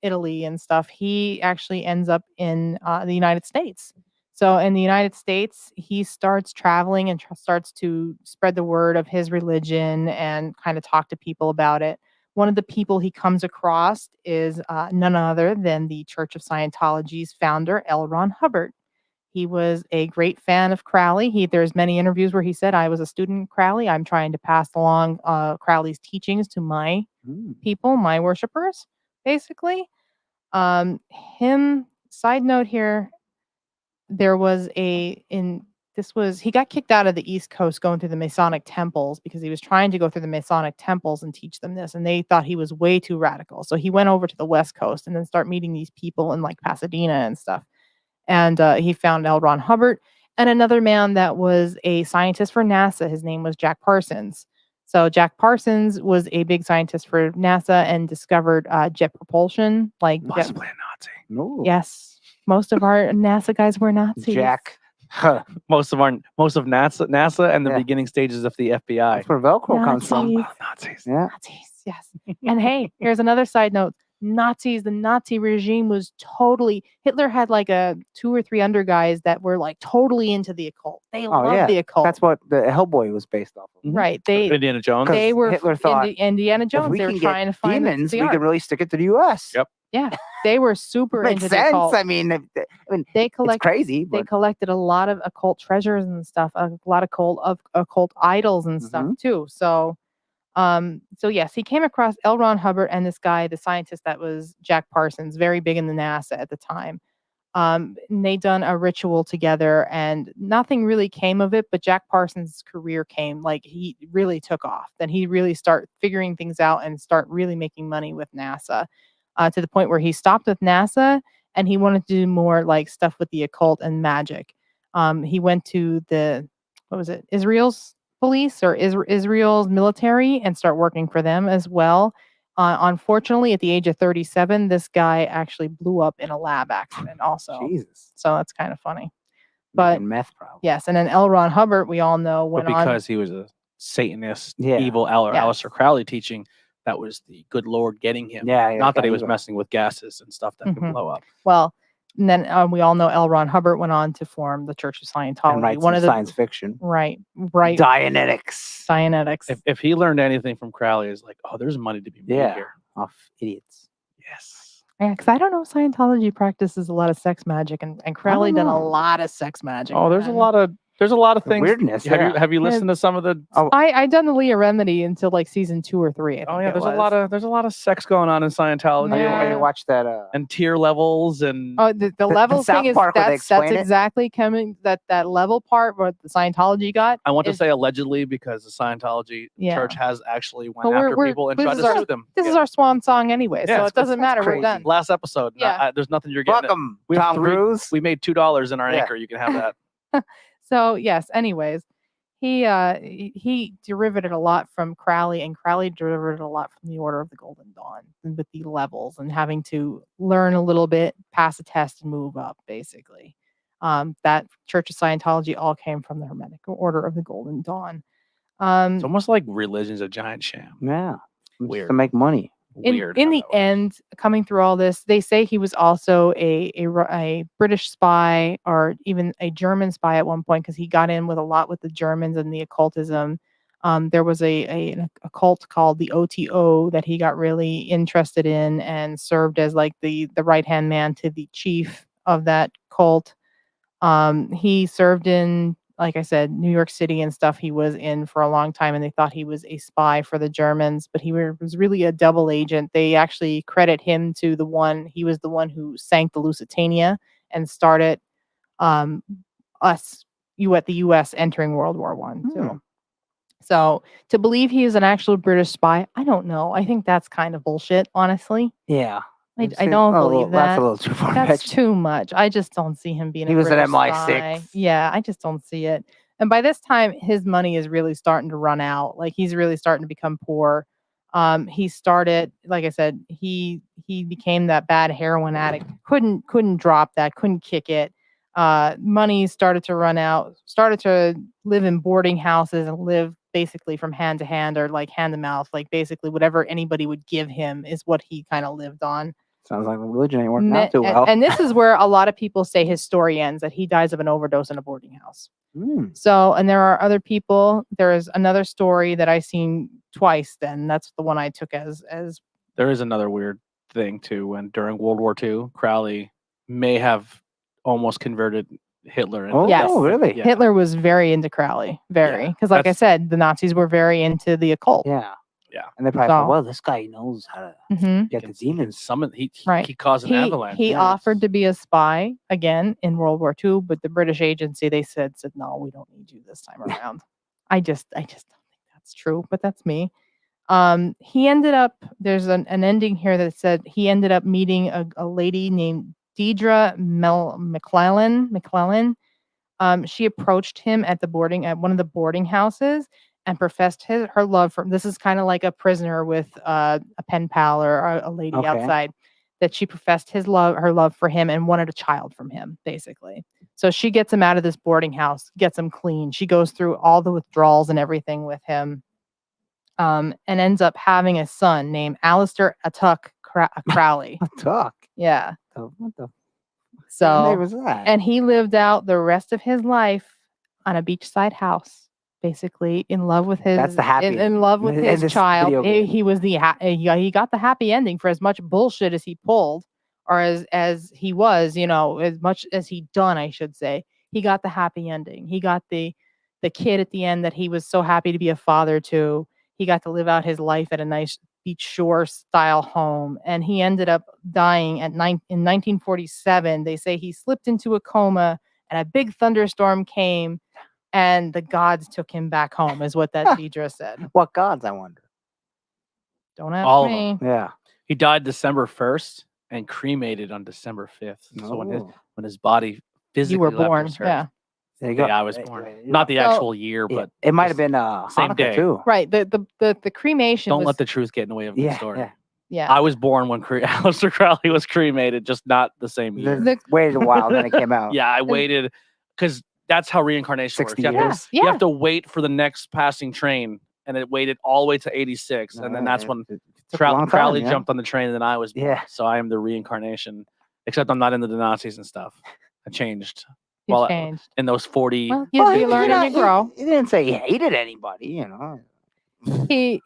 [SPEAKER 3] Italy and stuff, he actually ends up in the United States. So in the United States, he starts traveling and starts to spread the word of his religion and kind of talk to people about it. One of the people he comes across is none other than the Church of Scientology's founder, L. Ron Hubbard. He was a great fan of Crowley. There's many interviews where he said, I was a student of Crowley. I'm trying to pass along Crowley's teachings to my people, my worshipers, basically. Side note here, there was he got kicked out of the East Coast going through the Masonic temples because he was trying to go through the Masonic temples and teach them this. And they thought he was way too radical. So he went over to the West Coast and then start meeting these people in like Pasadena and stuff. And he found L. Ron Hubbard and another man that was a scientist for NASA. His name was Jack Parsons. So Jack Parsons was a big scientist for NASA and discovered jet propulsion.
[SPEAKER 1] Possibly a Nazi.
[SPEAKER 2] No.
[SPEAKER 3] Yes. Most of our NASA guys were Nazis.
[SPEAKER 2] Jack.
[SPEAKER 1] Most of NASA and the beginning stages of the FBI.
[SPEAKER 2] That's where Velcro comes from.
[SPEAKER 1] Nazis.
[SPEAKER 2] Yeah.
[SPEAKER 3] Nazis, yes. And hey, here's another side note. The Nazi regime was totally, Hitler had like 2 or 3 under guys that were like totally into the occult. They loved the occult.
[SPEAKER 2] That's what the Hellboy was based off of.
[SPEAKER 3] Right.
[SPEAKER 1] Indiana Jones.
[SPEAKER 3] They were
[SPEAKER 2] Hitler thought
[SPEAKER 3] Indiana Jones. They were trying to find
[SPEAKER 2] demons.
[SPEAKER 3] the
[SPEAKER 2] We could really stick it to the U.S.
[SPEAKER 1] Yep.
[SPEAKER 3] Yeah, they were super
[SPEAKER 2] Makes
[SPEAKER 3] into
[SPEAKER 2] sense.
[SPEAKER 3] the occult.
[SPEAKER 2] I mean,
[SPEAKER 3] They
[SPEAKER 2] it's crazy.
[SPEAKER 3] They collected a lot of occult treasures and stuff, a lot of occult idols and stuff too. So yes, he came across L. Ron Hubbard and this guy, the scientist that was Jack Parsons, very big in the NASA at the time. And they done a ritual together and nothing really came of it, but Jack Parsons' career came, like he really took off. Then he really start figuring things out and start really making money with NASA, to the point where he stopped with NASA and he wanted to do more like stuff with the occult and magic. He went to Israel's police or Israel's military and start working for them as well. Unfortunately, at the age of 37, this guy actually blew up in a lab accident also.
[SPEAKER 2] Jesus.
[SPEAKER 3] So that's kind of funny. But
[SPEAKER 2] meth problem.
[SPEAKER 3] Yes, and then L. Ron Hubbard, we all know went on.
[SPEAKER 1] But because he was a Satanist, evil Aleister Crowley teaching, that was the good Lord getting him. Not that he was messing with gases and stuff that can blow up.
[SPEAKER 3] Well, and then we all know L. Ron Hubbard went on to form the Church of Scientology.
[SPEAKER 2] And write some science fiction.
[SPEAKER 3] Right.
[SPEAKER 2] Dianetics.
[SPEAKER 1] If he learned anything from Crowley, is like, oh, there's money to be made here.
[SPEAKER 2] Off idiots.
[SPEAKER 1] Yes.
[SPEAKER 3] Yeah, because I don't know, Scientology practices a lot of sex magic, and Crowley done a lot of sex magic.
[SPEAKER 1] Oh, there's a lot of things.
[SPEAKER 2] Weirdness.
[SPEAKER 1] Have you listened to some of the?
[SPEAKER 3] I done the Leah Remedy until like season 2 or 3.
[SPEAKER 1] There's a lot of sex going on in Scientology.
[SPEAKER 2] I watched that.
[SPEAKER 1] And tier levels and.
[SPEAKER 3] Oh, the levels thing is that's exactly coming. That level part where the Scientology got.
[SPEAKER 1] I want to say allegedly because the Scientology church has actually went after people and tried to sue them.
[SPEAKER 3] This is our swan song anyway, so it doesn't matter. We're done.
[SPEAKER 1] Last episode.
[SPEAKER 3] Yeah.
[SPEAKER 1] There's nothing you're getting.
[SPEAKER 2] Welcome,
[SPEAKER 1] Tom
[SPEAKER 2] Cruise.
[SPEAKER 1] We made $2 in our anchor. You can have that.
[SPEAKER 3] So yes, anyways, he derived a lot from Crowley, and Crowley derived a lot from the Order of the Golden Dawn with the levels and having to learn a little bit, pass a test, and move up. Basically, that Church of Scientology all came from the Hermetic Order of the Golden Dawn.
[SPEAKER 1] It's almost like religion's a giant sham.
[SPEAKER 2] Yeah,
[SPEAKER 1] weird
[SPEAKER 2] to make money.
[SPEAKER 3] In the end, coming through all this, they say he was also a British spy or even a German spy at one point because he got in with a lot with the Germans and the occultism. There was a cult called the OTO that he got really interested in and served as like the right-hand man to the chief of that cult. He served in like I said, New York City and stuff he was in for a long time, and they thought he was a spy for the Germans, but he was really a double agent. They actually credit him to he was the one who sank the Lusitania and started the U.S. entering World War I too. So to believe he is an actual British spy, I don't know. I think that's kind of bullshit, honestly.
[SPEAKER 2] Yeah.
[SPEAKER 3] I don't believe that.
[SPEAKER 2] That's a little too far
[SPEAKER 3] That's
[SPEAKER 2] fetched.
[SPEAKER 3] too much. I just don't see him being
[SPEAKER 2] He
[SPEAKER 3] a
[SPEAKER 2] was
[SPEAKER 3] British
[SPEAKER 2] at MI6.
[SPEAKER 3] spy. Yeah, I just don't see it. And by this time, his money is really starting to run out. Like he's really starting to become poor. He started, like I said, he became that bad heroin addict. Couldn't drop that. Couldn't kick it. Money started to run out. Started to live in boarding houses and live basically from hand to hand or like hand to mouth. Like basically whatever anybody would give him is what he kind of lived on.
[SPEAKER 2] Sounds like religion ain't working out too well.
[SPEAKER 3] And this is where a lot of people say his story ends, that he dies of an overdose in a boarding house. So, and there are other people. There is another story that I seen twice. Then that's the one I took as.
[SPEAKER 1] There is another weird thing too. When during World War II, Crowley may have almost converted Hitler.
[SPEAKER 3] Yes.
[SPEAKER 2] Really?
[SPEAKER 3] Yeah. Hitler was very into Crowley, because, like I said, the Nazis were very into the occult.
[SPEAKER 2] Yeah.
[SPEAKER 1] Yeah.
[SPEAKER 2] And they probably thought, well, this guy knows how to get the demons.
[SPEAKER 1] He caused an avalanche.
[SPEAKER 3] He offered to be a spy again in World War II, but the British agency, they said, no, we don't need you this time around. I just don't think that's true, but that's me. He ended up, there's an ending here that said he ended up meeting a lady named Deidre McClellan. She approached him at one of the boarding houses and professed her love for. This is kind of like a prisoner with a pen pal or a lady outside. That she professed her love for him and wanted a child from him, basically. So she gets him out of this boarding house, gets him clean. She goes through all the withdrawals and everything with him, and ends up having a son named Aleister Crowley.
[SPEAKER 2] Tuck.
[SPEAKER 3] Yeah.
[SPEAKER 2] What the?
[SPEAKER 3] So
[SPEAKER 2] name was that?
[SPEAKER 3] And he lived out the rest of his life on a beachside house, basically in love with his.
[SPEAKER 2] That's the happy.
[SPEAKER 3] In love with his child. He was he got the happy ending for as much bullshit as he pulled, or as he was, as much as he done, I should say. He got the happy ending. He got the kid at the end that he was so happy to be a father to. He got to live out his life at a nice beach shore style home, and he ended up dying in 1947. They say he slipped into a coma, and a big thunderstorm came, and the gods took him back home, is what that Deidre said.
[SPEAKER 2] What gods, I wonder?
[SPEAKER 3] Don't ask
[SPEAKER 1] All
[SPEAKER 3] me.
[SPEAKER 1] of them.
[SPEAKER 2] Yeah.
[SPEAKER 1] He died December 1st and cremated on December 5th. So when his body physically
[SPEAKER 3] you were
[SPEAKER 1] left
[SPEAKER 3] born,
[SPEAKER 1] this earth.
[SPEAKER 3] yeah.
[SPEAKER 2] There you go.
[SPEAKER 1] I was born. Not the actual year, but
[SPEAKER 2] it might have been
[SPEAKER 1] same
[SPEAKER 2] Hanukkah
[SPEAKER 1] day.
[SPEAKER 2] too.
[SPEAKER 3] Right. The cremation.
[SPEAKER 1] Don't let the truth get in the way of the story.
[SPEAKER 3] Yeah.
[SPEAKER 1] I was born when Aleister Crowley was cremated, just not the same year.
[SPEAKER 2] Waited a while, then it came out.
[SPEAKER 1] Yeah, I waited because that's how reincarnation works.
[SPEAKER 2] 60
[SPEAKER 1] You
[SPEAKER 2] years.
[SPEAKER 1] have to wait for the next passing train, and it waited all the way to 86, and then that's when Crowley jumped on the train, and then I was born.
[SPEAKER 2] Yeah.
[SPEAKER 1] So I am the reincarnation, except I'm not into the Nazis and stuff. I changed.
[SPEAKER 3] Changed.
[SPEAKER 1] In those 40.
[SPEAKER 3] You learn and you grow.
[SPEAKER 2] He didn't say he hated anybody,
[SPEAKER 1] I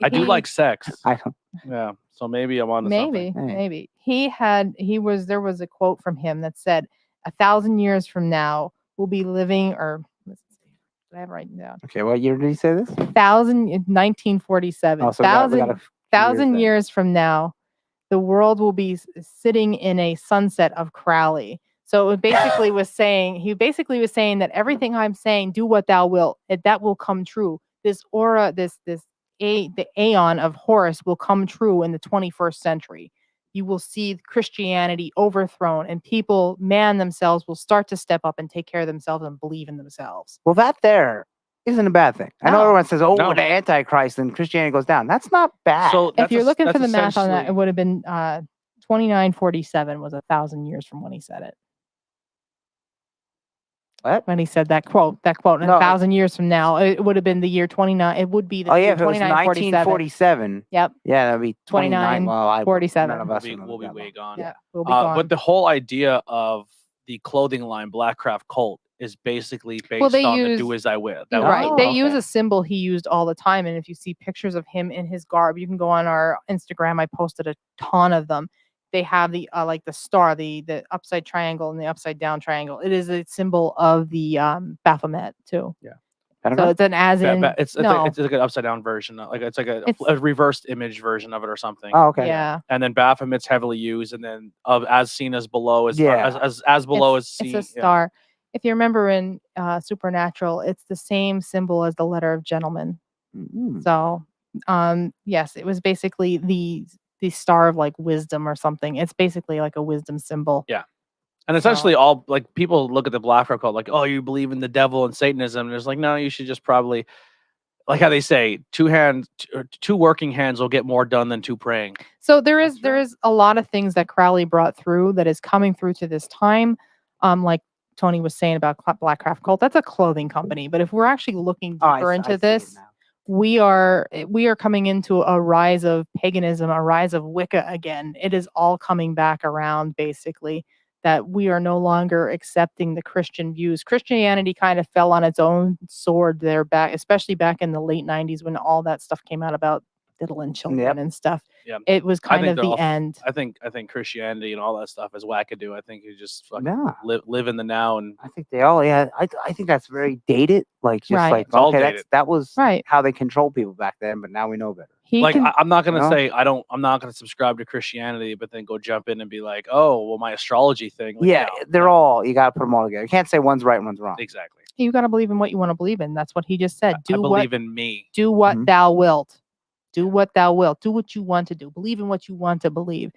[SPEAKER 1] do like sex.
[SPEAKER 2] I don't.
[SPEAKER 1] Yeah. So maybe I'm on to something.
[SPEAKER 3] Maybe. There was a quote from him that said, 1,000 years from now, we'll be living, or let's see, I have it writing down.
[SPEAKER 2] Okay, what year did he say this?
[SPEAKER 3] 1947.
[SPEAKER 2] Oh, so
[SPEAKER 3] 1,000 years from now, the world will be sitting in a sunset of Crowley. So it basically was saying, that everything I'm saying, do what thou wilt, that will come true. This aura, the aeon of Horus will come true in the 21st century. You will see Christianity overthrown, and people, themselves, will start to step up and take care of themselves and believe in themselves.
[SPEAKER 2] Well, that there isn't a bad thing. I know everyone says, the Antichrist and Christianity goes down. That's not bad.
[SPEAKER 1] So
[SPEAKER 3] if you're looking for the math on that, it would have been 2947 was 1,000 years from when he said it.
[SPEAKER 2] What?
[SPEAKER 3] When he said that quote, and 1,000 years from now, it would have been the year 29. It would be the year
[SPEAKER 2] 1947.
[SPEAKER 3] Yep.
[SPEAKER 2] Yeah, that'd be 29.
[SPEAKER 3] 47.
[SPEAKER 1] We'll be way gone.
[SPEAKER 3] Yeah, we'll be gone.
[SPEAKER 1] But the whole idea of the clothing line Blackcraft Cult is basically based on the Do As I Will.
[SPEAKER 3] They use a symbol he used all the time, and if you see pictures of him in his garb, you can go on our Instagram. I posted a ton of them. they have the like the star, the upside triangle and the upside down triangle. It is a symbol of the Baphomet too.
[SPEAKER 1] Yeah.
[SPEAKER 3] So it's an as in
[SPEAKER 1] it's like an upside down version, like it's like a reversed image version of it or something.
[SPEAKER 2] Oh, okay.
[SPEAKER 3] Yeah.
[SPEAKER 1] And then Baphomet's heavily used, and then as seen as below is as below is seen.
[SPEAKER 3] It's a star. Yeah. If you remember in Supernatural, it's the same symbol as the letter of gentleman. Mm-hmm. So, yes, it was basically the star of like wisdom or something. It's basically like a wisdom symbol.
[SPEAKER 1] Yeah. And essentially all like people look at the Black Rock cult like, oh, you believe in the devil and Satanism. And it's like, no, you should just probably, like how they say, two working hands will get more done than two praying.
[SPEAKER 3] So there is a lot of things that Crowley brought through that is coming through to this time. Like Tony was saying about Black Craft Cult, that's a clothing company. But if we're actually looking deeper into this, we are coming into a rise of paganism, a rise of Wicca again. It is all coming back around, basically, that we are no longer accepting the Christian views. Christianity kind of fell on its own sword there back, especially back in the late 90s when all that stuff came out about diddling children and stuff.
[SPEAKER 1] Yeah.
[SPEAKER 3] It was kind of the end.
[SPEAKER 1] I think Christianity and all that stuff is wackadoo. I think you just live in the now, and I
[SPEAKER 2] think they all. Yeah, I think that's very dated. Like just like
[SPEAKER 1] it's all dated.
[SPEAKER 2] That was how they controlled people back then, but now we know better.
[SPEAKER 1] I'm not gonna say I'm not gonna subscribe to Christianity, but then go jump in and be like, oh, well, my astrology thing. Like,
[SPEAKER 2] they're all. You got to put them all together. You can't say one's right and one's wrong.
[SPEAKER 1] Exactly.
[SPEAKER 3] You got to believe in what you want to believe in. That's what he just said.
[SPEAKER 1] I believe in me.
[SPEAKER 3] Do what thou wilt. Do what thou wilt. Do what you want to do. Believe in what you want to believe.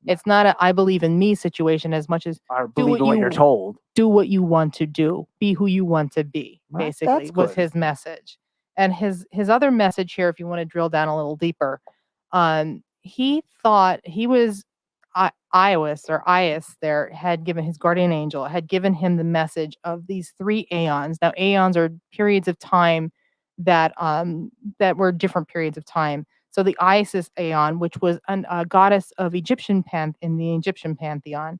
[SPEAKER 3] It's not a I believe in me situation as much as
[SPEAKER 2] believe in what you're told.
[SPEAKER 3] Do what you want to do. Be who you want to be, basically, was his message. And his other message here, if you want to drill down a little deeper, he thought he was Ius there had given his guardian angel, had given him the message of these 3 aeons. Now, aeons are periods of time that were different periods of time. So the Isis Aeon, which was a goddess of in the Egyptian pantheon,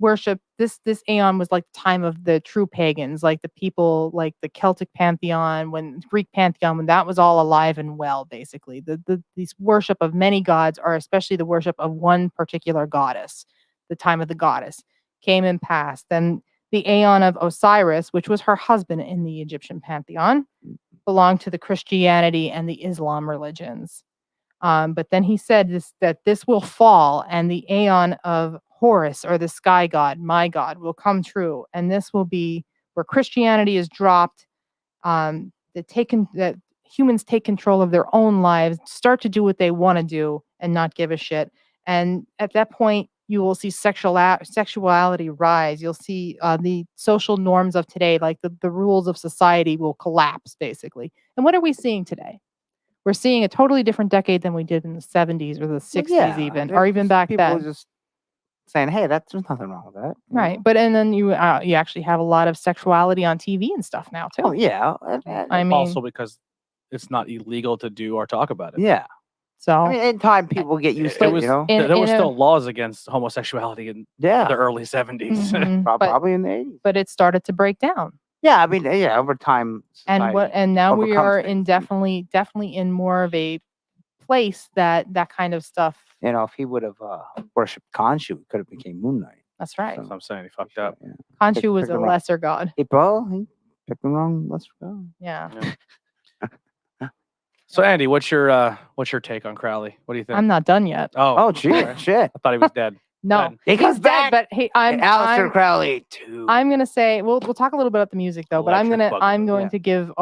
[SPEAKER 3] worship this Aeon was like the time of the true pagans, like the people like the Celtic pantheon, when Greek pantheon, when that was all alive and well, basically. These worship of many gods, or especially the worship of one particular goddess, the time of the goddess, came and passed. Then the Aeon of Osiris, which was her husband in the Egyptian pantheon, belonged to the Christianity and the Islam religions. But then he said that this will fall, and the Aeon of Horus, or the sky god, my god, will come true. And this will be where Christianity is dropped, that humans take control of their own lives, start to do what they want to do and not give a shit. And at that point, you will see sexuality rise. You'll see the social norms of today, like the rules of society, will collapse, basically. And what are we seeing today? We're seeing a totally different decade than we did in the 70s or the 60s, or even back then.
[SPEAKER 2] People just saying, "Hey, there's nothing wrong with that."
[SPEAKER 3] Right, but and then you actually have a lot of sexuality on TV and stuff now too.
[SPEAKER 2] Oh yeah,
[SPEAKER 3] I mean,
[SPEAKER 1] also because it's not illegal to do or talk about it.
[SPEAKER 2] Yeah.
[SPEAKER 3] So
[SPEAKER 2] in time, people get used to it. You know,
[SPEAKER 1] there were still laws against homosexuality in the early 70s,
[SPEAKER 2] probably in the 80s.
[SPEAKER 3] But it started to break down.
[SPEAKER 2] Yeah, I mean, over time.
[SPEAKER 3] And now we are definitely in more of a place that kind of stuff.
[SPEAKER 2] You know, if he would have worshipped Khonshu, it could have became Moon Knight.
[SPEAKER 3] That's right.
[SPEAKER 1] That's what I'm saying. He fucked up.
[SPEAKER 3] Yeah. Khonshu was a lesser god.
[SPEAKER 2] He picked the wrong lesser god.
[SPEAKER 3] Yeah.
[SPEAKER 1] So Andy, what's your take on Crowley? What do you think?
[SPEAKER 3] I'm not done yet.
[SPEAKER 2] Oh, shit!
[SPEAKER 1] I thought he was dead.
[SPEAKER 3] No,
[SPEAKER 2] he comes back.
[SPEAKER 3] Dead, but I'm
[SPEAKER 2] Aleister Crowley too.
[SPEAKER 3] I'm gonna say we'll talk a little bit about the music though, but I'm going to give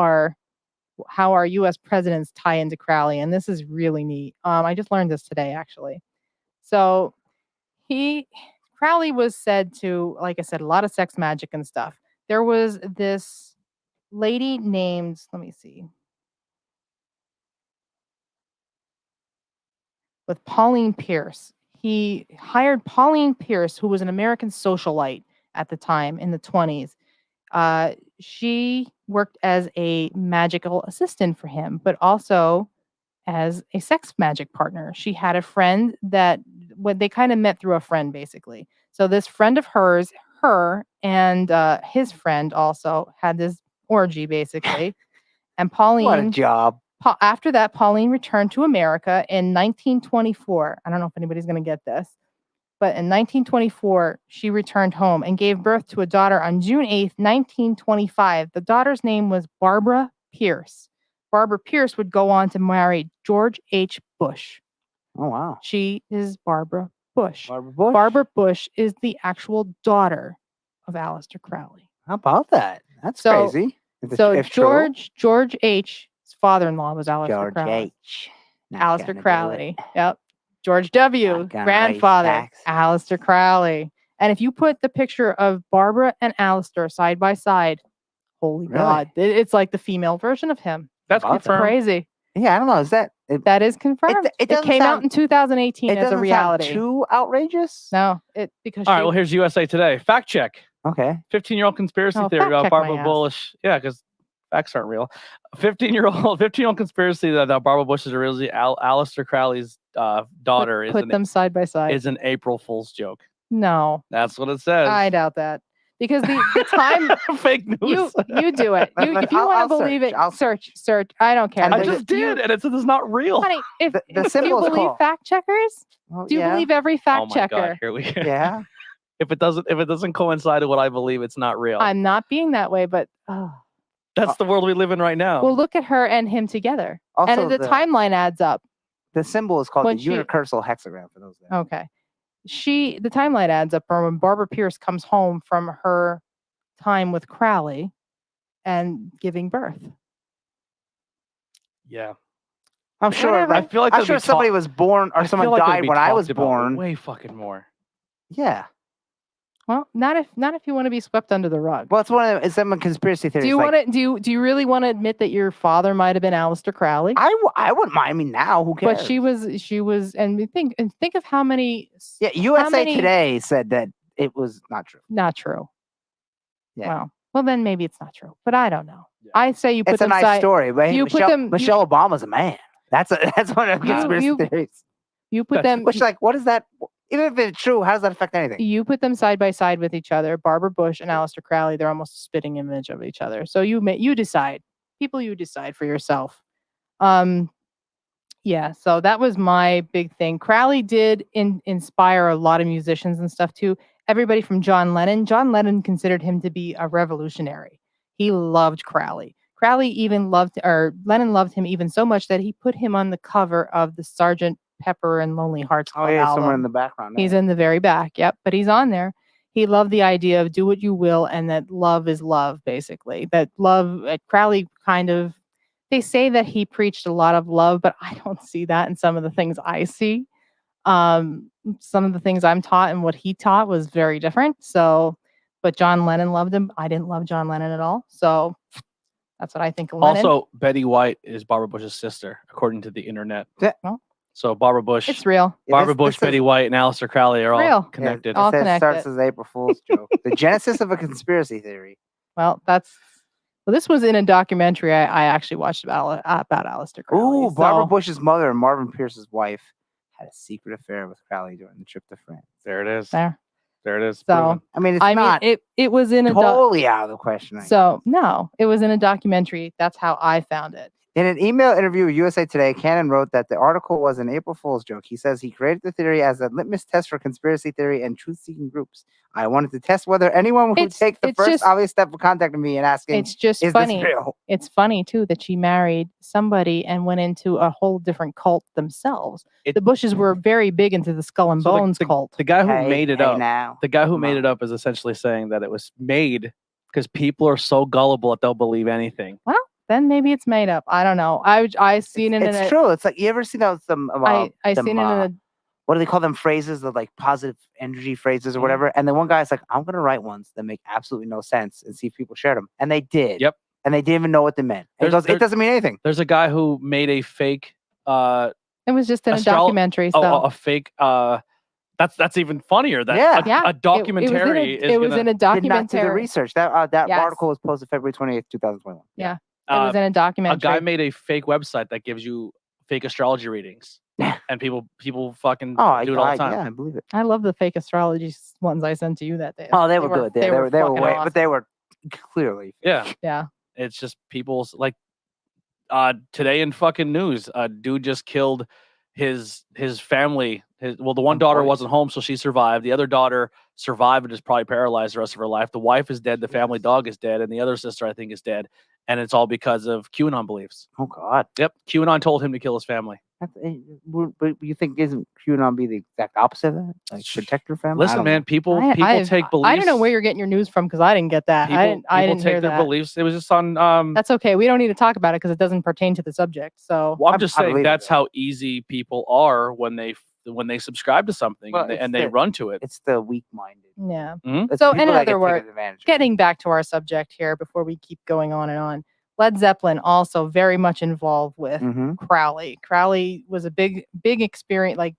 [SPEAKER 3] how our U.S. presidents tie into Crowley, and this is really neat. I just learned this today actually. So Crowley was said to, like I said, a lot of sex magic and stuff. There was this lady named, let me see, with Pauline Pierce. He hired Pauline Pierce, who was an American socialite at the time in the 20s. She worked as a magical assistant for him, but also as a sex magic partner. She had a friend that they kind of met through a friend, basically. So this friend of hers, her and his friend also had this orgy, basically. And Pauline...
[SPEAKER 2] What a job.
[SPEAKER 3] After that, Pauline returned to America in 1924. I don't know if anybody's going to get this, But in 1924, she returned home and gave birth to a daughter on June 8th, 1925. The daughter's name was Barbara Pierce. Barbara Pierce would go on to marry George H. Bush.
[SPEAKER 2] Oh, wow.
[SPEAKER 3] She is Barbara Bush.
[SPEAKER 2] Barbara Bush?
[SPEAKER 3] Barbara Bush is the actual daughter of Aleister Crowley.
[SPEAKER 2] How about that? That's crazy.
[SPEAKER 3] So George H.'s father-in-law was Aleister Crowley.
[SPEAKER 2] George H.
[SPEAKER 3] Aleister Crowley. Yep. George W. grandfather. Aleister Crowley. And if you put the picture of Barbara and Aleister side by side, holy God, it's like the female version of him.
[SPEAKER 1] That's confirmed.
[SPEAKER 3] Crazy.
[SPEAKER 2] Yeah, I don't know. Is that
[SPEAKER 3] that is confirmed? It came out in 2018 as a reality.
[SPEAKER 2] Sound too outrageous?
[SPEAKER 3] No, because
[SPEAKER 1] all right. Well, here's USA Today fact check.
[SPEAKER 2] Okay.
[SPEAKER 1] 15-year-old conspiracy theory about Barbara Bush. Yeah, because facts aren't real. 15-year-old conspiracy that Barbara Bush is originally Aleister Crowley's daughter.
[SPEAKER 3] Put them side by side.
[SPEAKER 1] Is an April Fool's joke.
[SPEAKER 3] No,
[SPEAKER 1] that's what it says.
[SPEAKER 3] I doubt that. Because the time
[SPEAKER 1] fake news.
[SPEAKER 3] You do it. If you want to believe it, search. I don't care.
[SPEAKER 1] I just did, and it says it's not real.
[SPEAKER 3] Honey, if you believe fact checkers, do you believe every fact checker?
[SPEAKER 1] God, here we go.
[SPEAKER 2] Yeah.
[SPEAKER 1] If it doesn't coincide with what I believe, it's not real.
[SPEAKER 3] I'm not being that way, but
[SPEAKER 1] that's the world we live in right now.
[SPEAKER 3] Well, look at her and him together,
[SPEAKER 2] also,
[SPEAKER 3] and the timeline adds up.
[SPEAKER 2] The symbol is called the unicursal hexagram for those there.
[SPEAKER 3] Okay. The timeline adds up from when Barbara Pierce comes home from her time with Crowley and giving birth.
[SPEAKER 1] Yeah.
[SPEAKER 2] I'm sure.
[SPEAKER 1] I feel like
[SPEAKER 2] I'm sure somebody was born or someone died when I was born.
[SPEAKER 1] Way fucking more.
[SPEAKER 2] Yeah.
[SPEAKER 3] Well, not if you want to be swept under the rug.
[SPEAKER 2] Well, it's some conspiracy theory.
[SPEAKER 3] Do you really want to admit that your father might have been Aleister Crowley?
[SPEAKER 2] I wouldn't mind. I mean, now who cares?
[SPEAKER 3] But she was, and think of how many.
[SPEAKER 2] Yeah, USA Today said that it was not true.
[SPEAKER 3] Not true.
[SPEAKER 2] Yeah.
[SPEAKER 3] Well, then maybe it's not true. But I don't know. Yeah. I say you put them.
[SPEAKER 2] It's a nice story, but
[SPEAKER 3] Michelle
[SPEAKER 2] Obama's a man. That's one of the conspiracy theories.
[SPEAKER 3] You put them.
[SPEAKER 2] Which, like, what is that? Even if it's true, how does that affect anything?
[SPEAKER 3] You put them side by side with each other. Barbara Bush and Aleister Crowley, they're almost a spitting image of each other. So you decide. People, you decide for yourself. Yeah, so that was my big thing. Crowley did inspire a lot of musicians and stuff too. Everybody from John Lennon. John Lennon considered him to be a revolutionary. He loved Crowley. Lennon loved him even so much that he put him on the cover of the Sgt. Pepper and Lonely Hearts Club album.
[SPEAKER 2] Somewhere in the background.
[SPEAKER 3] He's in the very back. Yep, but he's on there. He loved the idea of do what you will, and that love is love, basically. That love, Crowley they say that he preached a lot of love, but I don't see that in some of the things I see. Some of the things I'm taught and what he taught was very different. So, but John Lennon loved him. I didn't love John Lennon at all. So that's what I think of Lennon.
[SPEAKER 1] Also, Betty White is Barbara Bush's sister, according to the internet.
[SPEAKER 3] Well,
[SPEAKER 1] so Barbara Bush.
[SPEAKER 3] It's real.
[SPEAKER 1] Barbara Bush, Betty White, and Aleister Crowley are all connected.
[SPEAKER 3] All connected.
[SPEAKER 2] Starts as April Fool's joke. The genesis of a conspiracy theory.
[SPEAKER 3] Well, this was in a documentary I actually watched about Aleister Crowley.
[SPEAKER 2] Ooh, Barbara Bush's mother and Marvin Pierce's wife had a secret affair with Crowley during the trip to France.
[SPEAKER 1] There it is.
[SPEAKER 3] There it is.
[SPEAKER 1] So
[SPEAKER 3] it was in a
[SPEAKER 2] totally out of the question.
[SPEAKER 3] So no, it was in a documentary. That's how I found it.
[SPEAKER 2] In an email interview with USA Today, Cannon wrote that the article was an April Fool's joke. He says he created the theory as a litmus test for conspiracy theory and truth-seeking groups. I wanted to test whether anyone would take the first obvious step of contacting me and asking,
[SPEAKER 3] it's just funny. This real? It's funny, too, that she married somebody and went into a whole different cult themselves. The Bushes were very big into the Skull and Bones cult.
[SPEAKER 1] The guy who made it up is essentially saying that it was made because people are so gullible that they'll believe anything.
[SPEAKER 3] Well, then maybe it's made up. I don't know. I seen it.
[SPEAKER 2] It's true. It's like you ever see those
[SPEAKER 3] I seen it in a.
[SPEAKER 2] What do they call them? Phrases, the like positive energy phrases or whatever. And then one guy's like, "I'm gonna write ones that make absolutely no sense and see if people share them." And they did.
[SPEAKER 1] Yep.
[SPEAKER 2] And they didn't even know what they meant. And he goes, "It doesn't mean anything."
[SPEAKER 1] There's a guy who made a fake.
[SPEAKER 3] It was just in a documentary.
[SPEAKER 1] A fake. That's even funnier. That a documentary
[SPEAKER 3] it was in a documentary.
[SPEAKER 2] Did not do the research. That article was posted February 28th, 2021.
[SPEAKER 3] Yeah. It was in a documentary.
[SPEAKER 1] A guy made a fake website that gives you fake astrology readings. And people fucking do it all the time.
[SPEAKER 2] Yeah, I believe it.
[SPEAKER 3] I love the fake astrology ones I sent to you that day.
[SPEAKER 2] Oh, they were good. They were way,
[SPEAKER 3] awesome.
[SPEAKER 2] But they were clearly.
[SPEAKER 1] Yeah.
[SPEAKER 3] Yeah.
[SPEAKER 1] It's just people's like today in fucking news, a dude just killed his family. The one daughter wasn't home, so she survived. The other daughter survived and is probably paralyzed the rest of her life. The wife is dead. The family dog is dead, and the other sister, I think, is dead. And it's all because of QAnon beliefs.
[SPEAKER 2] Oh God.
[SPEAKER 1] Yep. QAnon told him to kill his family.
[SPEAKER 2] But you think isn't QAnon be the exact opposite of that? Like protect your family?
[SPEAKER 1] Listen, man, people take beliefs.
[SPEAKER 3] I don't know where you're getting your news from because I didn't get that. I didn't hear
[SPEAKER 1] their
[SPEAKER 3] that.
[SPEAKER 1] beliefs. It was just on.
[SPEAKER 3] That's okay. We don't need to talk about it because it doesn't pertain to the subject. So
[SPEAKER 1] I'm just saying that's how easy people are when they subscribe to something and they run to it.
[SPEAKER 2] It's the weak-minded.
[SPEAKER 3] Yeah.
[SPEAKER 1] Mm-hmm.
[SPEAKER 3] So in other words, getting back to our subject here before we keep going on and on. Led Zeppelin also very much involved with Crowley. Crowley was a big experience, like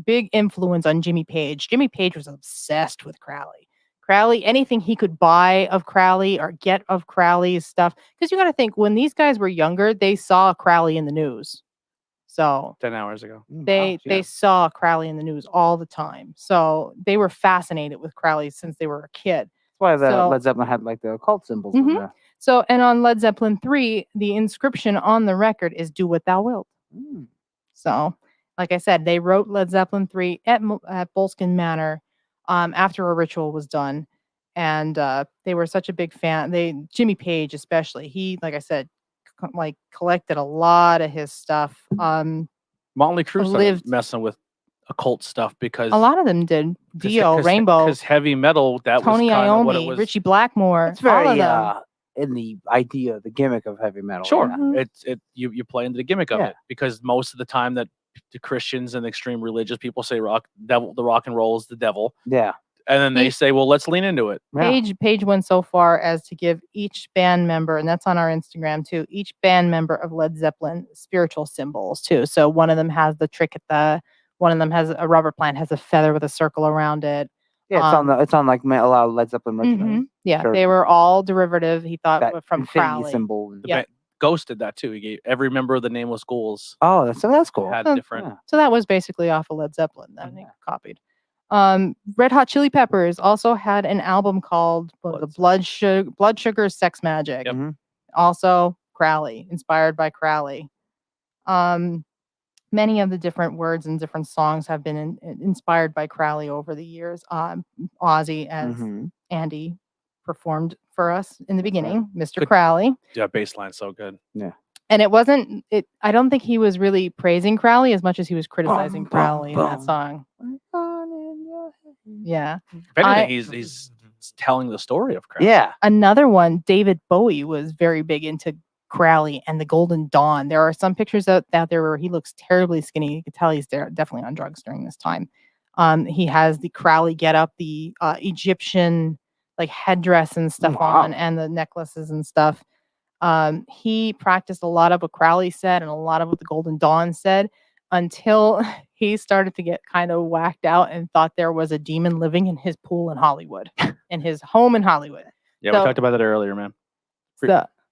[SPEAKER 3] big influence on Jimmy Page. Jimmy Page was obsessed with Crowley. Crowley, anything he could buy of Crowley or get of Crowley's stuff. Because you got to think, when these guys were younger, they saw Crowley in the news. So
[SPEAKER 1] 10 hours ago,
[SPEAKER 3] they saw Crowley in the news all the time. So they were fascinated with Crowley since they were a kid.
[SPEAKER 2] That's why Led Zeppelin had like the occult symbols in there.
[SPEAKER 3] So, and on Led Zeppelin 3, the inscription on the record is "Do what thou wilt." So, like I said, they wrote Led Zeppelin 3 at Boleskine Manor after a ritual was done, and they were such a big fan. Jimmy Page especially, he, like I said, collected a lot of his stuff.
[SPEAKER 1] Motley Crue started messing with occult stuff because
[SPEAKER 3] a lot of them did. Dio, Rainbow,
[SPEAKER 1] because heavy metal, that
[SPEAKER 3] Tony
[SPEAKER 1] was kind
[SPEAKER 3] Iommi,
[SPEAKER 1] of what it was.
[SPEAKER 3] Richie Blackmore,
[SPEAKER 2] it's very,
[SPEAKER 3] all of them.
[SPEAKER 2] In the idea, the gimmick of heavy metal.
[SPEAKER 1] Sure, you play into the gimmick of it because most of the time that the Christians and extreme religious people say the rock and roll is the devil.
[SPEAKER 2] Yeah,
[SPEAKER 1] and then they say, well, let's lean into it.
[SPEAKER 3] Page went so far as to give each band member, and that's on our Instagram too, each band member of Led Zeppelin spiritual symbols too. So one of them has one of them has a rubber plant, has a feather with a circle around it.
[SPEAKER 2] Yeah, it's on like a lot of Led Zeppelin merchandise.
[SPEAKER 3] Yeah, sure. They were all derivative. He thought from Crowley
[SPEAKER 2] symbol.
[SPEAKER 1] Ghost did that too. He gave every member of the Nameless Ghouls.
[SPEAKER 2] Oh, that's cool.
[SPEAKER 1] Had different.
[SPEAKER 3] So that was basically off of Led Zeppelin that they copied. Red Hot Chili Peppers also had an album called the Blood Sugar Sex Magic.
[SPEAKER 1] Yep.
[SPEAKER 3] Also Crowley, inspired by Crowley. Many of the different words and different songs have been inspired by Crowley over the years. Ozzy, as Andy performed for us in the beginning, Mr. Crowley.
[SPEAKER 1] Yeah, bass line's so good.
[SPEAKER 2] Yeah.
[SPEAKER 3] And I don't think he was really praising Crowley as much as he was criticizing Crowley in that song. Yeah.
[SPEAKER 1] If anything, he's telling the story of Crowley.
[SPEAKER 2] Yeah.
[SPEAKER 3] Another one, David Bowie was very big into Crowley and the Golden Dawn. There are some pictures out there where he looks terribly skinny. You can tell he's definitely on drugs during this time. He has the Crowley getup, the Egyptian like headdress and stuff on, and the necklaces and stuff. He practiced a lot of what Crowley said and a lot of what the Golden Dawn said until he started to get kind of whacked out and thought there was a demon living in his pool in Hollywood, in his home in Hollywood.
[SPEAKER 1] Yeah, we talked about that earlier, man.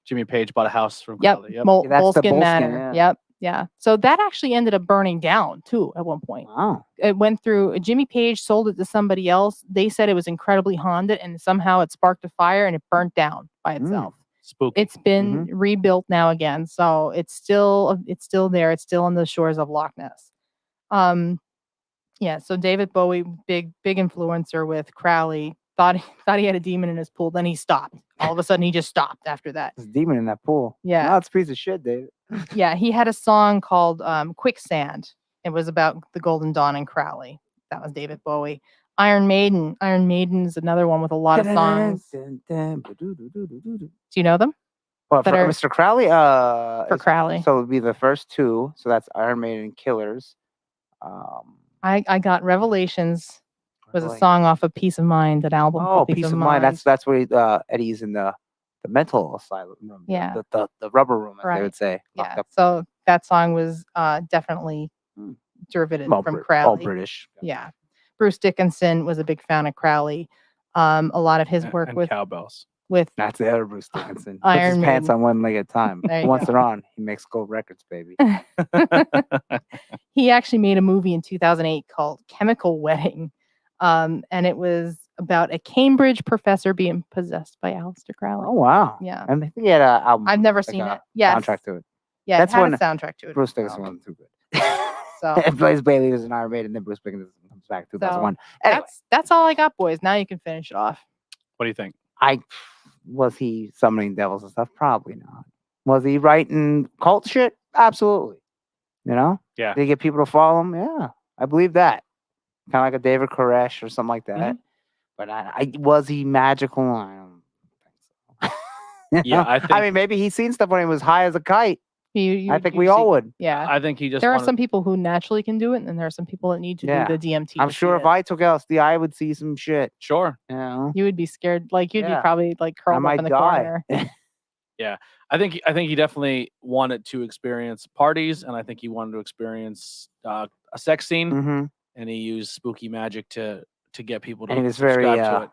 [SPEAKER 1] Jimmy Page bought a house from Crowley.
[SPEAKER 3] Yep, Boleskine Manor. Yeah. Yeah. So that actually ended up burning down too at one point.
[SPEAKER 2] Wow.
[SPEAKER 3] It went through, Jimmy Page sold it to somebody else. They said it was incredibly haunted and somehow it sparked a fire and it burnt down by itself.
[SPEAKER 1] Spooky.
[SPEAKER 3] It's been rebuilt now again. So it's still there. It's still on the shores of Loch Ness. Yeah. So David Bowie, big influencer with Crowley, thought he had a demon in his pool. Then he stopped. All of a sudden, he just stopped after that.
[SPEAKER 2] There's a demon in that pool.
[SPEAKER 3] Yeah.
[SPEAKER 2] No, it's a piece of shit, David.
[SPEAKER 3] Yeah, he had a song called Quicksand. It was about the Golden Dawn and Crowley. That was David Bowie. Iron Maiden. Iron Maiden is another one with a lot of songs. Do you know them?
[SPEAKER 2] Well, for Mr. Crowley?
[SPEAKER 3] For Crowley.
[SPEAKER 2] So it would be the first two. So that's Iron Maiden and Killers.
[SPEAKER 3] I got Revelations. Was a song off of Peace of Mind, that album.
[SPEAKER 2] Oh, Peace of Mind. That's where Eddie's in the mental asylum room.
[SPEAKER 3] Yeah.
[SPEAKER 2] The rubber room, as they would say.
[SPEAKER 3] Yeah. So that song was definitely derivative from Crowley.
[SPEAKER 2] All British.
[SPEAKER 3] Yeah. Bruce Dickinson was a big fan of Crowley. A lot of his work with
[SPEAKER 1] cowbells.
[SPEAKER 3] That's
[SPEAKER 2] the other Bruce Dickinson.
[SPEAKER 3] Iron
[SPEAKER 2] Puts his
[SPEAKER 3] Maiden.
[SPEAKER 2] pants on one leg at a time. Once they're on, he makes gold records, baby.
[SPEAKER 3] He actually made a movie in 2008 called Chemical Wedding. And it was about a Cambridge professor being possessed by Aleister Crowley.
[SPEAKER 2] Oh, wow.
[SPEAKER 3] Yeah.
[SPEAKER 2] And I think he had an album.
[SPEAKER 3] I've never seen it. Yes.
[SPEAKER 2] Soundtrack to it.
[SPEAKER 3] Yeah,
[SPEAKER 2] That's
[SPEAKER 3] it had
[SPEAKER 2] when
[SPEAKER 3] a soundtrack to it.
[SPEAKER 2] Bruce Dickinson wasn't too good.
[SPEAKER 3] So
[SPEAKER 2] And Blaze Bailey was an Iron Maiden, and then Bruce Springsteen comes back in 2001. Anyway,
[SPEAKER 3] that's all I got, boys. Now you can finish it off.
[SPEAKER 1] What do you think?
[SPEAKER 2] Was he summoning devils and stuff? Probably not. Was he writing cult shit? Absolutely. You know?
[SPEAKER 1] Yeah.
[SPEAKER 2] Did he get people to follow him? Yeah. I believe that. Kind of like a David Koresh or something like that.
[SPEAKER 1] Mhm.
[SPEAKER 2] But was he magical? I don't think so.
[SPEAKER 1] Yeah,
[SPEAKER 2] I mean, maybe he's seen stuff when he was high as a kite. I think we all would.
[SPEAKER 3] Yeah.
[SPEAKER 1] I think he just.
[SPEAKER 3] There are some people who naturally can do it, and there are some people that need to do the DMT.
[SPEAKER 2] I'm sure if I took LSD, I would see some shit.
[SPEAKER 1] Sure.
[SPEAKER 2] You know?
[SPEAKER 3] You would be scared. Like you'd be probably like curled up in the corner.
[SPEAKER 1] Yeah, I think he definitely wanted to experience parties, and I think he wanted to experience a sex scene,
[SPEAKER 2] Mm-hmm.
[SPEAKER 1] and he used spooky magic to get people to.
[SPEAKER 2] And he was
[SPEAKER 1] subscribe to it.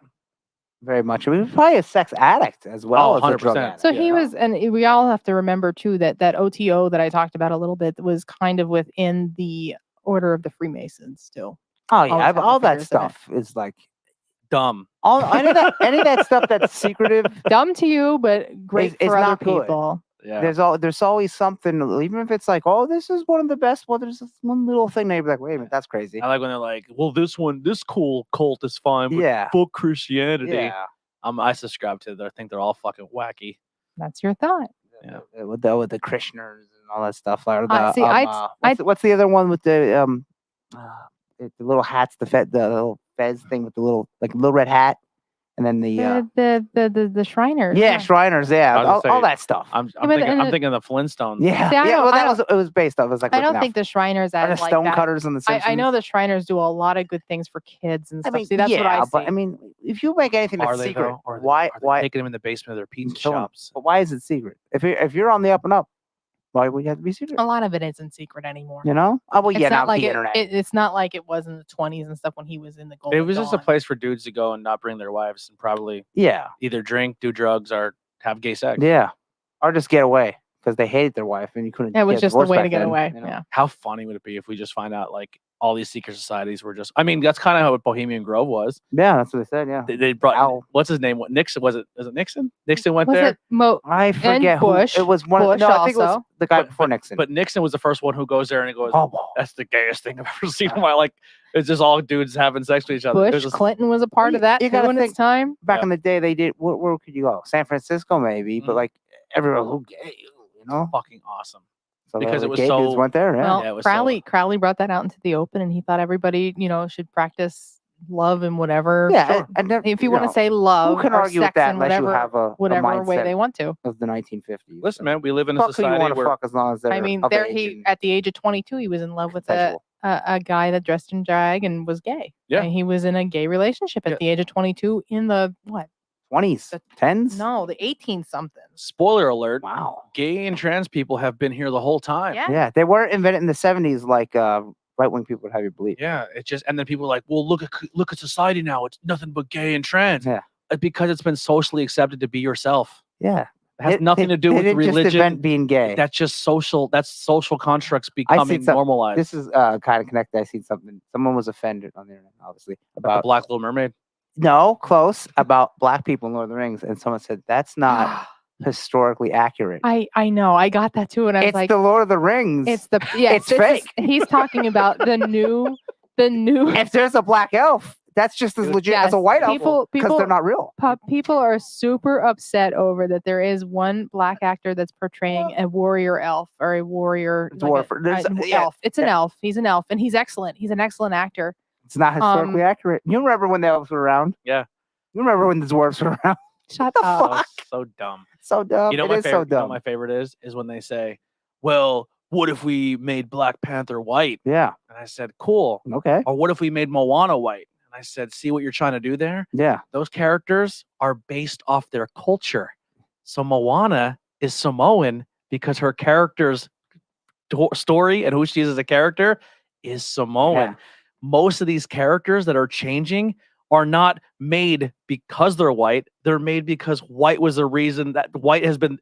[SPEAKER 2] Very much. I mean, he was probably a sex addict as well.
[SPEAKER 1] 100%.
[SPEAKER 3] So he was, and we all have to remember too that OTO that I talked about a little bit was kind of within the order of the Freemasons too.
[SPEAKER 2] Oh yeah, all that stuff is like
[SPEAKER 1] dumb.
[SPEAKER 2] Any of that stuff that's secretive,
[SPEAKER 3] dumb to you, but great for other people.
[SPEAKER 1] Yeah.
[SPEAKER 2] There's always something, even if it's like, oh, this is one of the best. Well, there's this one little thing that you're like, wait a minute, that's crazy.
[SPEAKER 1] I like when they're like, well, this cool cult is fine, but fuck Christianity.
[SPEAKER 2] Yeah.
[SPEAKER 1] I subscribe to it. I think they're all fucking wacky.
[SPEAKER 3] That's your thought.
[SPEAKER 1] Yeah.
[SPEAKER 2] With the Krishners and all that stuff. Like what's the other one with the little hats, the little fez thing with the little red hat? And then
[SPEAKER 3] the Shriners.
[SPEAKER 2] Yeah, Shriners. Yeah, all that stuff.
[SPEAKER 1] I'm thinking the Flintstones.
[SPEAKER 2] Yeah, it was based off. It was like
[SPEAKER 3] I don't think the Shriners as
[SPEAKER 2] the Stonecutters and the Simpsons.
[SPEAKER 3] I know the Shriners do a lot of good things for kids and stuff. See, that's what I see.
[SPEAKER 2] But I mean, if you make anything that's secret, why
[SPEAKER 1] taking them in the basement of their pizza shops?
[SPEAKER 2] But why is it secret? If you're on the up and up, why would you have to be secret?
[SPEAKER 3] A lot of it isn't secret anymore.
[SPEAKER 2] You know? Oh, well,
[SPEAKER 3] it's not like
[SPEAKER 2] the internet.
[SPEAKER 3] It's not like it was in the 20s and stuff when he was in the Golden
[SPEAKER 1] It was just a place for dudes to go and not bring their wives and probably either drink, do drugs, or have gay sex.
[SPEAKER 2] Yeah. Or just get away because they hated their wife and you couldn't.
[SPEAKER 3] It was just the way to get away.
[SPEAKER 2] You know?
[SPEAKER 3] Yeah.
[SPEAKER 1] How funny would it be if we just find out like all these secret societies were just, I mean, that's kind of how Bohemian Grove was.
[SPEAKER 2] Yeah, that's what they said. Yeah.
[SPEAKER 1] They brought, what's his name? What, Nixon? Was it Nixon? Nixon went there?
[SPEAKER 2] I forget
[SPEAKER 3] Bush.
[SPEAKER 2] It was one. No, I think it was the guy before Nixon.
[SPEAKER 1] But Nixon was the first one who goes there and he goes, that's the gayest thing I've ever seen in my life. It's just all dudes having sex with each other.
[SPEAKER 3] Bush, Clinton was a part of that too in its time.
[SPEAKER 2] Back in the day, they did, where could you go? San Francisco, maybe, but like everyone who gay, you know?
[SPEAKER 1] Fucking awesome.
[SPEAKER 2] So
[SPEAKER 1] because it was
[SPEAKER 2] gay dudes went there.
[SPEAKER 3] Well, Crowley brought that out into the open, and he thought everybody, should practice love and whatever.
[SPEAKER 2] Yeah, and
[SPEAKER 3] if you want to say love,
[SPEAKER 2] who can argue with that unless you have
[SPEAKER 3] whatever way they want to.
[SPEAKER 2] Of the 1950s.
[SPEAKER 1] Listen, man, we live in a society where
[SPEAKER 2] fuck as long as they're
[SPEAKER 3] at the age of 22, he was in love with a guy that dressed in drag and was gay.
[SPEAKER 1] Yeah,
[SPEAKER 3] and he was in a gay relationship at the age of 22 in the what?
[SPEAKER 2] 20s, 10s?
[SPEAKER 3] No, the 18 something.
[SPEAKER 1] Spoiler alert.
[SPEAKER 2] Wow.
[SPEAKER 1] Gay and trans people have been here the whole time.
[SPEAKER 2] Yeah. They were invented in the 70s like right-wing people would have you believe.
[SPEAKER 1] Yeah, it just, and then people are like, well, look at society now. It's nothing but gay and trans.
[SPEAKER 2] Yeah.
[SPEAKER 1] Because it's been socially accepted to be yourself.
[SPEAKER 2] Yeah.
[SPEAKER 1] It has nothing to do with religion.
[SPEAKER 2] Just invent being gay.
[SPEAKER 1] That's just social constructs becoming normalized.
[SPEAKER 2] This is kind of connected. I seen something. Someone was offended on the internet, obviously,
[SPEAKER 1] about the Black Little Mermaid.
[SPEAKER 2] No, close, about black people in Lord of the Rings, and someone said that's not historically accurate.
[SPEAKER 3] I know, I got that too, and I was like,
[SPEAKER 2] it's the Lord of the Rings.
[SPEAKER 3] It's fake. He's talking about the new.
[SPEAKER 2] If there's a black elf, that's just as legit as a white elf because they're not real.
[SPEAKER 3] People are super upset over that there is one black actor that's portraying a warrior elf or a warrior elf. It's an elf. He's an elf, and he's excellent. He's an excellent actor.
[SPEAKER 2] It's not historically accurate. You remember when the elves were around?
[SPEAKER 1] Yeah.
[SPEAKER 2] You remember when the dwarves were around?
[SPEAKER 3] Shut up.
[SPEAKER 1] So dumb.
[SPEAKER 2] So dumb.
[SPEAKER 1] You know what my favorite is when they say, well, what if we made Black Panther white?
[SPEAKER 2] Yeah.
[SPEAKER 1] And I said, cool.
[SPEAKER 2] Okay.
[SPEAKER 1] Or what if we made Moana white? And I said, see what you're trying to do there?
[SPEAKER 2] Yeah.
[SPEAKER 1] Those characters are based off their culture. So Moana is Samoan because her character's story and who she is as a character is Samoan.
[SPEAKER 2] Yeah.
[SPEAKER 1] Most of these characters that are changing are not made because they're white. They're made because white was the reason that white has been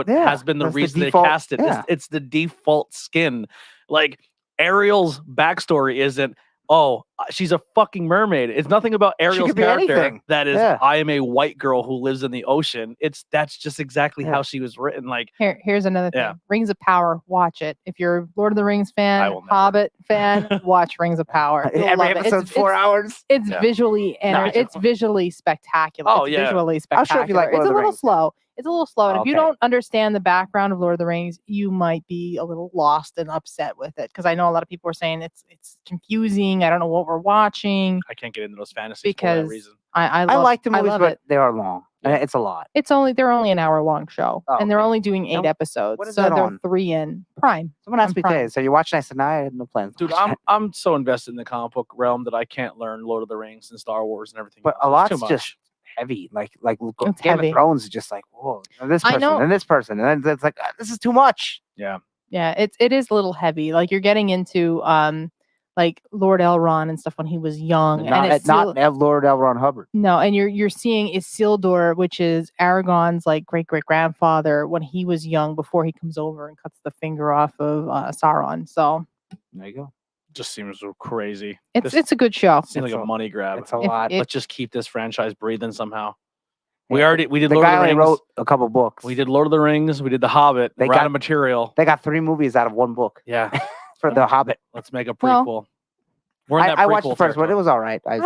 [SPEAKER 1] has been the reason they cast it.
[SPEAKER 2] Yeah.
[SPEAKER 1] It's the default skin. Like Ariel's backstory isn't, oh, she's a fucking mermaid. It's nothing about Ariel's character that is, I am a white girl who lives in the ocean. That's just exactly how she was written. Like,
[SPEAKER 3] here's another thing. Rings of Power, watch it. If you're a Lord of the Rings fan, Hobbit fan, watch Rings of Power.
[SPEAKER 2] Every episode's 4 hours.
[SPEAKER 3] It's visually it's visually spectacular.
[SPEAKER 1] Oh,
[SPEAKER 3] it's visually spectacular.
[SPEAKER 2] I'm sure if you like
[SPEAKER 3] Lord
[SPEAKER 2] it's
[SPEAKER 3] a little slow. It's a little slow. And if you
[SPEAKER 2] Okay.
[SPEAKER 3] don't understand the background of Lord of the Rings, you might be a little lost and upset with it. Because I know a lot of people are saying it's confusing. I don't know what we're watching.
[SPEAKER 1] I can't get into those fantasies
[SPEAKER 3] because
[SPEAKER 1] for that reason.
[SPEAKER 3] I
[SPEAKER 2] like the movies, but they are long.
[SPEAKER 1] Yeah.
[SPEAKER 2] It's a lot.
[SPEAKER 3] They're only an hour long show, and they're only doing 8 episodes.
[SPEAKER 2] What is
[SPEAKER 3] so
[SPEAKER 2] that
[SPEAKER 3] they're
[SPEAKER 2] on?
[SPEAKER 3] 3 in Prime.
[SPEAKER 2] Someone asked me today. So you're watching? I said, no, I had no plans.
[SPEAKER 1] Dude, I'm so invested in the comic book realm that I can't learn Lord of the Rings and Star Wars and everything.
[SPEAKER 2] But
[SPEAKER 1] else.
[SPEAKER 2] a lot's
[SPEAKER 1] too much.
[SPEAKER 2] just heavy. Like
[SPEAKER 3] it's
[SPEAKER 2] Game
[SPEAKER 3] heavy.
[SPEAKER 2] of Thrones is just like, whoa, this person and this person, and then it's like this is too much.
[SPEAKER 1] Yeah.
[SPEAKER 3] It is a little heavy. Like you're getting into like Lord Elrond and stuff when he was young, and it's
[SPEAKER 2] not Lord Elrond Hubbard.
[SPEAKER 3] No, and you're seeing Isildur, which is Aragorn's like great grandfather when he was young before he comes over and cuts the finger off of Sauron. So
[SPEAKER 2] there you go.
[SPEAKER 1] Just seems so crazy.
[SPEAKER 3] It's a good show.
[SPEAKER 1] Seems like a money grab.
[SPEAKER 2] It's a lot.
[SPEAKER 1] Let's just keep this franchise breathing somehow. We did
[SPEAKER 2] the
[SPEAKER 1] Lord
[SPEAKER 2] guy
[SPEAKER 1] of the Rings.
[SPEAKER 2] wrote a couple books.
[SPEAKER 1] We did Lord of the Rings. We did The Hobbit. They got material.
[SPEAKER 2] They got 3 movies out of 1 book.
[SPEAKER 1] Yeah.
[SPEAKER 2] For The Hobbit.
[SPEAKER 1] Let's make a prequel.
[SPEAKER 3] Well,
[SPEAKER 2] I watched the first one. It was all right.
[SPEAKER 3] I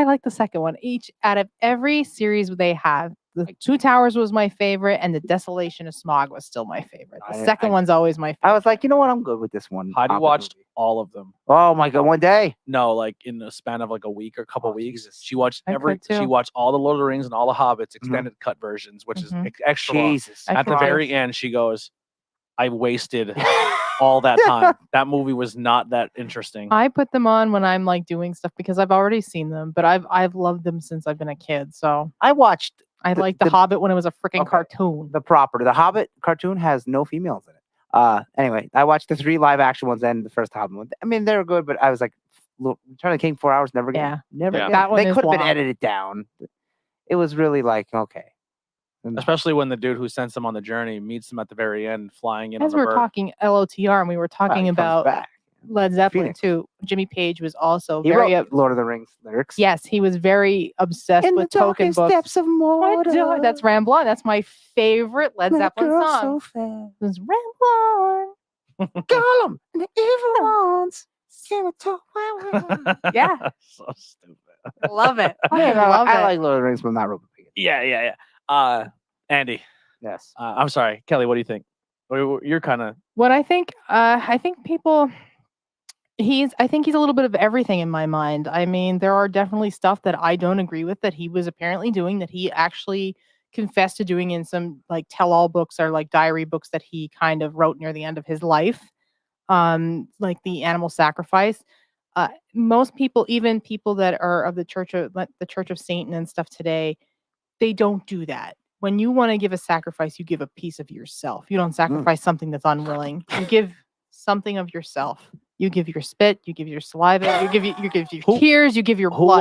[SPEAKER 3] like the second one. Each out of every series they have, the Two Towers was my favorite, and the Desolation of Smog was still my favorite. The second one's always my favorite.
[SPEAKER 2] I was like, you know what? I'm good with this one.
[SPEAKER 1] Heidi watched all of them.
[SPEAKER 2] Oh my god, one day?
[SPEAKER 1] No, like in the span of like a week or a couple weeks.
[SPEAKER 2] Jesus.
[SPEAKER 1] She watched She watched all the Lord of the Rings and all the Hobbits extended cut versions, which is extra long.
[SPEAKER 2] Jesus.
[SPEAKER 1] At the very end, she goes, I wasted all that time. That movie was not that interesting.
[SPEAKER 3] I put them on when I'm like doing stuff because I've already seen them, but I've loved them since I've been a kid. So
[SPEAKER 2] I watched.
[SPEAKER 3] I liked The Hobbit when it was a freaking cartoon.
[SPEAKER 2] The Hobbit cartoon has no females in it. Anyway, I watched the 3 live action ones and the first Hobbit one. I mean, they were good, but I was like, look, Return of the King 4 hours, never again. Never again.
[SPEAKER 3] That one
[SPEAKER 2] they could have been
[SPEAKER 3] long.
[SPEAKER 2] edited down. It was really like, okay.
[SPEAKER 1] Especially when the dude who sends them on the journey meets them at the very end, flying in.
[SPEAKER 3] As we were talking LOTR, and we were talking about Led Zeppelin too. Jimmy Page was also
[SPEAKER 2] he wrote Lord of the Rings lyrics.
[SPEAKER 3] Yes, he was very obsessed with token books.
[SPEAKER 2] Steps of Mordor.
[SPEAKER 3] That's Ramblon. That's my favorite Led Zeppelin song.
[SPEAKER 2] So
[SPEAKER 3] it was Ramblon.
[SPEAKER 2] Gollum and the evil ones came to talk.
[SPEAKER 3] Yeah.
[SPEAKER 1] So stupid.
[SPEAKER 3] Love it.
[SPEAKER 2] I like Lord of the Rings, but not Robert Pig.
[SPEAKER 1] Yeah. Andy.
[SPEAKER 2] Yes.
[SPEAKER 1] I'm sorry, Kelly. What do you think? You're kind of.
[SPEAKER 3] What I think people. I think he's a little bit of everything in my mind. I mean, there are definitely stuff that I don't agree with that he was apparently doing, that he actually confessed to doing in some like tell-all books or like diary books that he kind of wrote near the end of his life, like the animal sacrifice. Most people, even people that are of the Church of Satan and stuff today, they don't do that. When you want to give a sacrifice, you give a piece of yourself. You don't sacrifice something that's unwilling. You give something of yourself. You give your spit, you give your saliva, you give your tears, you give your blood.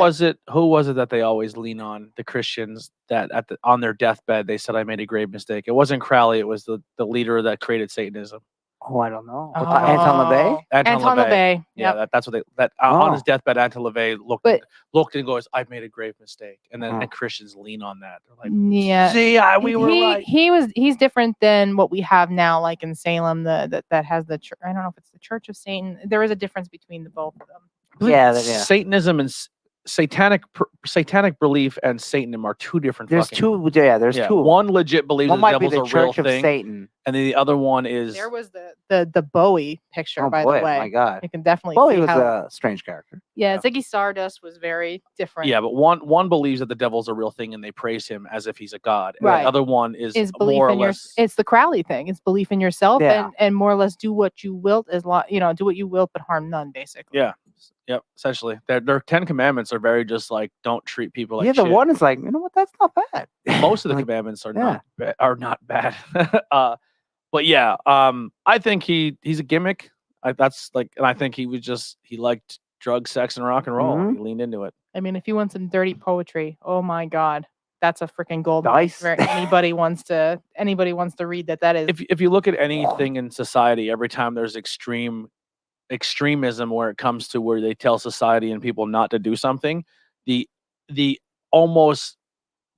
[SPEAKER 1] Who was it that they always lean on? The Christians that on their deathbed they said, I made a grave mistake. It wasn't Crowley, it was the leader that created Satanism.
[SPEAKER 2] Oh, I don't know. Anton LaVey?
[SPEAKER 3] Anton LaVey.
[SPEAKER 1] Yeah, that's what on his deathbed, Anton LaVey looked and goes, I've made a grave mistake. And then the Christians lean on that. They're like,
[SPEAKER 3] yeah.
[SPEAKER 1] See, we were right.
[SPEAKER 3] He's different than what we have now, like in Salem, that has the I don't know if it's the Church of Satan. There is a difference between the both of them.
[SPEAKER 2] Yeah.
[SPEAKER 1] Satanism and satanic belief and Satanism are two different.
[SPEAKER 2] There's two. There's two.
[SPEAKER 1] One legit believes the devil's a real
[SPEAKER 2] Church of
[SPEAKER 1] thing,
[SPEAKER 2] Satan,
[SPEAKER 1] and then the other one is.
[SPEAKER 3] There was the Bowie picture, by the way.
[SPEAKER 2] My God,
[SPEAKER 3] you can definitely.
[SPEAKER 2] Bowie was a strange character.
[SPEAKER 3] Yeah, Ziggy Stardust was very different.
[SPEAKER 1] Yeah, but one believes that the devil's a real thing and they praise him as if he's a god. And
[SPEAKER 3] right.
[SPEAKER 1] The other one is
[SPEAKER 3] belief
[SPEAKER 1] more or
[SPEAKER 3] in
[SPEAKER 1] less.
[SPEAKER 3] It's the Crowley thing. It's belief in yourself and more or less do what you wilt do what you wilt but harm none, basically.
[SPEAKER 1] Yeah. Yep, essentially. Their 10 commandments are very just like don't treat people like shit.
[SPEAKER 2] The one is like, you know what, that's not bad.
[SPEAKER 1] Most of the commandments are not bad. But yeah, I think he's a gimmick. And I think he liked drugs, sex, and rock and roll. Mm-hmm. He leaned into it.
[SPEAKER 3] I mean, if you want some dirty poetry, oh my God, that's a freaking gold
[SPEAKER 2] nice.
[SPEAKER 3] Where anybody wants to read that is.
[SPEAKER 1] If you look at anything in society, every time there's extreme extremism where it comes to where they tell society and people not to do something, the almost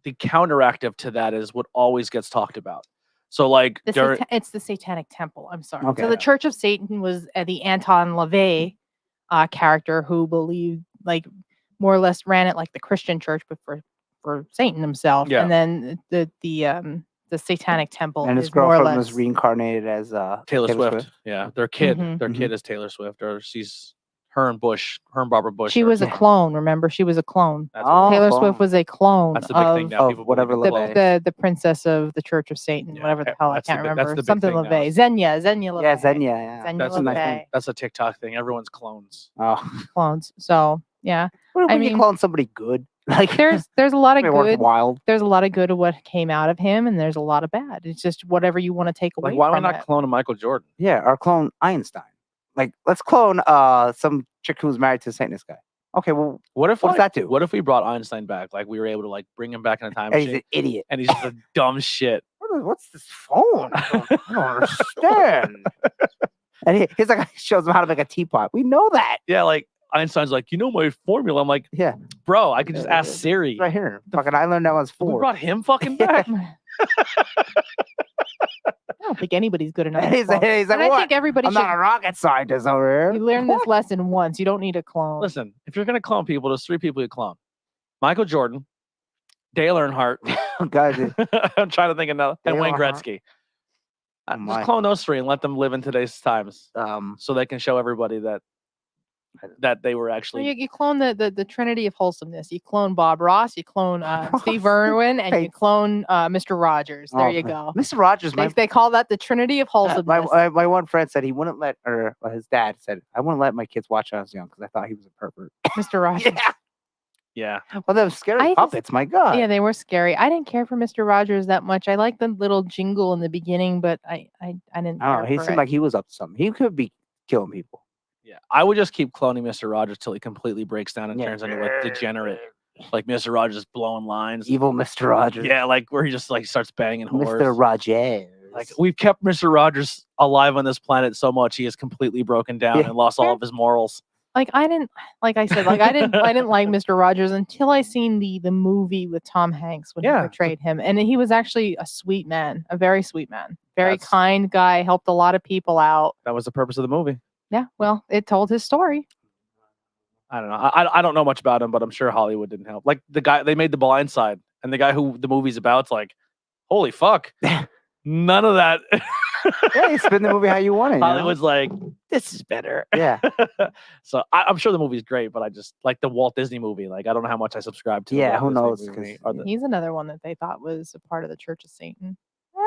[SPEAKER 1] the counteractive to that is what always gets talked about. So like
[SPEAKER 3] it's the Satanic Temple. I'm sorry.
[SPEAKER 2] Okay.
[SPEAKER 3] So the Church of Satan was the Anton LaVey character who believed, like, more or less ran it like the Christian church, but for Satan himself.
[SPEAKER 1] Yeah.
[SPEAKER 3] And then the Satanic Temple
[SPEAKER 2] And his
[SPEAKER 3] is more or
[SPEAKER 2] girlfriend
[SPEAKER 3] less
[SPEAKER 2] was reincarnated as
[SPEAKER 1] Taylor Swift. Yeah, their kid is Taylor Swift, or she's her and Barbara Bush.
[SPEAKER 3] She was a clone. Remember, she was a clone.
[SPEAKER 1] That's
[SPEAKER 3] Taylor Swift was a clone.
[SPEAKER 1] That's the big thing now. People
[SPEAKER 2] whatever
[SPEAKER 1] believe
[SPEAKER 3] the princess of the Church of Satan, whatever the hell, I can't remember.
[SPEAKER 1] That's the
[SPEAKER 3] something
[SPEAKER 1] big thing
[SPEAKER 3] LaVey. Xenia LaVey.
[SPEAKER 2] Yeah, Xenia. Yeah.
[SPEAKER 3] Xenia LaVey.
[SPEAKER 1] That's a TikTok thing. Everyone's clones.
[SPEAKER 2] Oh,
[SPEAKER 3] clones. So yeah.
[SPEAKER 2] I mean, you clone somebody good. Like
[SPEAKER 3] there's a lot of good.
[SPEAKER 2] Wild.
[SPEAKER 3] There's a lot of good of what came out of him, and there's a lot of bad. It's just whatever you want to take away.
[SPEAKER 1] Like, why
[SPEAKER 3] from
[SPEAKER 1] would not clone a Michael Jordan?
[SPEAKER 2] Yeah, or clone Einstein. Like, let's clone some chick who's married to a Satanist guy. Okay, well, what's that do?
[SPEAKER 1] What if we brought Einstein back? Like, we were able to like bring him back in a time
[SPEAKER 2] and
[SPEAKER 1] machine.
[SPEAKER 2] He's an idiot,
[SPEAKER 1] and he's just a dumb shit.
[SPEAKER 2] What's this phone? I don't understand. And he's like, shows him how to make a teapot. We know that.
[SPEAKER 1] Yeah, like Einstein's like, you know my formula. I'm like,
[SPEAKER 2] yeah,
[SPEAKER 1] bro, I could just ask Siri.
[SPEAKER 2] Right here. Fucking, I learned that was 4.
[SPEAKER 1] We brought him fucking back.
[SPEAKER 3] I don't think anybody's good enough.
[SPEAKER 2] He's like,
[SPEAKER 3] I think everybody
[SPEAKER 2] I'm not a rocket scientist over here.
[SPEAKER 3] You learn this lesson once. You don't need a clone.
[SPEAKER 1] Listen, if you're gonna clone people, there's 3 people you clone: Michael Jordan, Dale Earnhardt.
[SPEAKER 2] God,
[SPEAKER 1] I'm trying to think of another, and Wayne
[SPEAKER 2] Earnhardt.
[SPEAKER 1] Gretzky. Just clone those 3 and let them live in today's times, so they can show everybody that they were actually.
[SPEAKER 3] You clone the Trinity of wholesomeness. You clone Bob Ross. You clone Steve Irwin, and you clone Mr. Rogers. There you go.
[SPEAKER 2] Mr. Rogers.
[SPEAKER 3] They call that the Trinity of wholesomeness.
[SPEAKER 2] My one friend said he wouldn't let, or his dad said, I wouldn't let my kids watch when I was young because I thought he was a pervert.
[SPEAKER 3] Mr. Rogers.
[SPEAKER 1] Yeah.
[SPEAKER 2] Well, those scary puppets. My God.
[SPEAKER 3] Yeah, they were scary. I didn't care for Mr. Rogers that much. I liked the little jingle in the beginning, but I didn't.
[SPEAKER 2] I don't know. He seemed like he was up to something. He could be killing people.
[SPEAKER 1] Yeah, I would just keep cloning Mr. Rogers till he completely breaks down and turns into like degenerate, like Mr. Rogers blowing lines.
[SPEAKER 2] Evil Mr. Rogers.
[SPEAKER 1] Yeah, like where he just like starts banging whores.
[SPEAKER 2] Mr. Rogers.
[SPEAKER 1] Like, we've kept Mr. Rogers alive on this planet so much he has completely broken down and lost all of his morals.
[SPEAKER 3] Like I didn't like Mr. Rogers until I seen the movie with Tom Hanks when he portrayed him, and he was actually a sweet man, a very sweet man, very kind guy, helped a lot of people out.
[SPEAKER 1] That was the purpose of the movie.
[SPEAKER 3] Yeah, well, it told his story.
[SPEAKER 1] I don't know. I don't know much about him, but I'm sure Hollywood didn't help. Like the guy, they made The Blind Side, and the guy who the movie's about's like, holy fuck, none of that.
[SPEAKER 2] Yeah, you spin the movie how you want it.
[SPEAKER 1] Hollywood's like, this is better.
[SPEAKER 2] Yeah.
[SPEAKER 1] So I'm sure the movie's great, but I just like the Walt Disney movie. Like, I don't know how much I subscribe to.
[SPEAKER 2] Yeah, who knows?
[SPEAKER 3] He's another one that they thought was a part of the Church of Satan.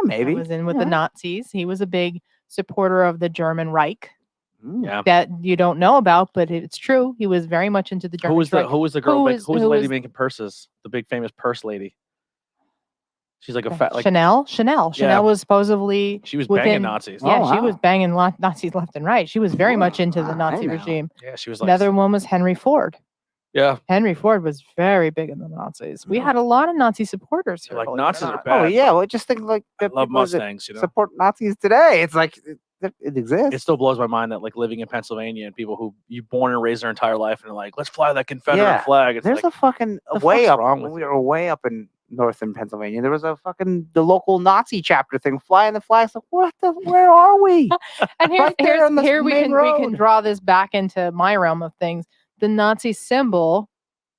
[SPEAKER 2] Maybe.
[SPEAKER 3] That was in with the Nazis. He was a big supporter of the German Reich.
[SPEAKER 1] Yeah.
[SPEAKER 3] That you don't know about, but it's true. He was very much into the German Reich.
[SPEAKER 1] Who was the girl? Who was the lady making purses? The big famous purse lady. She's like a fat, like
[SPEAKER 3] Chanel. Chanel was supposedly.
[SPEAKER 1] She was banging Nazis.
[SPEAKER 3] Yeah, she was banging Nazis left and right. She was very much into the Nazi regime.
[SPEAKER 1] Yeah, she was. Like,
[SPEAKER 3] another one was Henry Ford.
[SPEAKER 1] Yeah,
[SPEAKER 3] Henry Ford was very big in the Nazis. We had a lot of Nazi supporters here.
[SPEAKER 1] Like Nazis are bad.
[SPEAKER 2] Oh yeah, well, just think like
[SPEAKER 1] I love Mustangs. You know,
[SPEAKER 2] support Nazis today. It's like it exists.
[SPEAKER 1] It still blows my mind that like living in Pennsylvania and people who you born and raised their entire life and they're like, let's fly that Confederate flag. It's
[SPEAKER 2] There's
[SPEAKER 1] like,
[SPEAKER 2] a fucking way up when we were way up in northern Pennsylvania. There was a fucking the local Nazi chapter thing flying the flags. Like, where are we?
[SPEAKER 3] And here we can draw this back into my realm of things. The Nazi symbol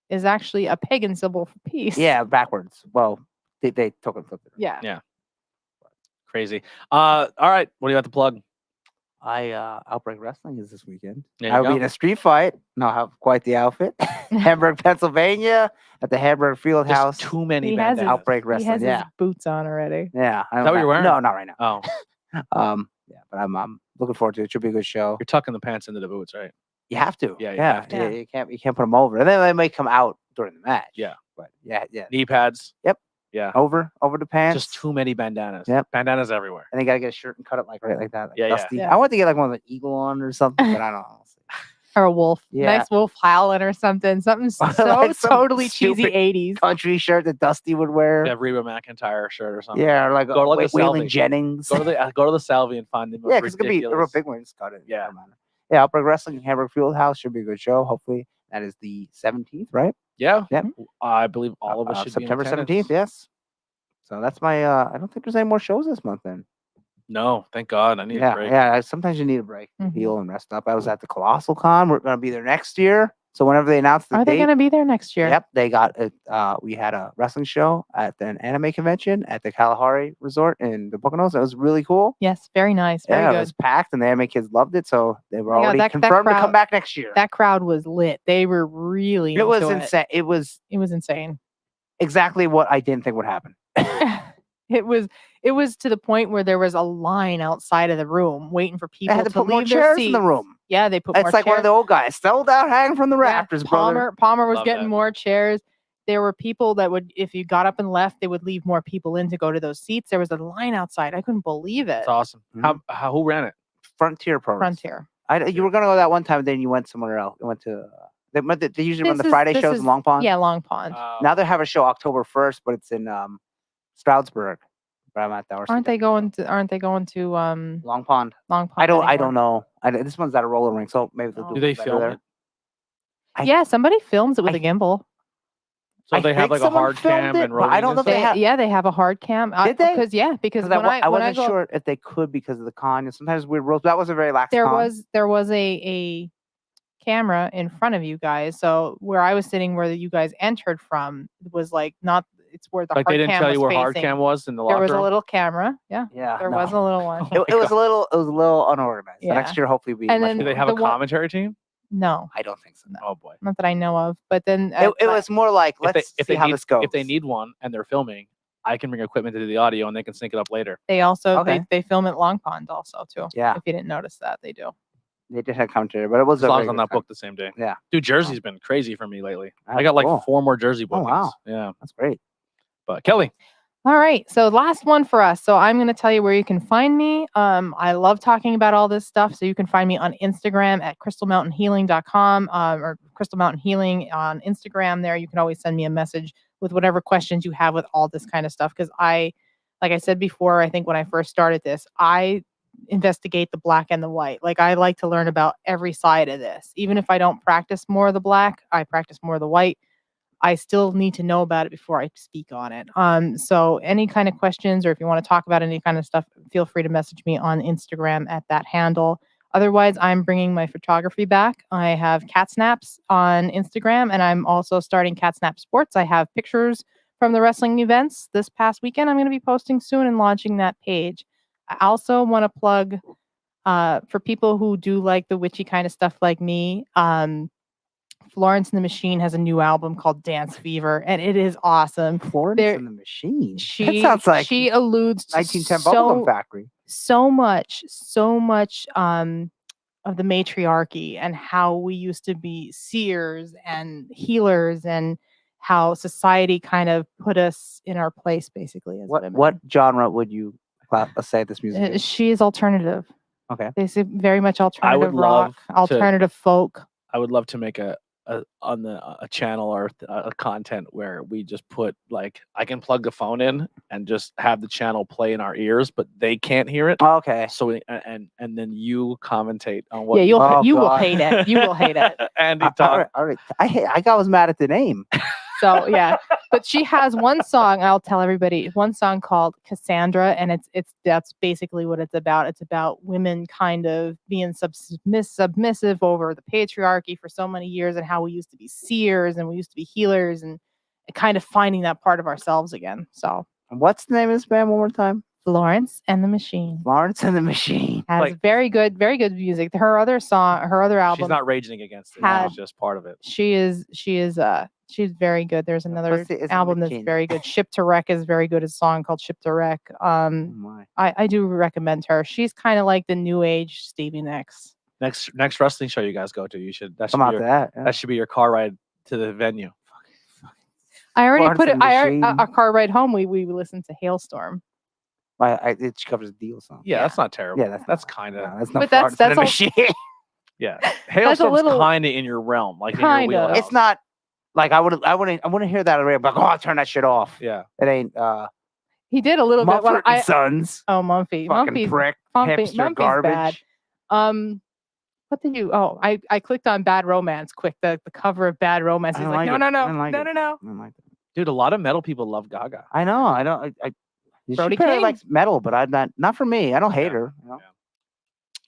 [SPEAKER 3] is actually a pagan symbol for peace.
[SPEAKER 2] Yeah, backwards. Well, they took and flipped it.
[SPEAKER 3] Yeah.
[SPEAKER 1] Crazy. All right, what do you have to plug?
[SPEAKER 2] Outbreak Wrestling is this weekend.
[SPEAKER 1] I'll
[SPEAKER 2] be in a street fight. No, I have quite the outfit. Hamburg, Pennsylvania, at the Hamburg Field House.
[SPEAKER 1] Too many
[SPEAKER 3] bandanas.
[SPEAKER 2] Outbreak Wrestling.
[SPEAKER 3] He has his boots on already.
[SPEAKER 2] Yeah.
[SPEAKER 1] Is that what you're wearing?
[SPEAKER 2] No, not right now.
[SPEAKER 1] Oh.
[SPEAKER 2] Yeah, but I'm looking forward to it. It should be a good show.
[SPEAKER 1] You're tucking the pants into the boots, right?
[SPEAKER 2] You have to.
[SPEAKER 1] Yeah, you have to.
[SPEAKER 2] Yeah, you can't put them over. And then they might come out during the match.
[SPEAKER 1] Yeah.
[SPEAKER 2] But yeah.
[SPEAKER 1] Knee pads.
[SPEAKER 2] Yep.
[SPEAKER 1] Yeah.
[SPEAKER 2] Over the pants.
[SPEAKER 1] Just too many bandanas.
[SPEAKER 2] Yep.
[SPEAKER 1] Bandanas everywhere.
[SPEAKER 2] And they gotta get a shirt and cut it like right like that. Like
[SPEAKER 1] yeah,
[SPEAKER 2] dusty.
[SPEAKER 3] Yeah.
[SPEAKER 2] I want to get like one with an eagle on or something, but I don't know.
[SPEAKER 3] Or a wolf.
[SPEAKER 2] Yeah.
[SPEAKER 3] Nice wolf howling or something. Something so
[SPEAKER 2] Like some
[SPEAKER 3] totally cheesy 80s.
[SPEAKER 2] Country shirt that Dusty would wear.
[SPEAKER 1] Yeah, Reba McEntire shirt or something.
[SPEAKER 2] Yeah, or like
[SPEAKER 1] go to like
[SPEAKER 2] Waylon Jennings.
[SPEAKER 1] Go to the Salvi and find them.
[SPEAKER 2] Yeah, because it could be a real big one. Just cut it.
[SPEAKER 1] Yeah.
[SPEAKER 2] Yeah, Outbreak Wrestling in Hamburg Fieldhouse should be a good show. Hopefully, that is the 17th, right?
[SPEAKER 1] Yeah.
[SPEAKER 2] Yep.
[SPEAKER 1] I believe all of us should
[SPEAKER 2] September
[SPEAKER 1] be in
[SPEAKER 2] 17th. Yes. So that's my. I don't think there's any more shows this month. Then.
[SPEAKER 1] No, thank God. I need a break.
[SPEAKER 2] Yeah. Sometimes you need a break, to heal and rest up. I was at the Colossal Con. We're going to be there next year. So whenever they announce the date,
[SPEAKER 3] are they going to be there next year?
[SPEAKER 2] Yep, they got it. We had a wrestling show at an anime convention at the Kalahari Resort in the Poconos. It was really cool.
[SPEAKER 3] Yes, very nice. Very good.
[SPEAKER 2] It was packed, and the anime kids loved it. So they were already
[SPEAKER 3] that
[SPEAKER 2] confirmed
[SPEAKER 3] crowd,
[SPEAKER 2] to come back next year.
[SPEAKER 3] That crowd was lit. They were really.
[SPEAKER 2] It was insane. It was
[SPEAKER 3] insane.
[SPEAKER 2] Exactly what I didn't think would happen.
[SPEAKER 3] It was to the point where there was a line outside of the room waiting for people
[SPEAKER 2] to put
[SPEAKER 3] leave
[SPEAKER 2] more chairs
[SPEAKER 3] seats.
[SPEAKER 2] in the room.
[SPEAKER 3] Yeah, they put more chairs.
[SPEAKER 2] It's like one of the old guys, sold out hanging from the rafters, brother.
[SPEAKER 3] Palmer was getting more chairs. There were people that would, if you got up and left, they would leave more people in to go to those seats. There was a line outside. I couldn't believe it.
[SPEAKER 1] It's awesome. Mm-hmm. Who ran it?
[SPEAKER 2] Frontier Pro.
[SPEAKER 3] Frontier.
[SPEAKER 2] You were going to go that one time, then you went somewhere else. You went to... They usually run the Friday shows in Long Pond.
[SPEAKER 3] Yeah, Long Pond.
[SPEAKER 2] Now they have a show October 1st, but it's in Stroudsburg. But I'm at that.
[SPEAKER 3] Aren't they going to
[SPEAKER 2] Long Pond?
[SPEAKER 3] Long Pond.
[SPEAKER 2] I don't know. This one's at a roller rink, so maybe they'll
[SPEAKER 1] do they film it?
[SPEAKER 3] Yeah, somebody films it with a gimbal.
[SPEAKER 1] So they have like a hard cam and rolling.
[SPEAKER 2] I don't know if they have.
[SPEAKER 3] Yeah, they have a hard cam.
[SPEAKER 2] Did they?
[SPEAKER 3] Because
[SPEAKER 2] I wasn't sure if they could because of the con. Sometimes weird rules. That was a very lax.
[SPEAKER 3] There was a camera in front of you guys. So where I was sitting, where you guys entered from, was like not. It's where the hard cam was. Like they didn't tell you where hard
[SPEAKER 1] cam was in the locker room?
[SPEAKER 3] There was a little camera. Yeah. There was a little one.
[SPEAKER 2] It was a little unorganized. Yeah. Next year, hopefully,
[SPEAKER 1] and then do they have a commentary team?
[SPEAKER 3] No,
[SPEAKER 2] I don't think so.
[SPEAKER 3] No.
[SPEAKER 1] Oh boy,
[SPEAKER 3] not that I know of. But then
[SPEAKER 2] it was more like let's see how this goes.
[SPEAKER 1] If they need one and they're filming, I can bring equipment to do the audio and they can sync it up later.
[SPEAKER 3] They also they film at Long Pond also too.
[SPEAKER 2] Yeah.
[SPEAKER 3] If you didn't notice that, they do.
[SPEAKER 2] They did have commentary, but it was
[SPEAKER 1] as long as I'm not booked the same day.
[SPEAKER 2] Yeah.
[SPEAKER 1] Dude, Jersey's been crazy for me lately. I got like 4 more Jersey bookings.
[SPEAKER 2] Oh wow.
[SPEAKER 1] Yeah,
[SPEAKER 2] that's great.
[SPEAKER 1] But Kelly.
[SPEAKER 3] All right. So last one for us. So I'm going to tell you where you can find me. I love talking about all this stuff. So you can find me on Instagram at crystalmountainhealing.com or Crystal Mountain Healing on Instagram there. You can always send me a message with whatever questions you have with all this kind of stuff. Because like I said before, I think when I first started this, I investigate the black and the white. Like I like to learn about every side of this. Even if I don't practice more of the black, I practice more of the white. I still need to know about it before I speak on it. So any kind of questions, or if you want to talk about any kind of stuff, feel free to message me on Instagram at that handle. Otherwise, I'm bringing my photography back. I have Cat Snaps on Instagram, and I'm also starting Cat Snap Sports. I have pictures from the wrestling events this past weekend. I'm going to be posting soon and launching that page. I also want to plug for people who do like the witchy kind of stuff like me. Florence and the Machine has a new album called Dance Fever, and it is awesome.
[SPEAKER 2] Florence and the Machine. That sounds like
[SPEAKER 3] she alludes to
[SPEAKER 2] 1910 Bubblegum Factory.
[SPEAKER 3] So much of the matriarchy and how we used to be seers and healers, and how society kind of put us in our place, basically. As women.
[SPEAKER 2] What genre would you say this music is?
[SPEAKER 3] She is alternative.
[SPEAKER 2] Okay.
[SPEAKER 3] Basically, very much alternative rock, alternative folk.
[SPEAKER 1] I would love to make a channel or a content where we just put like I can plug the phone in and just have the channel play in our ears, but they can't hear it.
[SPEAKER 2] Okay.
[SPEAKER 1] So and then you commentate on what.
[SPEAKER 3] Yeah, you will hate it. You will hate it.
[SPEAKER 1] Andy,
[SPEAKER 2] all right. I was mad at the name.
[SPEAKER 3] So yeah, but she has one song. I'll tell everybody one song called Cassandra, and that's basically what it's about. It's about women kind of being submissive over the patriarchy for so many years, and how we used to be seers and we used to be healers, and kind of finding that part of ourselves again. So,
[SPEAKER 2] what's the name of this band one more time?
[SPEAKER 3] Florence and the Machine.
[SPEAKER 2] Florence and the Machine
[SPEAKER 3] has very good music. Her other album.
[SPEAKER 1] She's not raging against it. It's just part of it.
[SPEAKER 3] She's very good. There's another album that's very good. Ship to Wreck is very good. A song called Ship to Wreck. I do recommend her. She's kind of like the new age Stevie Nicks.
[SPEAKER 1] Next wrestling show you guys go to, you should. That should be your car ride to the venue.
[SPEAKER 3] I already put it. Our car ride home. We listened to Hailstorm.
[SPEAKER 2] It covers the deal song.
[SPEAKER 1] Yeah, that's not terrible.
[SPEAKER 2] Yeah,
[SPEAKER 1] that's kind of.
[SPEAKER 2] That's not.
[SPEAKER 3] But that's
[SPEAKER 2] Machine.
[SPEAKER 1] Yeah, Hailstorm's kind of in your realm, like in your wheelhouse.
[SPEAKER 2] It's not. Like I wouldn't hear that already. But I'll turn that shit off.
[SPEAKER 1] Yeah,
[SPEAKER 2] it ain't.
[SPEAKER 3] He did a little bit.
[SPEAKER 2] Sons.
[SPEAKER 3] Oh, Mumphy.
[SPEAKER 2] Fucking prick. Hipster
[SPEAKER 3] Mumphy's
[SPEAKER 2] garbage.
[SPEAKER 3] Bad. What did you? Oh, I clicked on Bad Romance. Quick, the cover of Bad Romance. He's like, no.
[SPEAKER 1] Dude, a lot of metal people love Gaga.
[SPEAKER 2] I know. I don't. She
[SPEAKER 3] Brody
[SPEAKER 2] probably
[SPEAKER 3] King.
[SPEAKER 2] likes metal, but I'm not for me. I don't hate her. You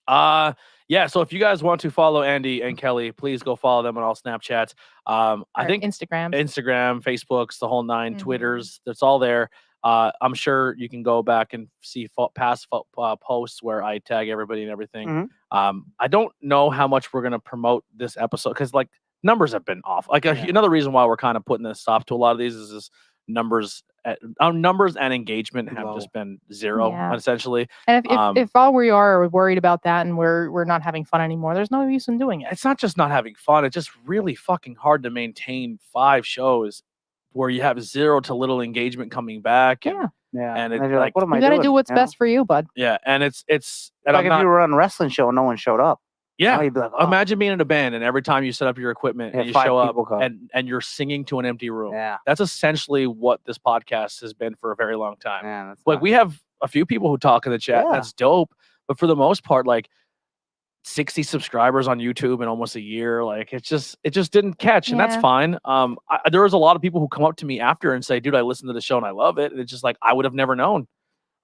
[SPEAKER 2] know?
[SPEAKER 1] Yeah. So if you guys want to follow Andy and Kelly, please go follow them on all Snapchats. I think
[SPEAKER 3] Instagram,
[SPEAKER 1] Facebook's the whole 9, Twitters. That's all there. I'm sure you can go back and see past posts where I tag everybody and everything. I don't know how much we're gonna promote this episode because like numbers have been off. Like another reason why we're kind of putting a stop to a lot of these is numbers and engagement have just been zero essentially.
[SPEAKER 3] And if all we are worried about that and we're not having fun anymore, there's no use in doing it.
[SPEAKER 1] It's not just not having fun. It's just really fucking hard to maintain 5 shows where you have zero to little engagement coming back. And it's like,
[SPEAKER 2] what am I
[SPEAKER 3] doing? You
[SPEAKER 2] gotta
[SPEAKER 3] do what's best for you, bud.
[SPEAKER 1] Yeah, and it's
[SPEAKER 2] and like if you were on a wrestling show and no one showed up.
[SPEAKER 1] Yeah,
[SPEAKER 2] you'd be like, oh.
[SPEAKER 1] Imagine being in a band and every time you set up your equipment and you show up and you're singing to an empty room.
[SPEAKER 2] Yeah,
[SPEAKER 1] that's essentially what this podcast has been for a very long time.
[SPEAKER 2] Yeah,
[SPEAKER 1] like we have a few people who talk in the chat. That's dope, but for the most part, like 60 subscribers on YouTube in almost a year. Like it just didn't catch, and that's fine. There was a lot of people who come up to me after and say, "Dude, I listened to the show and I love it." And it's just like I would have never known.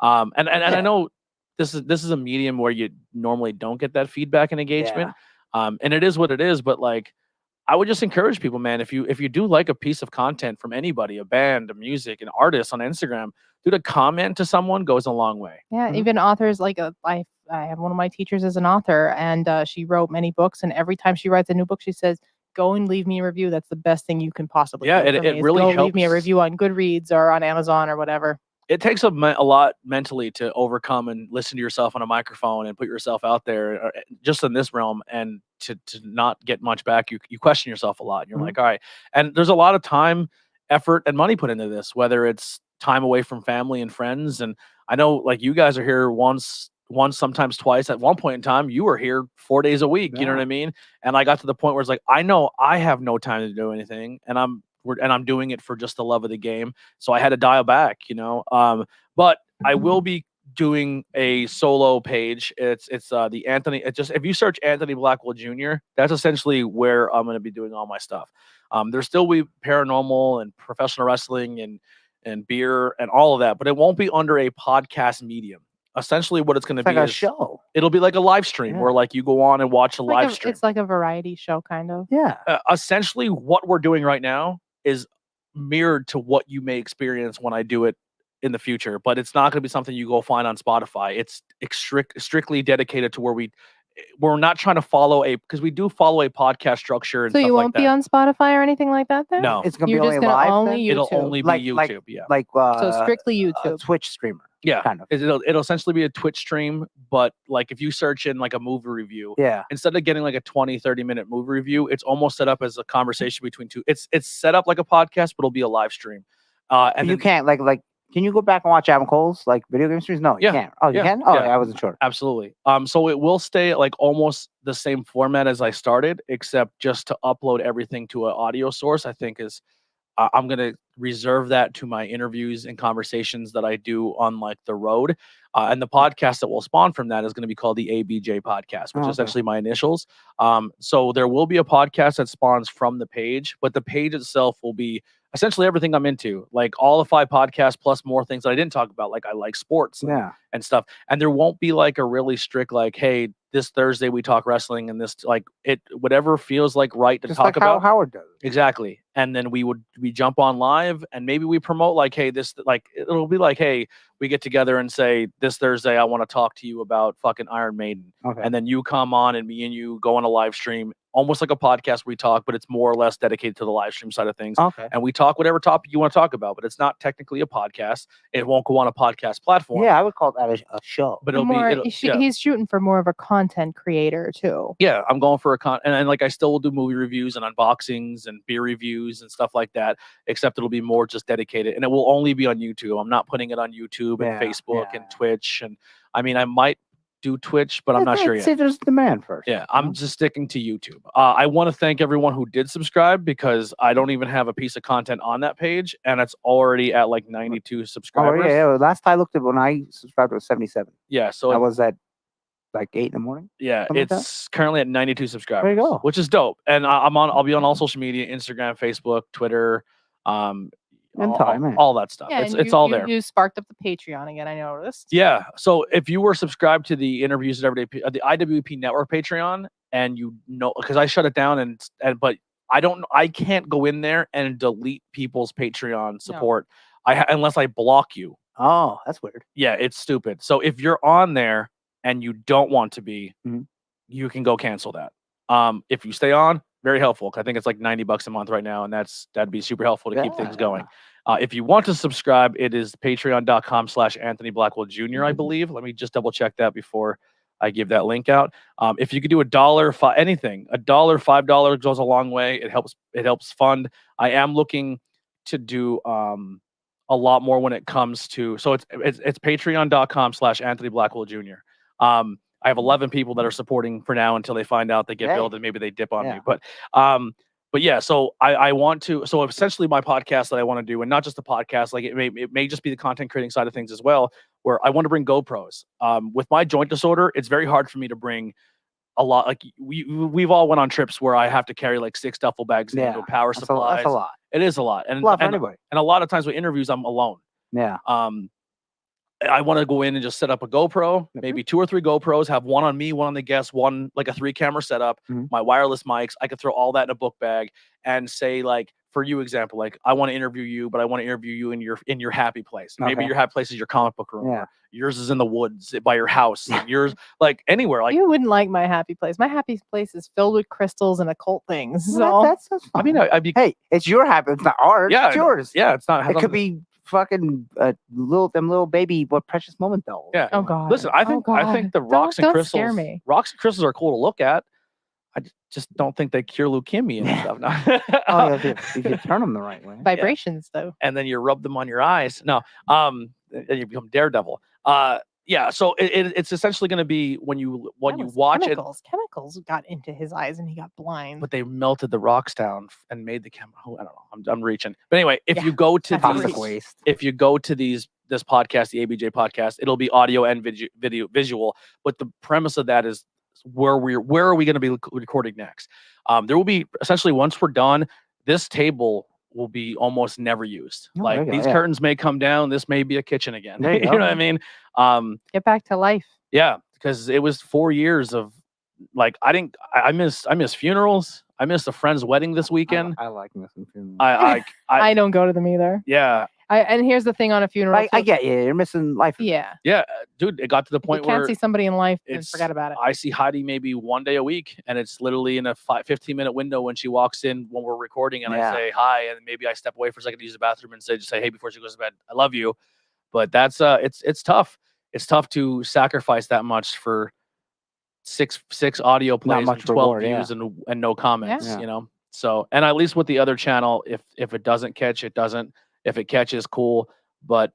[SPEAKER 1] And I know. This is a medium where you normally don't get that feedback and engagement. And it is what it is, but like I would just encourage people, man, if you do like a piece of content from anybody, a band, a music, an artist on Instagram, dude, a comment to someone goes a long way.
[SPEAKER 3] Yeah, even authors like I have one of my teachers is an author and she wrote many books, and every time she writes a new book, she says, go and leave me a review. That's the best thing you can possibly do.
[SPEAKER 1] It really helps.
[SPEAKER 3] Leave me a review on Goodreads or on Amazon or whatever.
[SPEAKER 1] It takes a lot mentally to overcome and listen to yourself on a microphone and put yourself out there just in this realm, and to not get much back. You question yourself a lot. And you're like, all right. And there's a lot of time, effort, and money put into this, whether it's time away from family and friends. And I know like you guys are here once, sometimes twice. At one point in time, you were here 4 days a week. You know what I mean? And I got to the point where it's like, I know I have no time to do anything, and I'm doing it for just the love of the game. So I had to dial back, you know. But I will be doing a solo page. It's the Anthony. If you search Anthony Blackwell Jr., that's essentially where I'm going to be doing all my stuff. There's still be paranormal and professional wrestling and beer and all of that, but it won't be under a podcast medium. Essentially what it's going to be
[SPEAKER 2] like a show.
[SPEAKER 1] It'll be like a live stream where like you go on and watch a live stream.
[SPEAKER 3] It's like a variety show kind of.
[SPEAKER 2] Yeah.
[SPEAKER 1] Essentially what we're doing right now is mirrored to what you may experience when I do it in the future, but it's not going to be something you go find on Spotify. It's strictly dedicated to where we're not trying to follow because we do follow a podcast structure. And
[SPEAKER 3] so you won't be on Spotify or anything like that then?
[SPEAKER 1] No.
[SPEAKER 2] It's going to be only live.
[SPEAKER 3] Only YouTube.
[SPEAKER 1] It'll only be YouTube.
[SPEAKER 3] So strictly YouTube.
[SPEAKER 2] Twitch streamer.
[SPEAKER 1] Yeah,
[SPEAKER 2] kind of.
[SPEAKER 1] It'll essentially be a Twitch stream, but like if you search in like a movie review, instead of getting like a 20-30 minute movie review, it's almost set up as a conversation between two. It's set up like a podcast, but it'll be a live stream. And
[SPEAKER 2] you can't like can you go back and watch Adam Cole's like video game streams? No, you can't. Oh, you can? Oh, I wasn't sure.
[SPEAKER 1] Absolutely. So it will stay like almost the same format as I started, except just to upload everything to an audio source, I think is I'm going to reserve that to my interviews and conversations that I do on like the road. And the podcast that will spawn from that is going to be called the ABJ podcast, which is actually my initials. So there will be a podcast that spawns from the page, but the page itself will be essentially everything I'm into, like all the 5 podcasts plus more things that I didn't talk about. Like I like sports and stuff. And there won't be like a really strict, like, hey, this Thursday we talk wrestling and this, like it, whatever feels like right to
[SPEAKER 2] just
[SPEAKER 1] talk
[SPEAKER 2] like
[SPEAKER 1] about.
[SPEAKER 2] How Howard does.
[SPEAKER 1] Exactly. And then we jump on live and maybe we promote like, hey, this, like, it'll be like, hey, we get together and say this Thursday, I want to talk to you about fucking Iron Maiden.
[SPEAKER 2] Okay.
[SPEAKER 1] And then you come on and me and you go on a live stream, almost like a podcast we talk, but it's more or less dedicated to the live stream side of things.
[SPEAKER 2] Okay.
[SPEAKER 1] And we talk whatever topic you want to talk about, but it's not technically a podcast. It won't go on a podcast platform.
[SPEAKER 2] Yeah, I would call that a show.
[SPEAKER 1] But
[SPEAKER 3] he's shooting for more of a content creator too.
[SPEAKER 1] Yeah, I'm going for and like I still will do movie reviews and unboxings and beer reviews and stuff like that, except it'll be more just dedicated. And it will only be on YouTube. I'm not putting it on YouTube and Facebook and Twitch. And I mean, I might do Twitch, but I'm not sure yet.
[SPEAKER 2] See, there's demand first.
[SPEAKER 1] Yeah, I'm just sticking to YouTube. I want to thank everyone who did subscribe because I don't even have a piece of content on that page, and it's already at like 92 subscribers.
[SPEAKER 2] Oh yeah. Last I looked at when I subscribed, it was 77.
[SPEAKER 1] Yeah, so
[SPEAKER 2] I was at like 8 in the morning.
[SPEAKER 1] Yeah, it's currently at 92 subscribers.
[SPEAKER 2] There you go.
[SPEAKER 1] Which is dope. And I'll be on all social media: Instagram, Facebook, Twitter, all that stuff.
[SPEAKER 3] Yeah,
[SPEAKER 1] it's all there.
[SPEAKER 3] You sparked up the Patreon again, I noticed.
[SPEAKER 1] Yeah. So if you were subscribed to the interviews at Everyday, the IWEP Network Patreon, and because I shut it down but I can't go in there and delete people's Patreon support unless I block you.
[SPEAKER 2] Oh, that's weird.
[SPEAKER 1] Yeah, it's stupid. So if you're on there and you don't want to be, you can go cancel that. If you stay on, very helpful. I think it's like $90 a month right now, and that'd be super helpful to keep things going. If you want to subscribe, it is patreon.com/Anthony Blackwell Jr., I believe. Let me just double check that before I give that link out. If you could do $1, anything, $1, $5 goes a long way. It helps fund. I am looking to do a lot more when it comes to, so it's patreon.com/Anthony Blackwell Jr. I have 11 people that are supporting for now until they find out they get billed and maybe they dip on me. But yeah, so I want to, so essentially my podcast that I want to do, and not just the podcast, like it may just be the content creating side of things as well, where I want to bring GoPros. With my joint disorder, it's very hard for me to bring a lot. Like we've all went on trips where I have to carry like 6 duffel bags and power supplies.
[SPEAKER 2] That's a lot.
[SPEAKER 1] It is a lot. And
[SPEAKER 2] a lot for anybody.
[SPEAKER 1] And a lot of times with interviews, I'm alone.
[SPEAKER 2] Yeah.
[SPEAKER 1] I want to go in and just set up a GoPro, maybe 2 or 3 GoPros, have one on me, one on the guest, one like a 3-camera setup, my wireless mics. I could throw all that in a book bag and say, like, for you example, like I want to interview you, but I want to interview you in your happy place. Maybe your happy place is your comic book room. Or yours is in the woods by your house. And yours like anywhere. Like
[SPEAKER 3] you wouldn't like my happy place. My happy place is filled with crystals and occult things. So
[SPEAKER 2] that's fine.
[SPEAKER 1] I mean, I'd be.
[SPEAKER 2] Hey, it's your happy. It's not ours.
[SPEAKER 1] Yeah,
[SPEAKER 2] it's yours.
[SPEAKER 1] Yeah, it's not.
[SPEAKER 2] It could be fucking little baby precious moment dolls.
[SPEAKER 1] Yeah.
[SPEAKER 3] Oh god.
[SPEAKER 1] Listen, I think the rocks and crystals.
[SPEAKER 3] Scare me.
[SPEAKER 1] Rocks and crystals are cool to look at. I just don't think they cure leukemia and stuff. No.
[SPEAKER 2] If you turn them the right way.
[SPEAKER 3] Vibrations though.
[SPEAKER 1] And then you rub them on your eyes. No. And you become Daredevil. Yeah. So it's essentially going to be when you watch
[SPEAKER 3] chemicals got into his eyes and he got blind.
[SPEAKER 1] But they melted the rocks down and made the chemical. I don't know. I'm reaching. But anyway, if you go to this podcast, the ABJ podcast, it'll be audio and visual. But the premise of that is where are we going to be recording next? There will be essentially, once we're done, this table will be almost never used. These curtains may come down. This may be a kitchen again. You know what I mean?
[SPEAKER 3] Get back to life.
[SPEAKER 1] Yeah, because it was 4 years of like I miss funerals. I missed a friend's wedding this weekend.
[SPEAKER 2] I like missing funerals.
[SPEAKER 3] I don't go to them either.
[SPEAKER 1] Yeah.
[SPEAKER 3] And here's the thing on a funeral.
[SPEAKER 2] I get you. You're missing life.
[SPEAKER 1] Yeah, dude. It got to the point where
[SPEAKER 3] you can't see somebody in life and forget about it.
[SPEAKER 1] I see Heidi maybe one day a week, and it's literally in a 15-minute window when she walks in when we're recording, and I say hi, and maybe I step away for a second to use the bathroom and say hey before she goes to bed, I love you. But that's it's tough. It's tough to sacrifice that much for six audio plays and 12 views and no comments. You know. So, and at least with the other channel, if it doesn't catch, it doesn't. If it catches, cool, but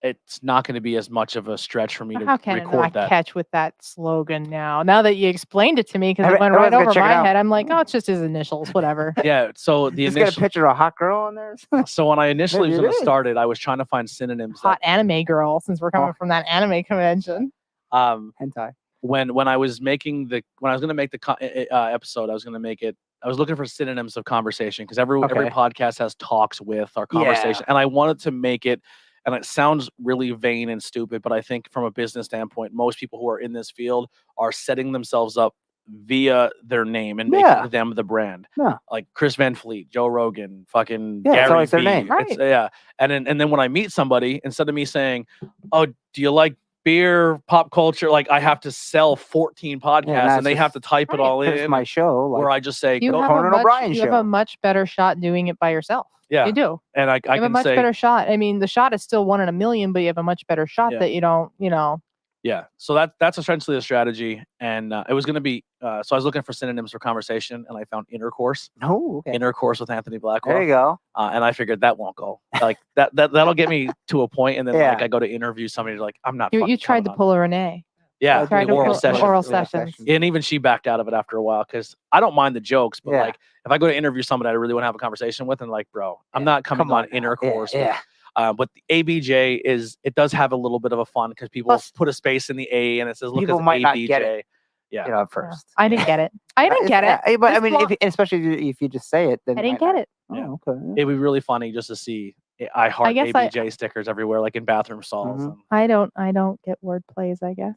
[SPEAKER 1] it's not going to be as much of a stretch for me to record that. How can I
[SPEAKER 3] catch with that slogan now? Now that you explained it to me, because it went right over my head, I'm like, oh, it's just his initials, whatever.
[SPEAKER 1] Yeah, so the
[SPEAKER 2] initial. Just get a picture of a hot girl on there.
[SPEAKER 1] So when I initially was going to start it, I was trying to find synonyms.
[SPEAKER 3] Hot anime girl, since we're coming from that anime convention.
[SPEAKER 2] Hentai.
[SPEAKER 1] When I was going to make the episode, I was looking for synonyms of conversation, because every podcast has talks with our conversation. And I wanted to make it, and it sounds really vain and stupid, but I think from a business standpoint, most people who are in this field are setting themselves up via their name and making them the brand. Like Chris Van Fleet, Joe Rogan, fucking Gary
[SPEAKER 2] it's always their name.
[SPEAKER 3] Right.
[SPEAKER 1] And then when I meet somebody, instead of me saying, oh, do you like beer, pop culture, like I have to sell 14 podcasts and they have to type it all in.
[SPEAKER 2] My show,
[SPEAKER 1] where I just say,
[SPEAKER 3] you have a much better shot doing it by yourself.
[SPEAKER 1] Yeah,
[SPEAKER 3] you do.
[SPEAKER 1] And I
[SPEAKER 3] have a much better shot. I mean, the shot is still 1 in a million, but you have a much better shot that you don't,
[SPEAKER 1] Yeah, so that's essentially the strategy, and it was going to be. So I was looking for synonyms for conversation, and I found intercourse.
[SPEAKER 2] Oh, okay.
[SPEAKER 1] Intercourse with Anthony Blackwell.
[SPEAKER 2] There you go.
[SPEAKER 1] And I figured that won't go. Like that'll get me to a point, and then like I go to interview somebody, like I'm not.
[SPEAKER 3] You tried to pull a Renee.
[SPEAKER 1] Yeah,
[SPEAKER 3] oral sessions.
[SPEAKER 1] And even she backed out of it after a while, because I don't mind the jokes, but like if I go to interview somebody I really want to have a conversation with, and like, bro, I'm not coming on intercourse. But the ABJ it does have a little bit of a fun because people put a space in the A and it says, look,
[SPEAKER 2] people
[SPEAKER 1] it's
[SPEAKER 2] might
[SPEAKER 1] ABJ.
[SPEAKER 2] not get it.
[SPEAKER 1] Yeah.
[SPEAKER 2] You know, at first.
[SPEAKER 3] I didn't get it. I didn't get it.
[SPEAKER 2] But I mean, especially if you just say it, then
[SPEAKER 3] I didn't get it.
[SPEAKER 2] Oh, okay.
[SPEAKER 1] It'd be really funny just to see I heart ABJ stickers everywhere, like in bathroom stalls.
[SPEAKER 3] I don't get word plays, I guess.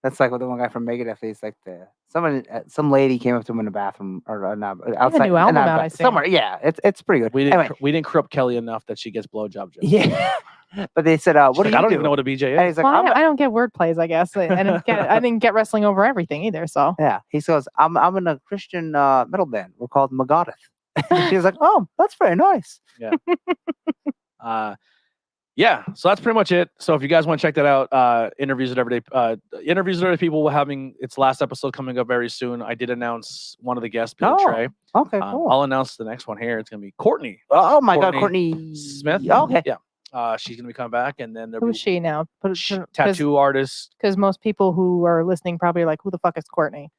[SPEAKER 2] That's like what the one guy from Megadeth. He's like some lady came up to him in the bathroom or not outside.
[SPEAKER 3] A new album out, I see.
[SPEAKER 2] Somewhere. Yeah, it's pretty good.
[SPEAKER 1] We didn't corrupt Kelly enough that she gets blowjob jokes.
[SPEAKER 2] Yeah. But they said, "What do you do?"
[SPEAKER 1] I don't even know what a BJ is.
[SPEAKER 2] And he's like,
[SPEAKER 3] I don't get word plays. I guess I didn't get wrestling over everything either. So
[SPEAKER 2] yeah, he says, "I'm in a Christian metal band. We're called Megadeth." She's like, "Oh, that's very nice."
[SPEAKER 1] Yeah. Yeah. So that's pretty much it. So if you guys want to check that out, interviews with everyday people. We're having its last episode coming up very soon. I did announce one of the guests, Bill Trey.
[SPEAKER 2] Okay, cool.
[SPEAKER 1] I'll announce the next one here. It's gonna be Courtney.
[SPEAKER 2] Oh my God, Courtney
[SPEAKER 1] Smith.
[SPEAKER 2] Okay.
[SPEAKER 1] Yeah. She's gonna be coming back, and then
[SPEAKER 3] who's she now?
[SPEAKER 1] Tattoo artist.
[SPEAKER 3] Because most people who are listening probably are like, who the fuck is Courtney?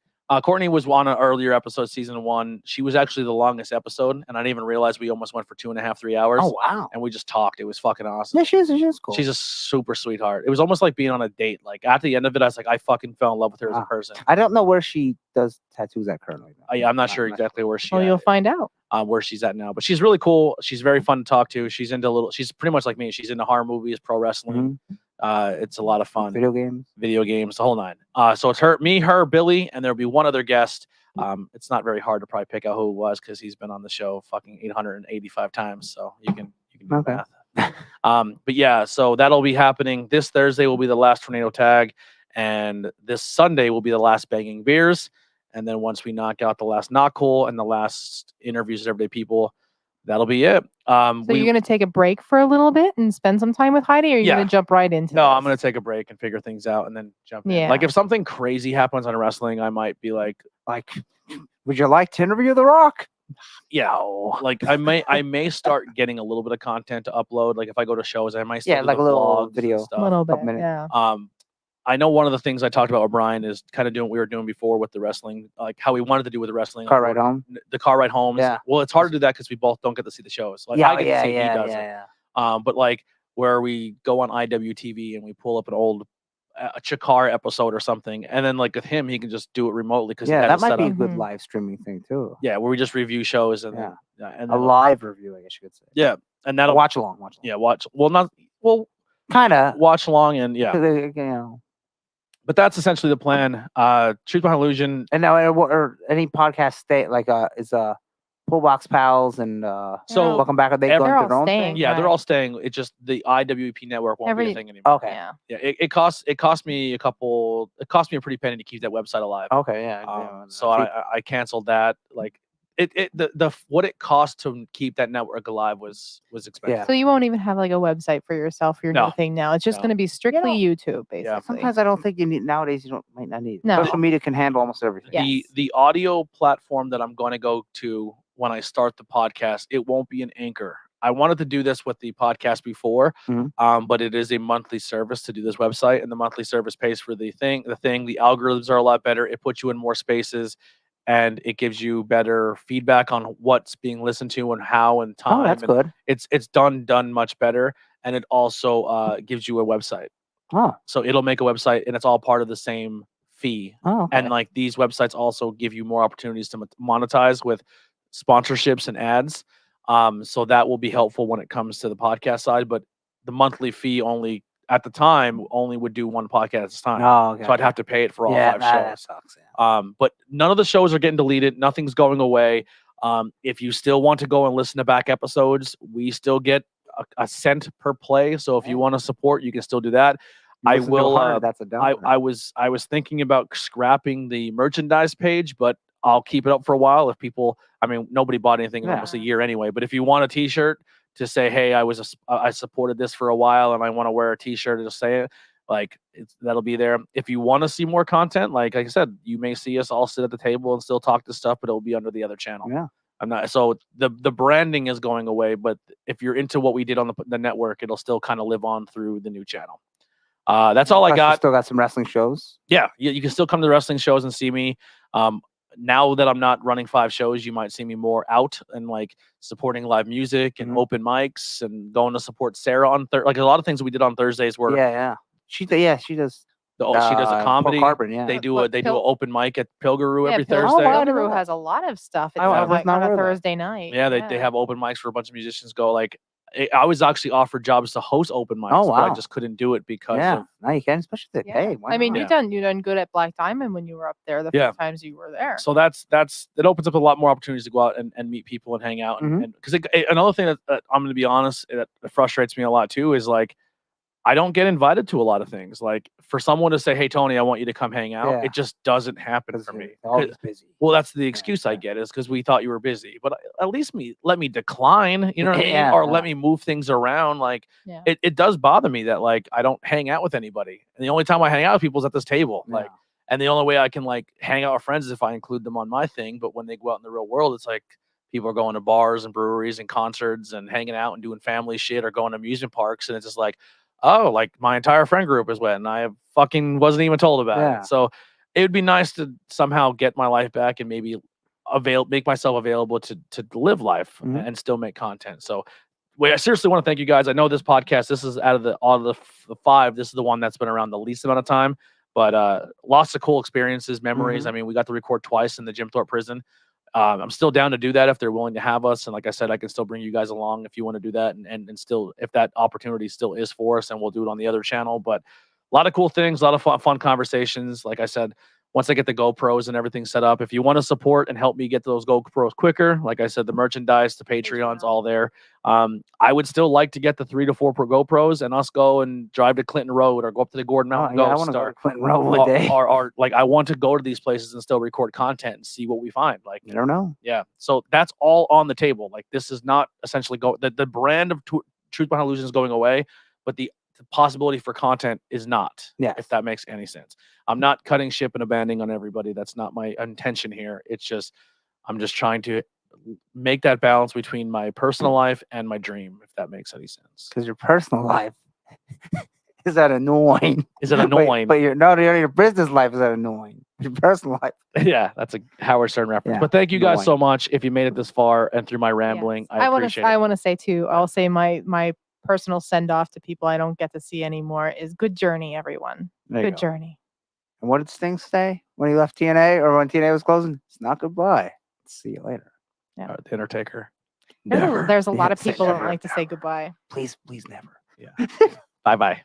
[SPEAKER 1] Courtney was on an earlier episode, season 1. She was actually the longest episode, and I didn't even realize we almost went for 2.5, 3 hours.
[SPEAKER 2] Oh wow!
[SPEAKER 1] And we just talked. It was fucking awesome.
[SPEAKER 2] Yeah, she's cool.
[SPEAKER 1] She's a super sweetheart. It was almost like being on a date. Like at the end of it, I was like, I fucking fell in love with her as a person.
[SPEAKER 2] I don't know where she does tattoos at currently.
[SPEAKER 1] Yeah, I'm not sure exactly where she.
[SPEAKER 3] Well, you'll find out.
[SPEAKER 1] Where she's at now, but she's really cool. She's very fun to talk to. She's pretty much like me. She's into horror movies, pro wrestling. It's a lot of fun.
[SPEAKER 2] Video games,
[SPEAKER 1] the whole nine. So it's me, her, Billy, and there'll be one other guest. It's not very hard to probably pick out who it was because he's been on the show fucking 885 times. So you can do the math. But yeah, so that'll be happening. This Thursday will be the last Tornado Tag, and this Sunday will be the last Banging Beers. And then once we knock out the last Not Cool and the last interviews with everyday people, that'll be it.
[SPEAKER 3] So you're going to take a break for a little bit and spend some time with Heidi, or are you going to jump right into
[SPEAKER 1] No,
[SPEAKER 3] this?
[SPEAKER 1] I'm going to take a break and figure things out and then jump in. Like if something crazy happens on wrestling, I might be like,
[SPEAKER 2] would you like to interview The Rock?
[SPEAKER 1] Yeah, like I may start getting a little bit of content to upload. Like if I go to shows, I might start
[SPEAKER 2] like a little video,
[SPEAKER 1] stuff.
[SPEAKER 3] A little bit, yeah.
[SPEAKER 1] I know one of the things I talked about with Brian is kind of doing what we were doing before with the wrestling, like how we wanted to do with the wrestling.
[SPEAKER 2] Car ride home.
[SPEAKER 1] The car ride home.
[SPEAKER 2] Yeah.
[SPEAKER 1] Well, it's hard to do that because we both don't get to see the shows. Like I get to see he does it. But like where we go on IWTV and we pull up an old a Chikar episode or something, and then like with him, he can just do it remotely because
[SPEAKER 2] that might be a good live streaming thing too.
[SPEAKER 1] Yeah, where we just review shows and
[SPEAKER 2] and a live review, I guess you could say.
[SPEAKER 1] Yeah, and that'll
[SPEAKER 2] watch along.
[SPEAKER 1] Yeah, kind of watch along and But that's essentially the plan. Truth Behind Illusion.
[SPEAKER 2] And now, or any podcast stay like is Pullbox Pals and
[SPEAKER 1] so
[SPEAKER 2] Welcome Back. Are they going to their own thing?
[SPEAKER 1] Yeah, they're all staying. It's just the IWEP network won't be a thing anymore.
[SPEAKER 2] Okay.
[SPEAKER 1] Yeah. It cost me a pretty penny to keep that website alive.
[SPEAKER 2] Okay.
[SPEAKER 1] So I canceled that. Like what it cost to keep that network alive was expensive.
[SPEAKER 3] Yeah. So you won't even have like a website for yourself, your new thing now. It's just going to be strictly YouTube, basically.
[SPEAKER 2] Yeah. Sometimes I don't think you need nowadays. Might not need. No. Social media can handle almost everything.
[SPEAKER 3] Yes.
[SPEAKER 1] The audio platform that I'm going to go to when I start the podcast, it won't be an Anchor. I wanted to do this with the podcast before, but it is a monthly service to do this website, and the monthly service pays for the thing. The algorithms are a lot better. It puts you in more spaces, and it gives you better feedback on what's being listened to and how and time.
[SPEAKER 2] Oh, that's good.
[SPEAKER 1] It's done much better, and it also gives you a website.
[SPEAKER 2] Oh,
[SPEAKER 1] so it'll make a website, and it's all part of the same fee.
[SPEAKER 2] Oh, okay.
[SPEAKER 1] And like these websites also give you more opportunities to monetize with sponsorships and ads. So that will be helpful when it comes to the podcast side, but the monthly fee only at the time only would do one podcast at a time.
[SPEAKER 2] Oh, okay.
[SPEAKER 1] So I'd have to pay it for all 5 shows.
[SPEAKER 2] That sucks, yeah.
[SPEAKER 1] But none of the shows are getting deleted. Nothing's going away. If you still want to go and listen to back episodes, we still get a cent per play. So if you want to support, you can still do that. I will.
[SPEAKER 2] That's a
[SPEAKER 1] I was thinking about scrapping the merchandise page, but I'll keep it up for a while. If people, nobody bought anything in almost a year anyway. But if you want a T-shirt to say, "Hey, I supported this for a while, and I want to wear a T-shirt to say it," that'll be there. If you want to see more content, like I said, you may see us all sit at the table and still talk this stuff, but it'll be under the other channel.
[SPEAKER 2] Yeah,
[SPEAKER 1] I'm not. So the branding is going away, but if you're into what we did on the network, it'll still kind of live on through the new channel. That's all I got.
[SPEAKER 2] Still got some wrestling shows.
[SPEAKER 1] Yeah, you can still come to the wrestling shows and see me. Now that I'm not running 5 shows, you might see me more out and like supporting live music and open mics and going to support Sarah on like a lot of things we did on Thursdays were
[SPEAKER 2] she does
[SPEAKER 1] she does a comedy.
[SPEAKER 2] Carbon,
[SPEAKER 1] They do an open mic at Pilgaroo every Thursday.
[SPEAKER 3] Pilgaroo has a lot of stuff. It's on a Thursday night.
[SPEAKER 1] Yeah, they have open mics for a bunch of musicians go. Like I was actually offered jobs to host open mics, but I just couldn't do it because of
[SPEAKER 2] now you can, especially the pay.
[SPEAKER 3] I mean, you done good at Black Diamond when you were up there the few times you were there.
[SPEAKER 1] So it opens up a lot more opportunities to go out and meet people and hang out. And because another thing that I'm going to be honest, that frustrates me a lot too is like I don't get invited to a lot of things. Like for someone to say, "Hey Tony, I want you to come hang out," it just doesn't happen for me.
[SPEAKER 2] Always busy.
[SPEAKER 1] Well, that's the excuse I get is because we thought you were busy. But at least let me decline, you know what I mean? Or let me move things around. Like it does bother me that like I don't hang out with anybody. And the only time I hang out with people is at this table. Like, and the only way I can like hang out with friends is if I include them on my thing. But when they go out in the real world, it's like people are going to bars and breweries and concerts and hanging out and doing family shit or going to amusement parks. And it's just like, oh, like my entire friend group is went and I fucking wasn't even told about it. So it would be nice to somehow get my life back and maybe make myself available to live life and still make content. So I seriously want to thank you guys. I know this podcast, this is out of the 5, this is the one that's been around the least amount of time, but lots of cool experiences, memories. I mean, we got to record twice in the Jim Thorpe prison. I'm still down to do that if they're willing to have us. And like I said, I can still bring you guys along if you want to do that. And still, if that opportunity still is for us, and we'll do it on the other channel. But a lot of cool things, a lot of fun conversations. Like I said, once I get the GoPros and everything set up, if you want to support and help me get those GoPros quicker, like I said, the merchandise, the Patreon's all there. I would still like to get the 3 to 4 per GoPros and us go and drive to Clinton Road or go up to the Gordon Mountain
[SPEAKER 2] I want to go to Clinton Road one day.
[SPEAKER 1] Or like I want to go to these places and still record content and see what we find. Like
[SPEAKER 2] I don't know.
[SPEAKER 1] Yeah. So that's all on the table. Like this is not essentially the brand of Truth Behind Illusion is going away, but the possibility for content is not. If that makes any sense. I'm not cutting ship and abandoning on everybody. That's not my intention here. It's just I'm just trying to make that balance between my personal life and my dream, if that makes any sense.
[SPEAKER 2] Because your personal life is that annoying.
[SPEAKER 1] Is it annoying?
[SPEAKER 2] But your business life is that annoying. Your personal life.
[SPEAKER 1] Yeah, that's a Howard Stern reference. But thank you guys so much. If you made it this far and through my rambling, I appreciate it.
[SPEAKER 3] I want to say too, I'll say my personal send off to people I don't get to see anymore is good journey, everyone. Good journey.
[SPEAKER 2] And what did Sting say when he left TNA or when TNA was closing? It's not goodbye. See you later.
[SPEAKER 1] The Undertaker.
[SPEAKER 3] There's a lot of people that like to say goodbye.
[SPEAKER 2] Please never.
[SPEAKER 1] Yeah. Bye-bye.